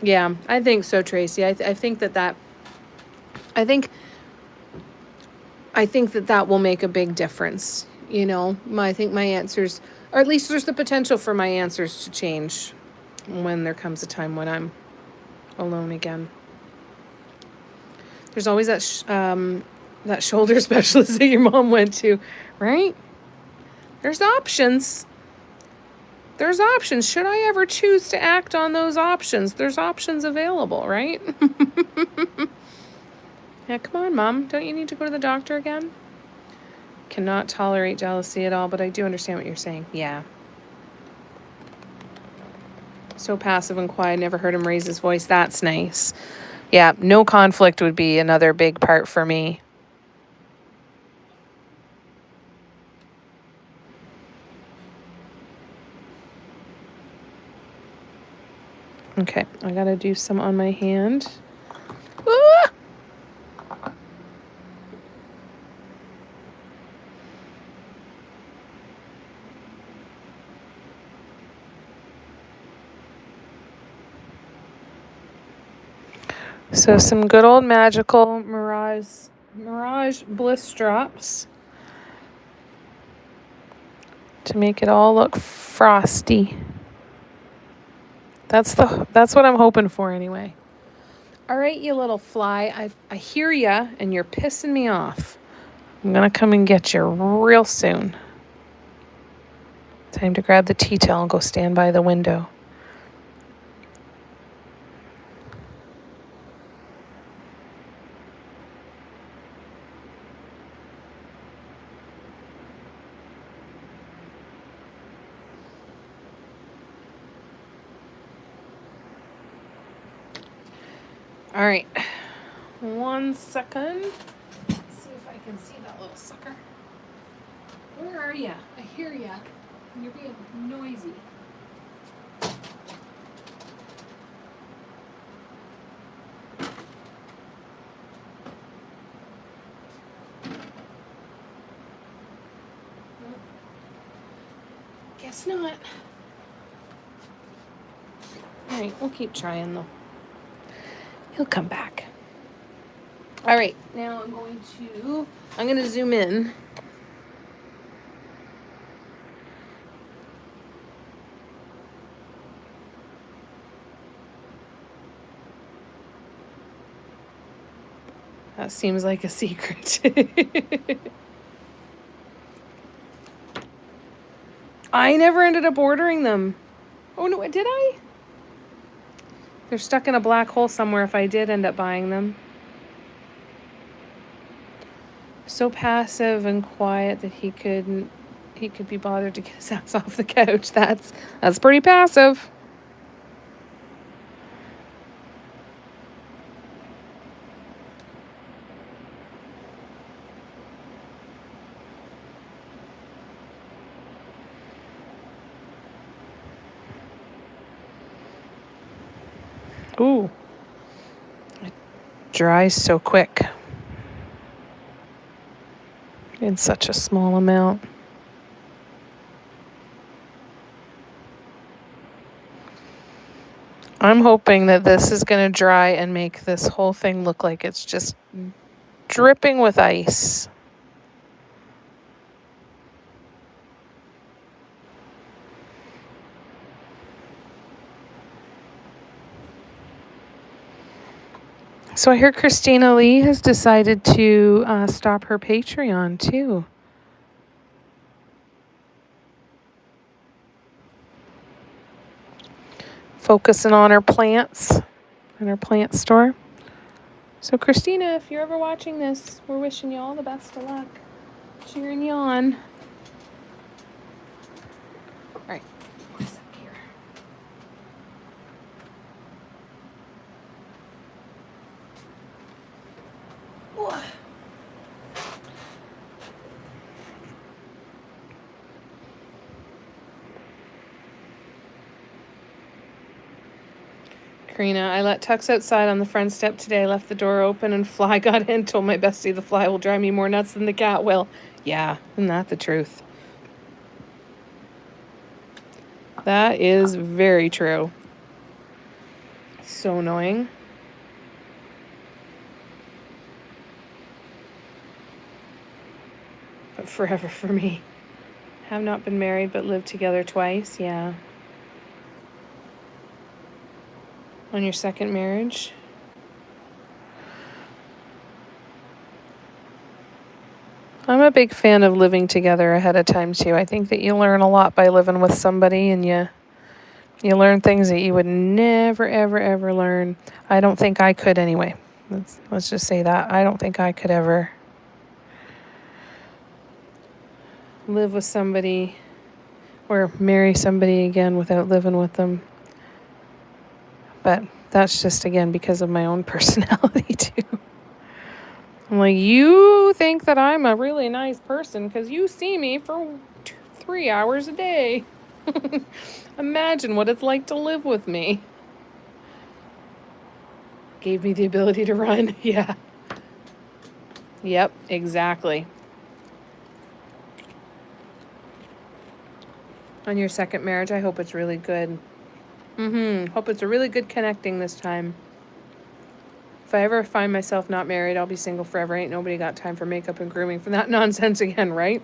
Yeah, I think so, Tracy. I think that I think that will make a big difference. You know, I think my answers, or at least there's the potential for my answers to change when there comes a time when I'm alone again. There's always that shoulder specialist that your mom went to, right? There's options. There's options. Should I ever choose to act on those options, there's options available, right? Yeah, come on, Mom. Don't you need to go to the doctor again? Cannot tolerate jealousy at all, but I do understand what you're saying. Yeah. So passive and quiet. Never heard him raise his voice. That's nice. Yeah, no conflict would be another big part for me. Okay, I gotta do some on my hand. Ah! So some good old magical Mirage Bliss drops to make it all look frosty. That's what I'm hoping for anyway. All right, you little fly. I hear ya, and you're pissing me off. I'm gonna come and get you real soon. Time to grab the tea towel and go stand by the window. All right, 1 second. Let's see if I can see that little sucker. Where are ya? I hear ya. You're being noisy. Guess not. All right, we'll keep trying though. He'll come back. All right, now I'm going to zoom in. That seems like a secret. I never ended up ordering them. Oh, no, did I? They're stuck in a black hole somewhere if I did end up buying them. So passive and quiet that he could be bothered to get his ass off the couch. That's pretty passive. Ooh. It dries so quick. In such a small amount. I'm hoping that this is going to dry and make this whole thing look like it's just dripping with ice. So I hear Christina Lee has decided to stop her Patreon too. Focusing on her plants and her plant store. So Christina, if you're ever watching this, we're wishing you all the best of luck. Cheering you on. All right. What's up here? Karina. I let Tux outside on the front step today. Left the door open and Fly got in. Told my bestie the fly will drive me more nuts than the cat will. Yeah, isn't that the truth? That is very true. So annoying. But forever for me. Have not been married but lived together twice. Yeah. On your second marriage? I'm a big fan of living together ahead of time too. I think that you learn a lot by living with somebody, and you learn things that you would never ever learn. I don't think I could anyway. Let's just say that. I don't think I could ever live with somebody or marry somebody again without living with them. But that's just, again, because of my own personality too. I'm like, you think that I'm a really nice person because you see me for 3 hours a day. Imagine what it's like to live with me. Gave me the ability to run. Yeah. Yep, exactly. On your second marriage, I hope it's really good. Hope it's a really good connecting this time. If I ever find myself not married, I'll be single forever. Ain't nobody got time for makeup and grooming for that nonsense again, right?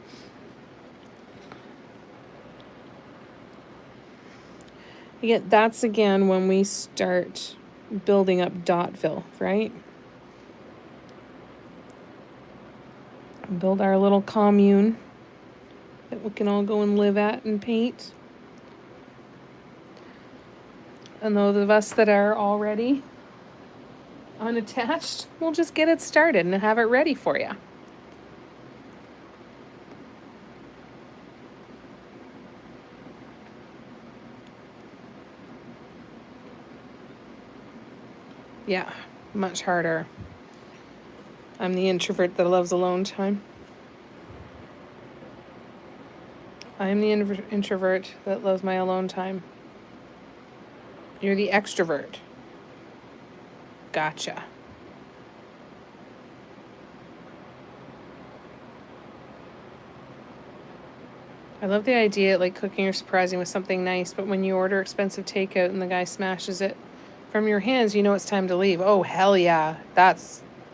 Yeah, that's again when we start building up Dotville, right? Build our little commune that we can all go and live at and paint. And those of us that are already unattached, we'll just get it started and have it ready for you. Yeah, much harder. I'm the introvert that loves alone time. I'm the introvert that loves my alone time. You're the extrovert. Gotcha. I love the idea, like cooking or surprising with something nice, but when you order expensive takeout and the guy smashes it from your hands, you know it's time to leave. Oh, hell yeah.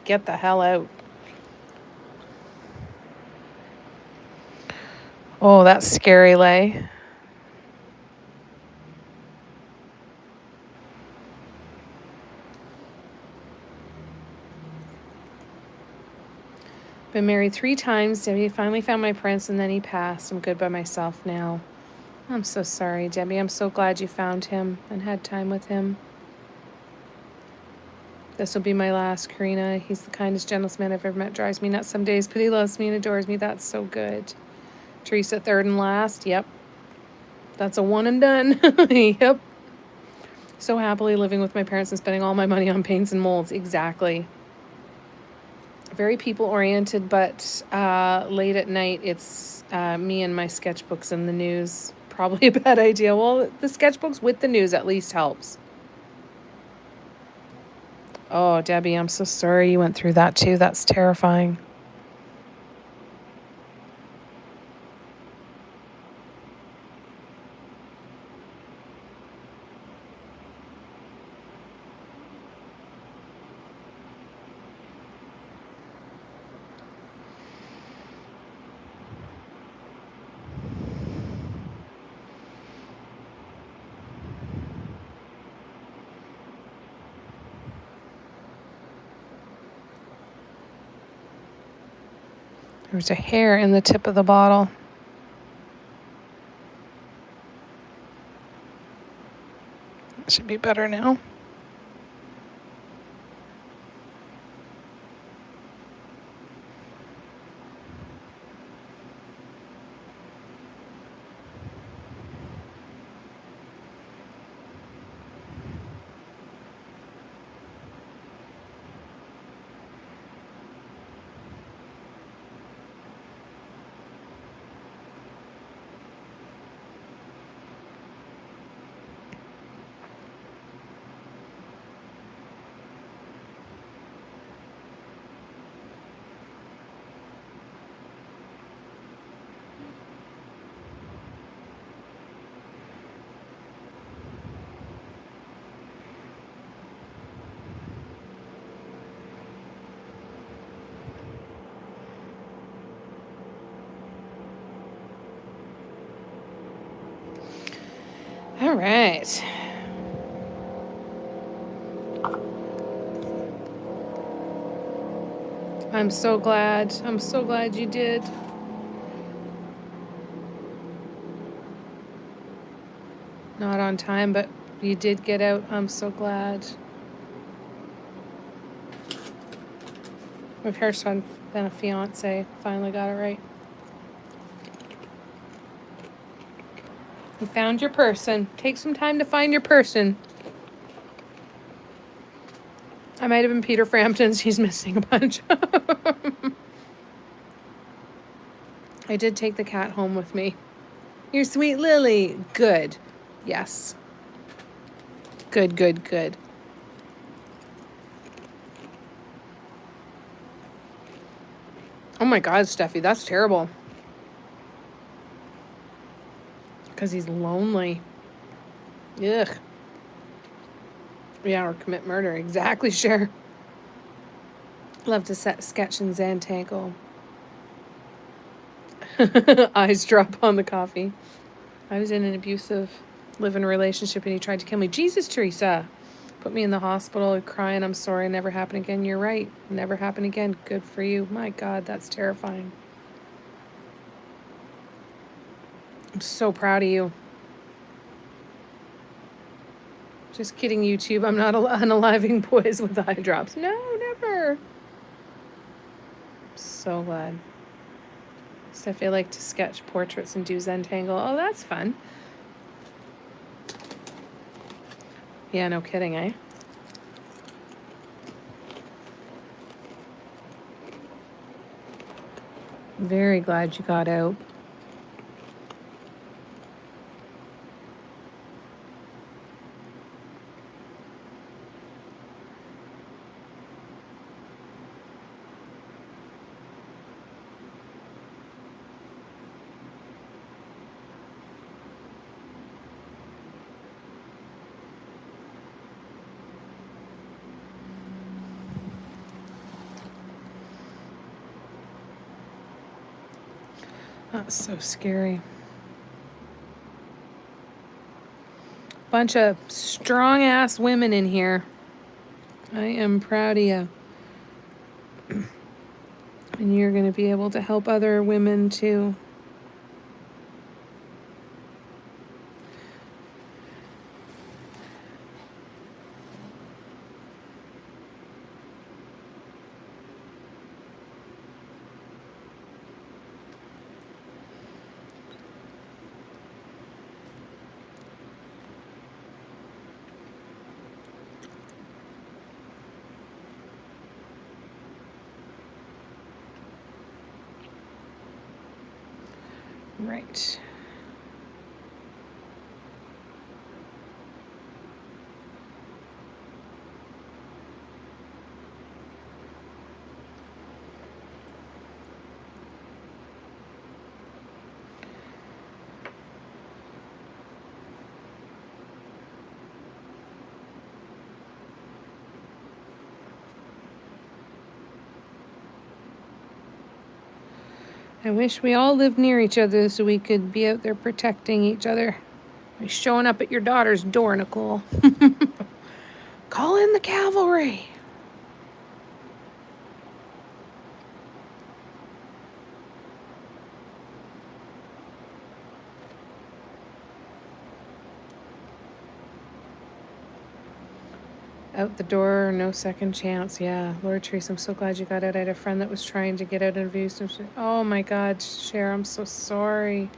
Get the hell out. Oh, that's scary, Lay. Been married 3 times. Debbie finally found my prince and then he passed. I'm good by myself now. I'm so sorry, Debbie. I'm so glad you found him and had time with him. This will be my last, Karina. He's the kindest, gentlest man I've ever met. Drives me nuts some days, but he loves me and adores me. That's so good. Teresa, third and last. Yep. That's a one and done. Yep. So happily living with my parents and spending all my money on paints and molds. Exactly. Very people-oriented, but late at night, it's me and my sketchbooks and the news. Probably a bad idea. Well, the sketchbooks with the news at least helps. Oh, Debbie, I'm so sorry you went through that too. That's terrifying. There's a hair in the tip of the bottle. It should be better now. All right. I'm so glad. I'm so glad you did. Not on time, but you did get out. I'm so glad. My first one, then a fiance. Finally got it right. You found your person. Take some time to find your person. I might have been Peter Frampton's. He's missing a bunch. I did take the cat home with me. Your sweet Lily. Good. Yes. Good, good, good. Oh my God, Steffi, that's terrible. Because he's lonely. Ugh. Yeah, or commit murder. Exactly, sure. Love to sketch and Zantangle. Eyes drop on the coffee. I was in an abusive living relationship and he tried to kill me. Jesus, Teresa. Put me in the hospital crying, I'm sorry, never happen again. You're right. Never happen again. Good for you. My God, that's terrifying. I'm so proud of you. Just kidding, YouTube. I'm not unaliving boys with eye drops. No, never. So glad. Steph, I like to sketch portraits and do Zentangle. Oh, that's fun. Yeah, no kidding, eh? Very glad you got out. That's so scary. Bunch of strong-ass women in here. I am proud of you. And you're going to be able to help other women too. Right. I wish we all lived near each other so we could be out there protecting each other. You're showing up at your daughter's door, Nicole. Call in the cavalry. Out the door, no second chance. Yeah, Lord Teresa, I'm so glad you got out. I had a friend that was trying to get out of abuse. Oh my God, Cher, I'm so sorry.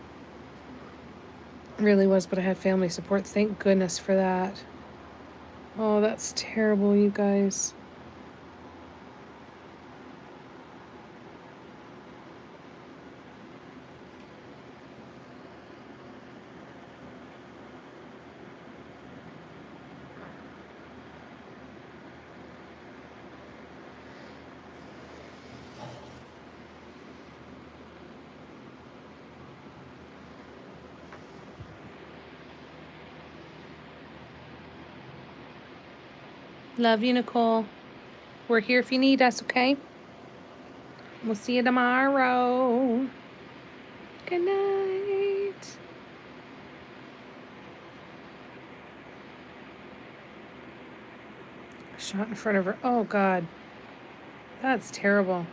It really was, but I had family support. Thank goodness for that. Oh, that's terrible, you guys. Love you, Nicole. We're here if you need us, okay? We'll see you tomorrow. Good night. Shot in front of her. Oh, God. That's terrible.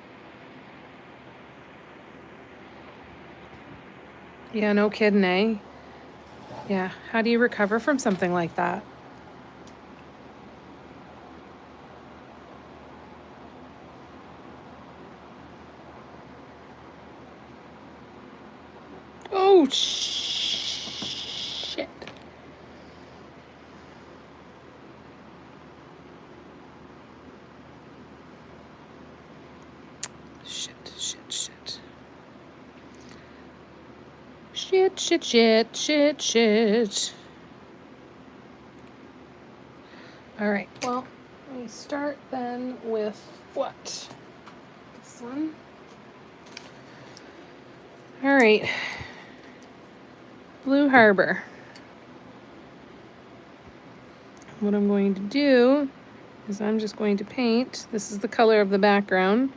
Yeah, no kidding, eh? Yeah. How do you recover from something like that? Oh, shit. Shit. All right, well, we start then with what? This one. All right. Blue Harbor. What I'm going to do is I'm just going to paint. This is the color of the background.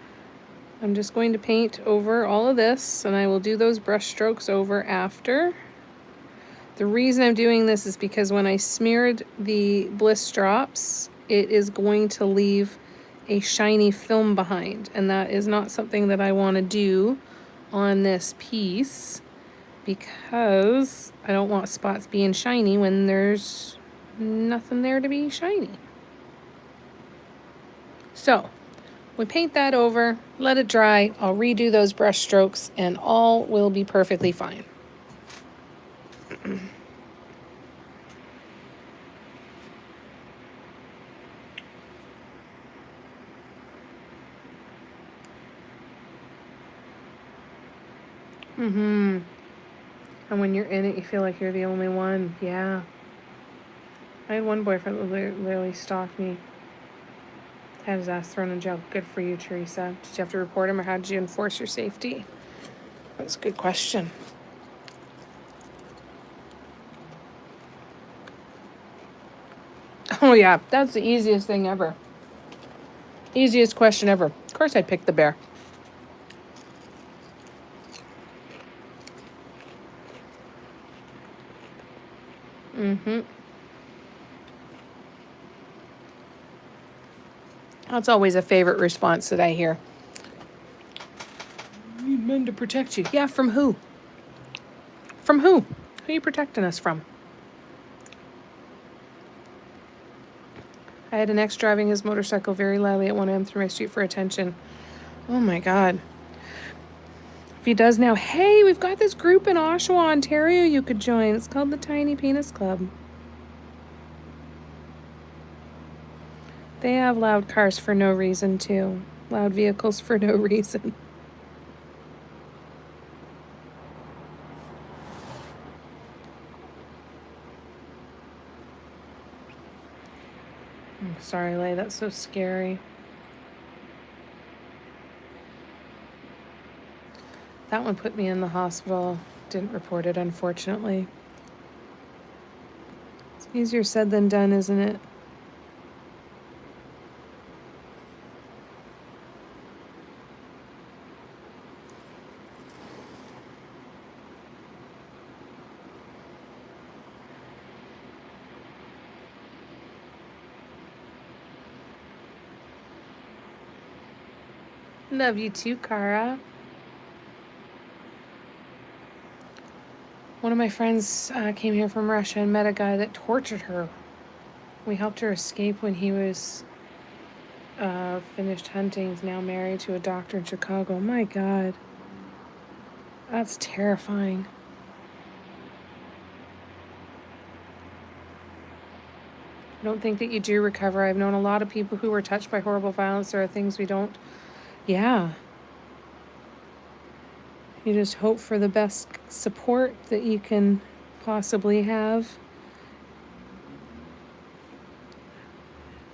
I'm just going to paint over all of this, and I will do those brush strokes over after. The reason I'm doing this is because when I smeared the bliss drops, it is going to leave a shiny film behind, and that is not something that I want to do on this piece because I don't want spots being shiny when there's nothing there to be shiny. So we paint that over, let it dry, I'll redo those brush strokes, and all will be perfectly fine. And when you're in it, you feel like you're the only one. Yeah. I had one boyfriend that literally stalked me. Had his ass thrown in jail. Good for you, Teresa. Did you have to report him, or how did you enforce your safety? That's a good question. Oh, yeah. That's the easiest thing ever. Easiest question ever. Of course I'd pick the bear. That's always a favorite response that I hear. I need men to protect you. Yeah, from who? From who? Who are you protecting us from? I had an ex driving his motorcycle very loudly at 1 a.m. through my street for attention. Oh my God. If he does now, hey, we've got this group in Oshawa, Ontario you could join. It's called the Tiny Penis Club. They have loud cars for no reason, too. Loud vehicles for no reason. I'm sorry, Lay, that's so scary. That one put me in the hospital. Didn't report it, unfortunately. It's easier said than done, isn't it? Love you too, Kara. One of my friends came here from Russia and met a guy that tortured her. We helped her escape when he was finished hunting. He's now married to a doctor in Chicago. My God. That's terrifying. I don't think that you do recover. I've known a lot of people who were touched by horrible violence. There are things we don't. Yeah. You just hope for the best support that you can possibly have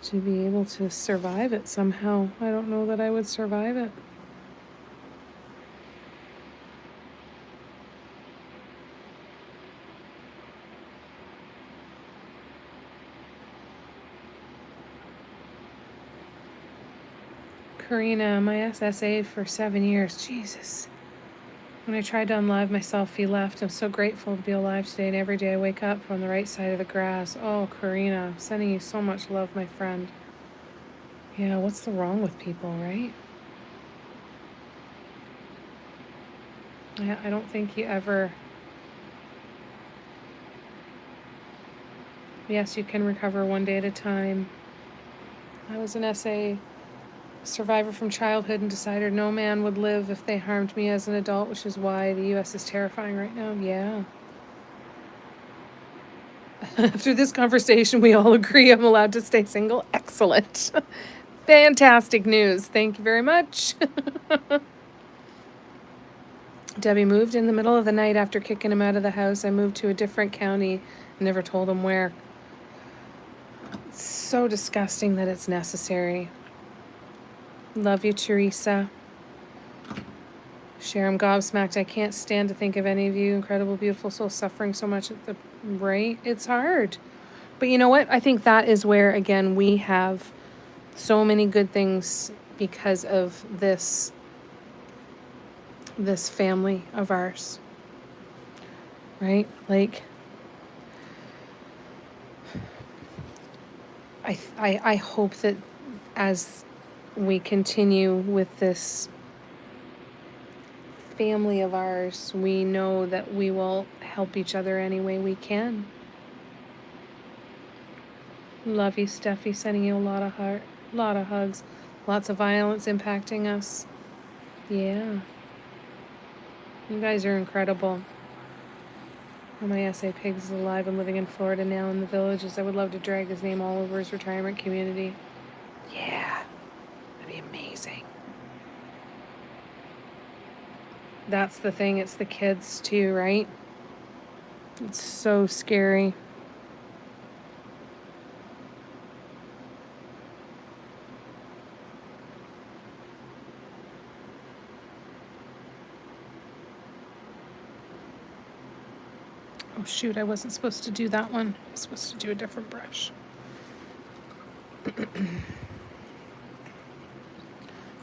to be able to survive it somehow. I don't know that I would survive it. Karina, my SSA for 7 years. Jesus. When I tried to unlive myself, he left. I'm so grateful to be alive today, and every day I wake up on the right side of the grass. Oh, Karina, I'm sending you so much love, my friend. Yeah, what's the wrong with people, right? I don't think you ever... Yes, you can recover one day at a time. I was an SA survivor from childhood and decided no man would live if they harmed me as an adult, which is why the U.S. is terrifying right now. Yeah. After this conversation, we all agree I'm allowed to stay single. Excellent. Fantastic news. Thank you very much. Debbie moved in the middle of the night after kicking him out of the house. I moved to a different county. Never told him where. It's so disgusting that it's necessary. Love you, Teresa. Share, I'm gobsmacked. I can't stand to think of any of you incredible, beautiful souls suffering so much at the rate. It's hard. But you know what? I think that is where, again, we have so many good things because of this family of ours. Right? Like, I hope that as we continue with this family of ours, we know that we will help each other any way we can. Love you, Steffi. Sending you a lot of hugs. Lots of violence impacting us. Yeah. You guys are incredible. My SA Pigs is alive and living in Florida now in the villages. I would love to drag his name all over his retirement community. Yeah. That'd be amazing. That's the thing. It's the kids too, right? It's so scary. Oh shoot, I wasn't supposed to do that one. I was supposed to do a different brush.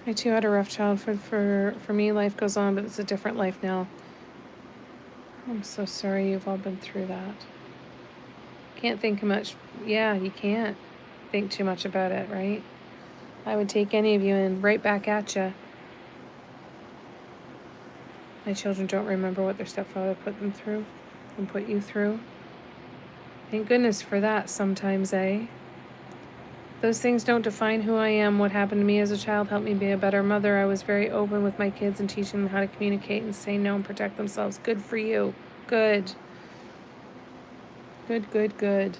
I too had a rough childhood. For me, life goes on, but it's a different life now. I'm so sorry you've all been through that. Can't think much. Yeah, you can't think too much about it, right? I would take any of you and right back at you. My children don't remember what their stepfather put them through and put you through. Thank goodness for that sometimes, eh? Those things don't define who I am. What happened to me as a child helped me be a better mother. I was very open with my kids and teaching them how to communicate and say no and protect themselves. Good for you. Good. Good, good, good.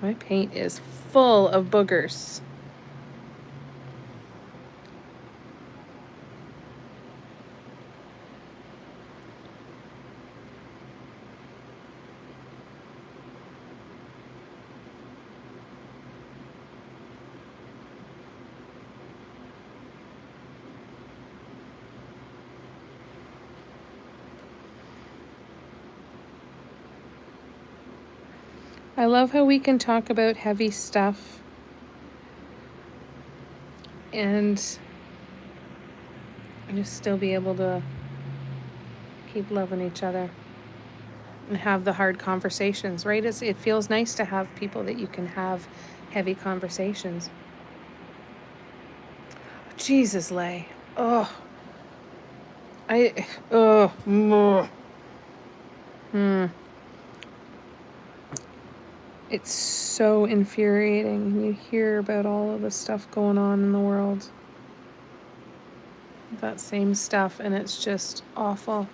My paint is full of boogers. I love how we can talk about heavy stuff and just still be able to keep loving each other and have the hard conversations, right? It feels nice to have people that you can have heavy conversations. Jesus, Lay. Oh. It's so infuriating when you hear about all of the stuff going on in the world. That same stuff, and it's just awful.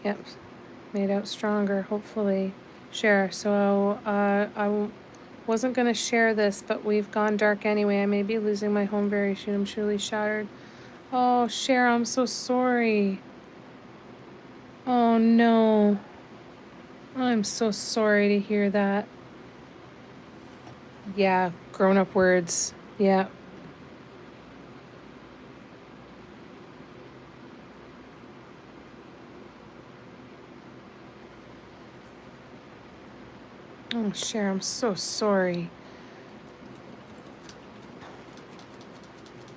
Yep. Made out stronger, hopefully. Share. So I wasn't going to share this, but we've gone dark anyway. I may be losing my home very soon. I'm truly shattered. Oh, Cher, I'm so sorry. Oh, no. I'm so sorry to hear that. Yeah, grown-up words. Yeah. Oh, Cher, I'm so sorry.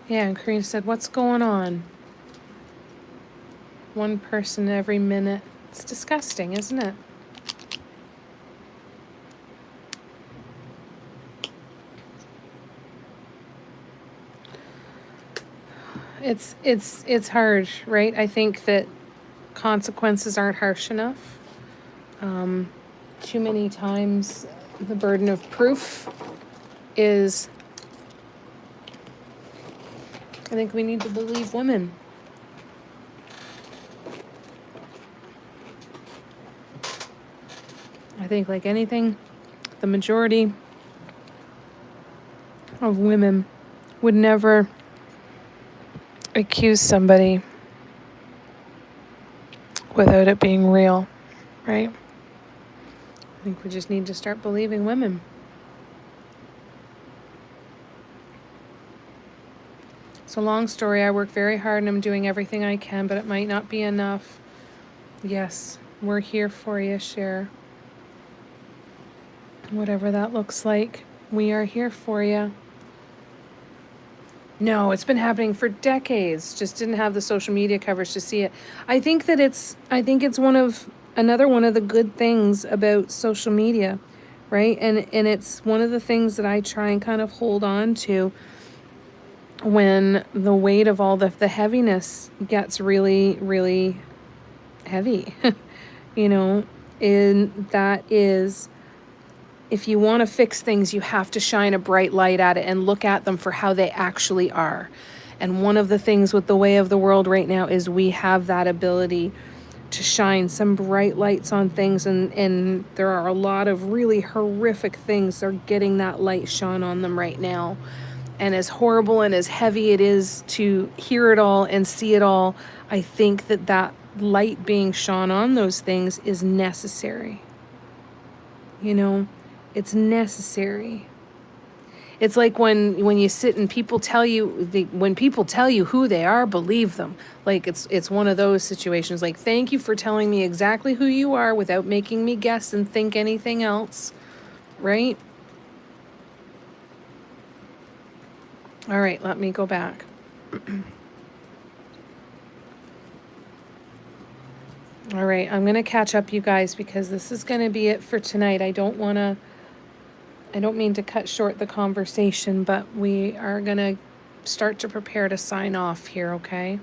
Yeah, and Karina said, what's going on? One person every minute. It's disgusting, isn't it? It's hard, right? I think that consequences aren't harsh enough. Too many times the burden of proof is, I think we need to believe women. I think like anything, the majority of women would never accuse somebody without it being real, right? I think we just need to start believing women. So long story, I work very hard and I'm doing everything I can, but it might not be enough. Yes, we're here for you, Cher. Whatever that looks like, we are here for you. No, it's been happening for decades. Just didn't have the social media coverage to see it. I think it's another one of the good things about social media, right? And it's one of the things that I try and kind of hold on to when the weight of all the heaviness gets really, really heavy. You know, and that is, if you want to fix things, you have to shine a bright light at it and look at them for how they actually are. And one of the things with the way of the world right now is we have that ability to shine some bright lights on things, and there are a lot of really horrific things that are getting that light shone on them right now. And as horrible and as heavy it is to hear it all and see it all, I think that light being shone on those things is necessary. You know, it's necessary. It's like when you sit and people tell you, when people tell you who they are, believe them. Like it's one of those situations. Like, thank you for telling me exactly who you are without making me guess and think anything else, right? All right, let me go back. All right, I'm going to catch up, you guys, because this is going to be it for tonight. I don't mean to cut short the conversation, but we are going to start to prepare to sign off here, okay?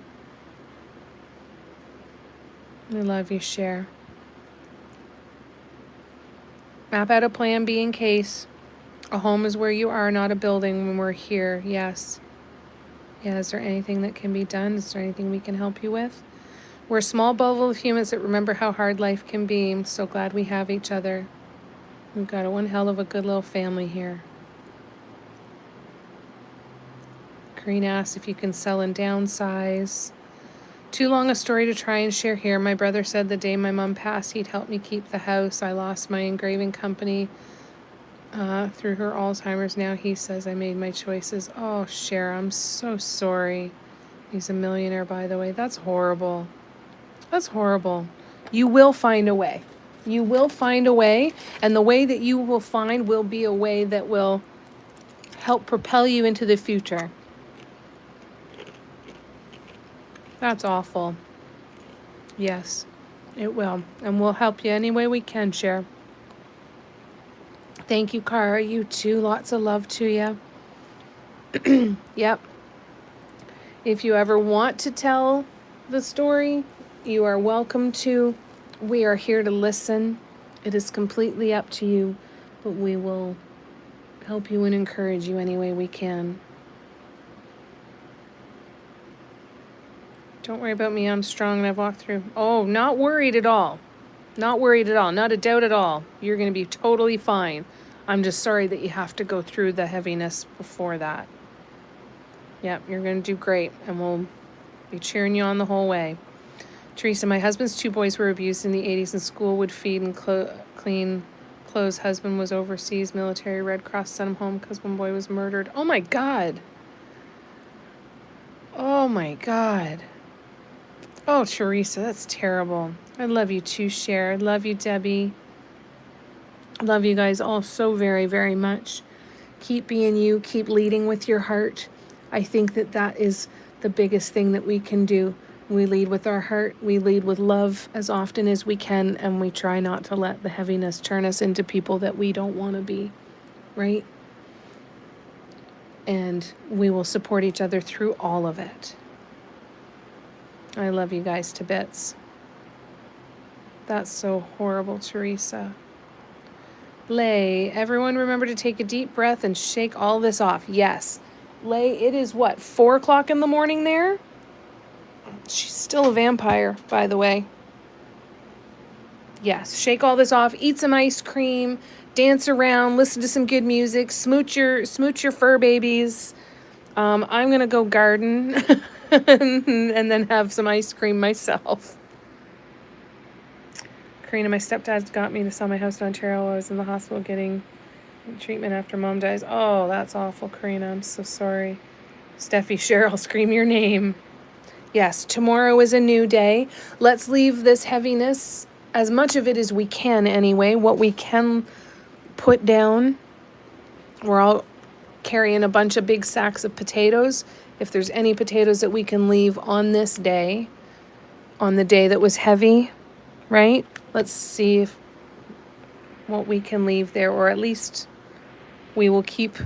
I love you, Cher. Map out a plan B in case. A home is where you are, not a building when we're here. Yes. Yeah, is there anything that can be done? Is there anything we can help you with? We're a small bubble of humans that remember how hard life can be. I'm so glad we have each other. We've got one hell of a good little family here. Green asks if you can sell and downsize. Too long a story to try and share here. My brother said the day my mom passed, he'd help me keep the house. I lost my engraving company through her Alzheimer's. Now he says I made my choices. Oh, Cher, I'm so sorry. He's a millionaire, by the way. That's horrible. That's horrible. You will find a way. You will find a way, and the way that you will find will be a way that will help propel you into the future. That's awful. Yes, it will. And we'll help you any way we can, Cher. Thank you, Cara. You too. Lots of love to you. Yep. If you ever want to tell the story, you are welcome to. We are here to listen. It is completely up to you, but we will help you and encourage you any way we can. Don't worry about me. I'm strong and I've walked through. Oh, not worried at all. Not worried at all. Not a doubt at all. You're going to be totally fine. I'm just sorry that you have to go through the heaviness before that. Yep, you're going to do great, and we'll be cheering you on the whole way. Teresa, my husband's 2 boys were abused in the 80s, and school would feed and clean clothes. Husband was overseas, military, Red Cross sent him home because one boy was murdered. Oh my God. Oh my God. Oh, Teresa, that's terrible. I love you too, Cher. I love you, Debbie. I love you guys all so very, very much. Keep being you. Keep leading with your heart. I think that that is the biggest thing that we can do. We lead with our heart, we lead with love as often as we can, and we try not to let the heaviness turn us into people that we don't want to be, right? And we will support each other through all of it. I love you guys to bits. That's so horrible, Teresa. Lay, everyone remember to take a deep breath and shake all this off. Yes. Lay, it is what, 4 o'clock in the morning there? She's still a vampire, by the way. Yes, shake all this off, eat some ice cream, dance around, listen to some good music, smooch your fur babies. I'm going to go garden and then have some ice cream myself. Karina, my stepdad got me to sell my house in Ontario while I was in the hospital getting treatment after mom dies. Oh, that's awful, Karina. I'm so sorry. Steffi, Cheryl, scream your name. Yes, tomorrow is a new day. Let's leave this heaviness, as much of it as we can anyway, what we can put down. We're all carrying a bunch of big sacks of potatoes. If there's any potatoes that we can leave on this day, on the day that was heavy, right? Let's see what we can leave there, or at least we will keep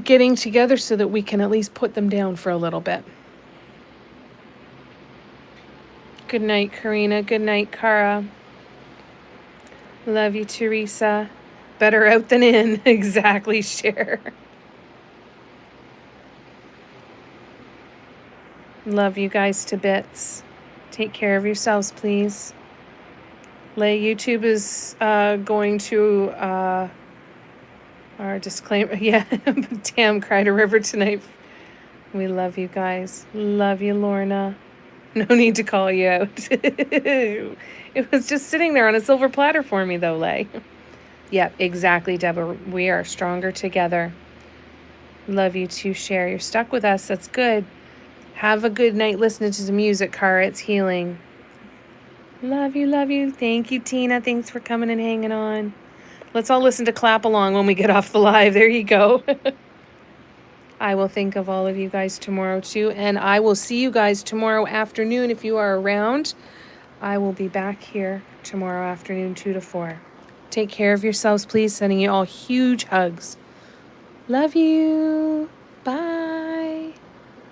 getting together so that we can at least put them down for a little bit. Good night, Karina. Good night, Cara. Love you, Teresa. Better out than in. Exactly, Cher. Love you guys to bits. Take care of yourselves, please. Lay, YouTube is going to our disclaimer. Yeah, damn, cried a river tonight. We love you guys. Love you, Lorna. No need to call you out. It was just sitting there on a silver platter for me, though, Lay. Yep, exactly, Deborah. We are stronger together. Love you too, Cher. You're stuck with us. That's good. Have a good night listening to the music, Cara. It's healing. Love you, love you. Thank you, Tina. Thanks for coming and hanging on. Let's all listen to Clap Along when we get off the live. There you go. I will think of all of you guys tomorrow too, and I will see you guys tomorrow afternoon if you are around. I will be back here tomorrow afternoon, 2 to 4. Take care of yourselves, please. Sending you all huge hugs. Love you. Bye.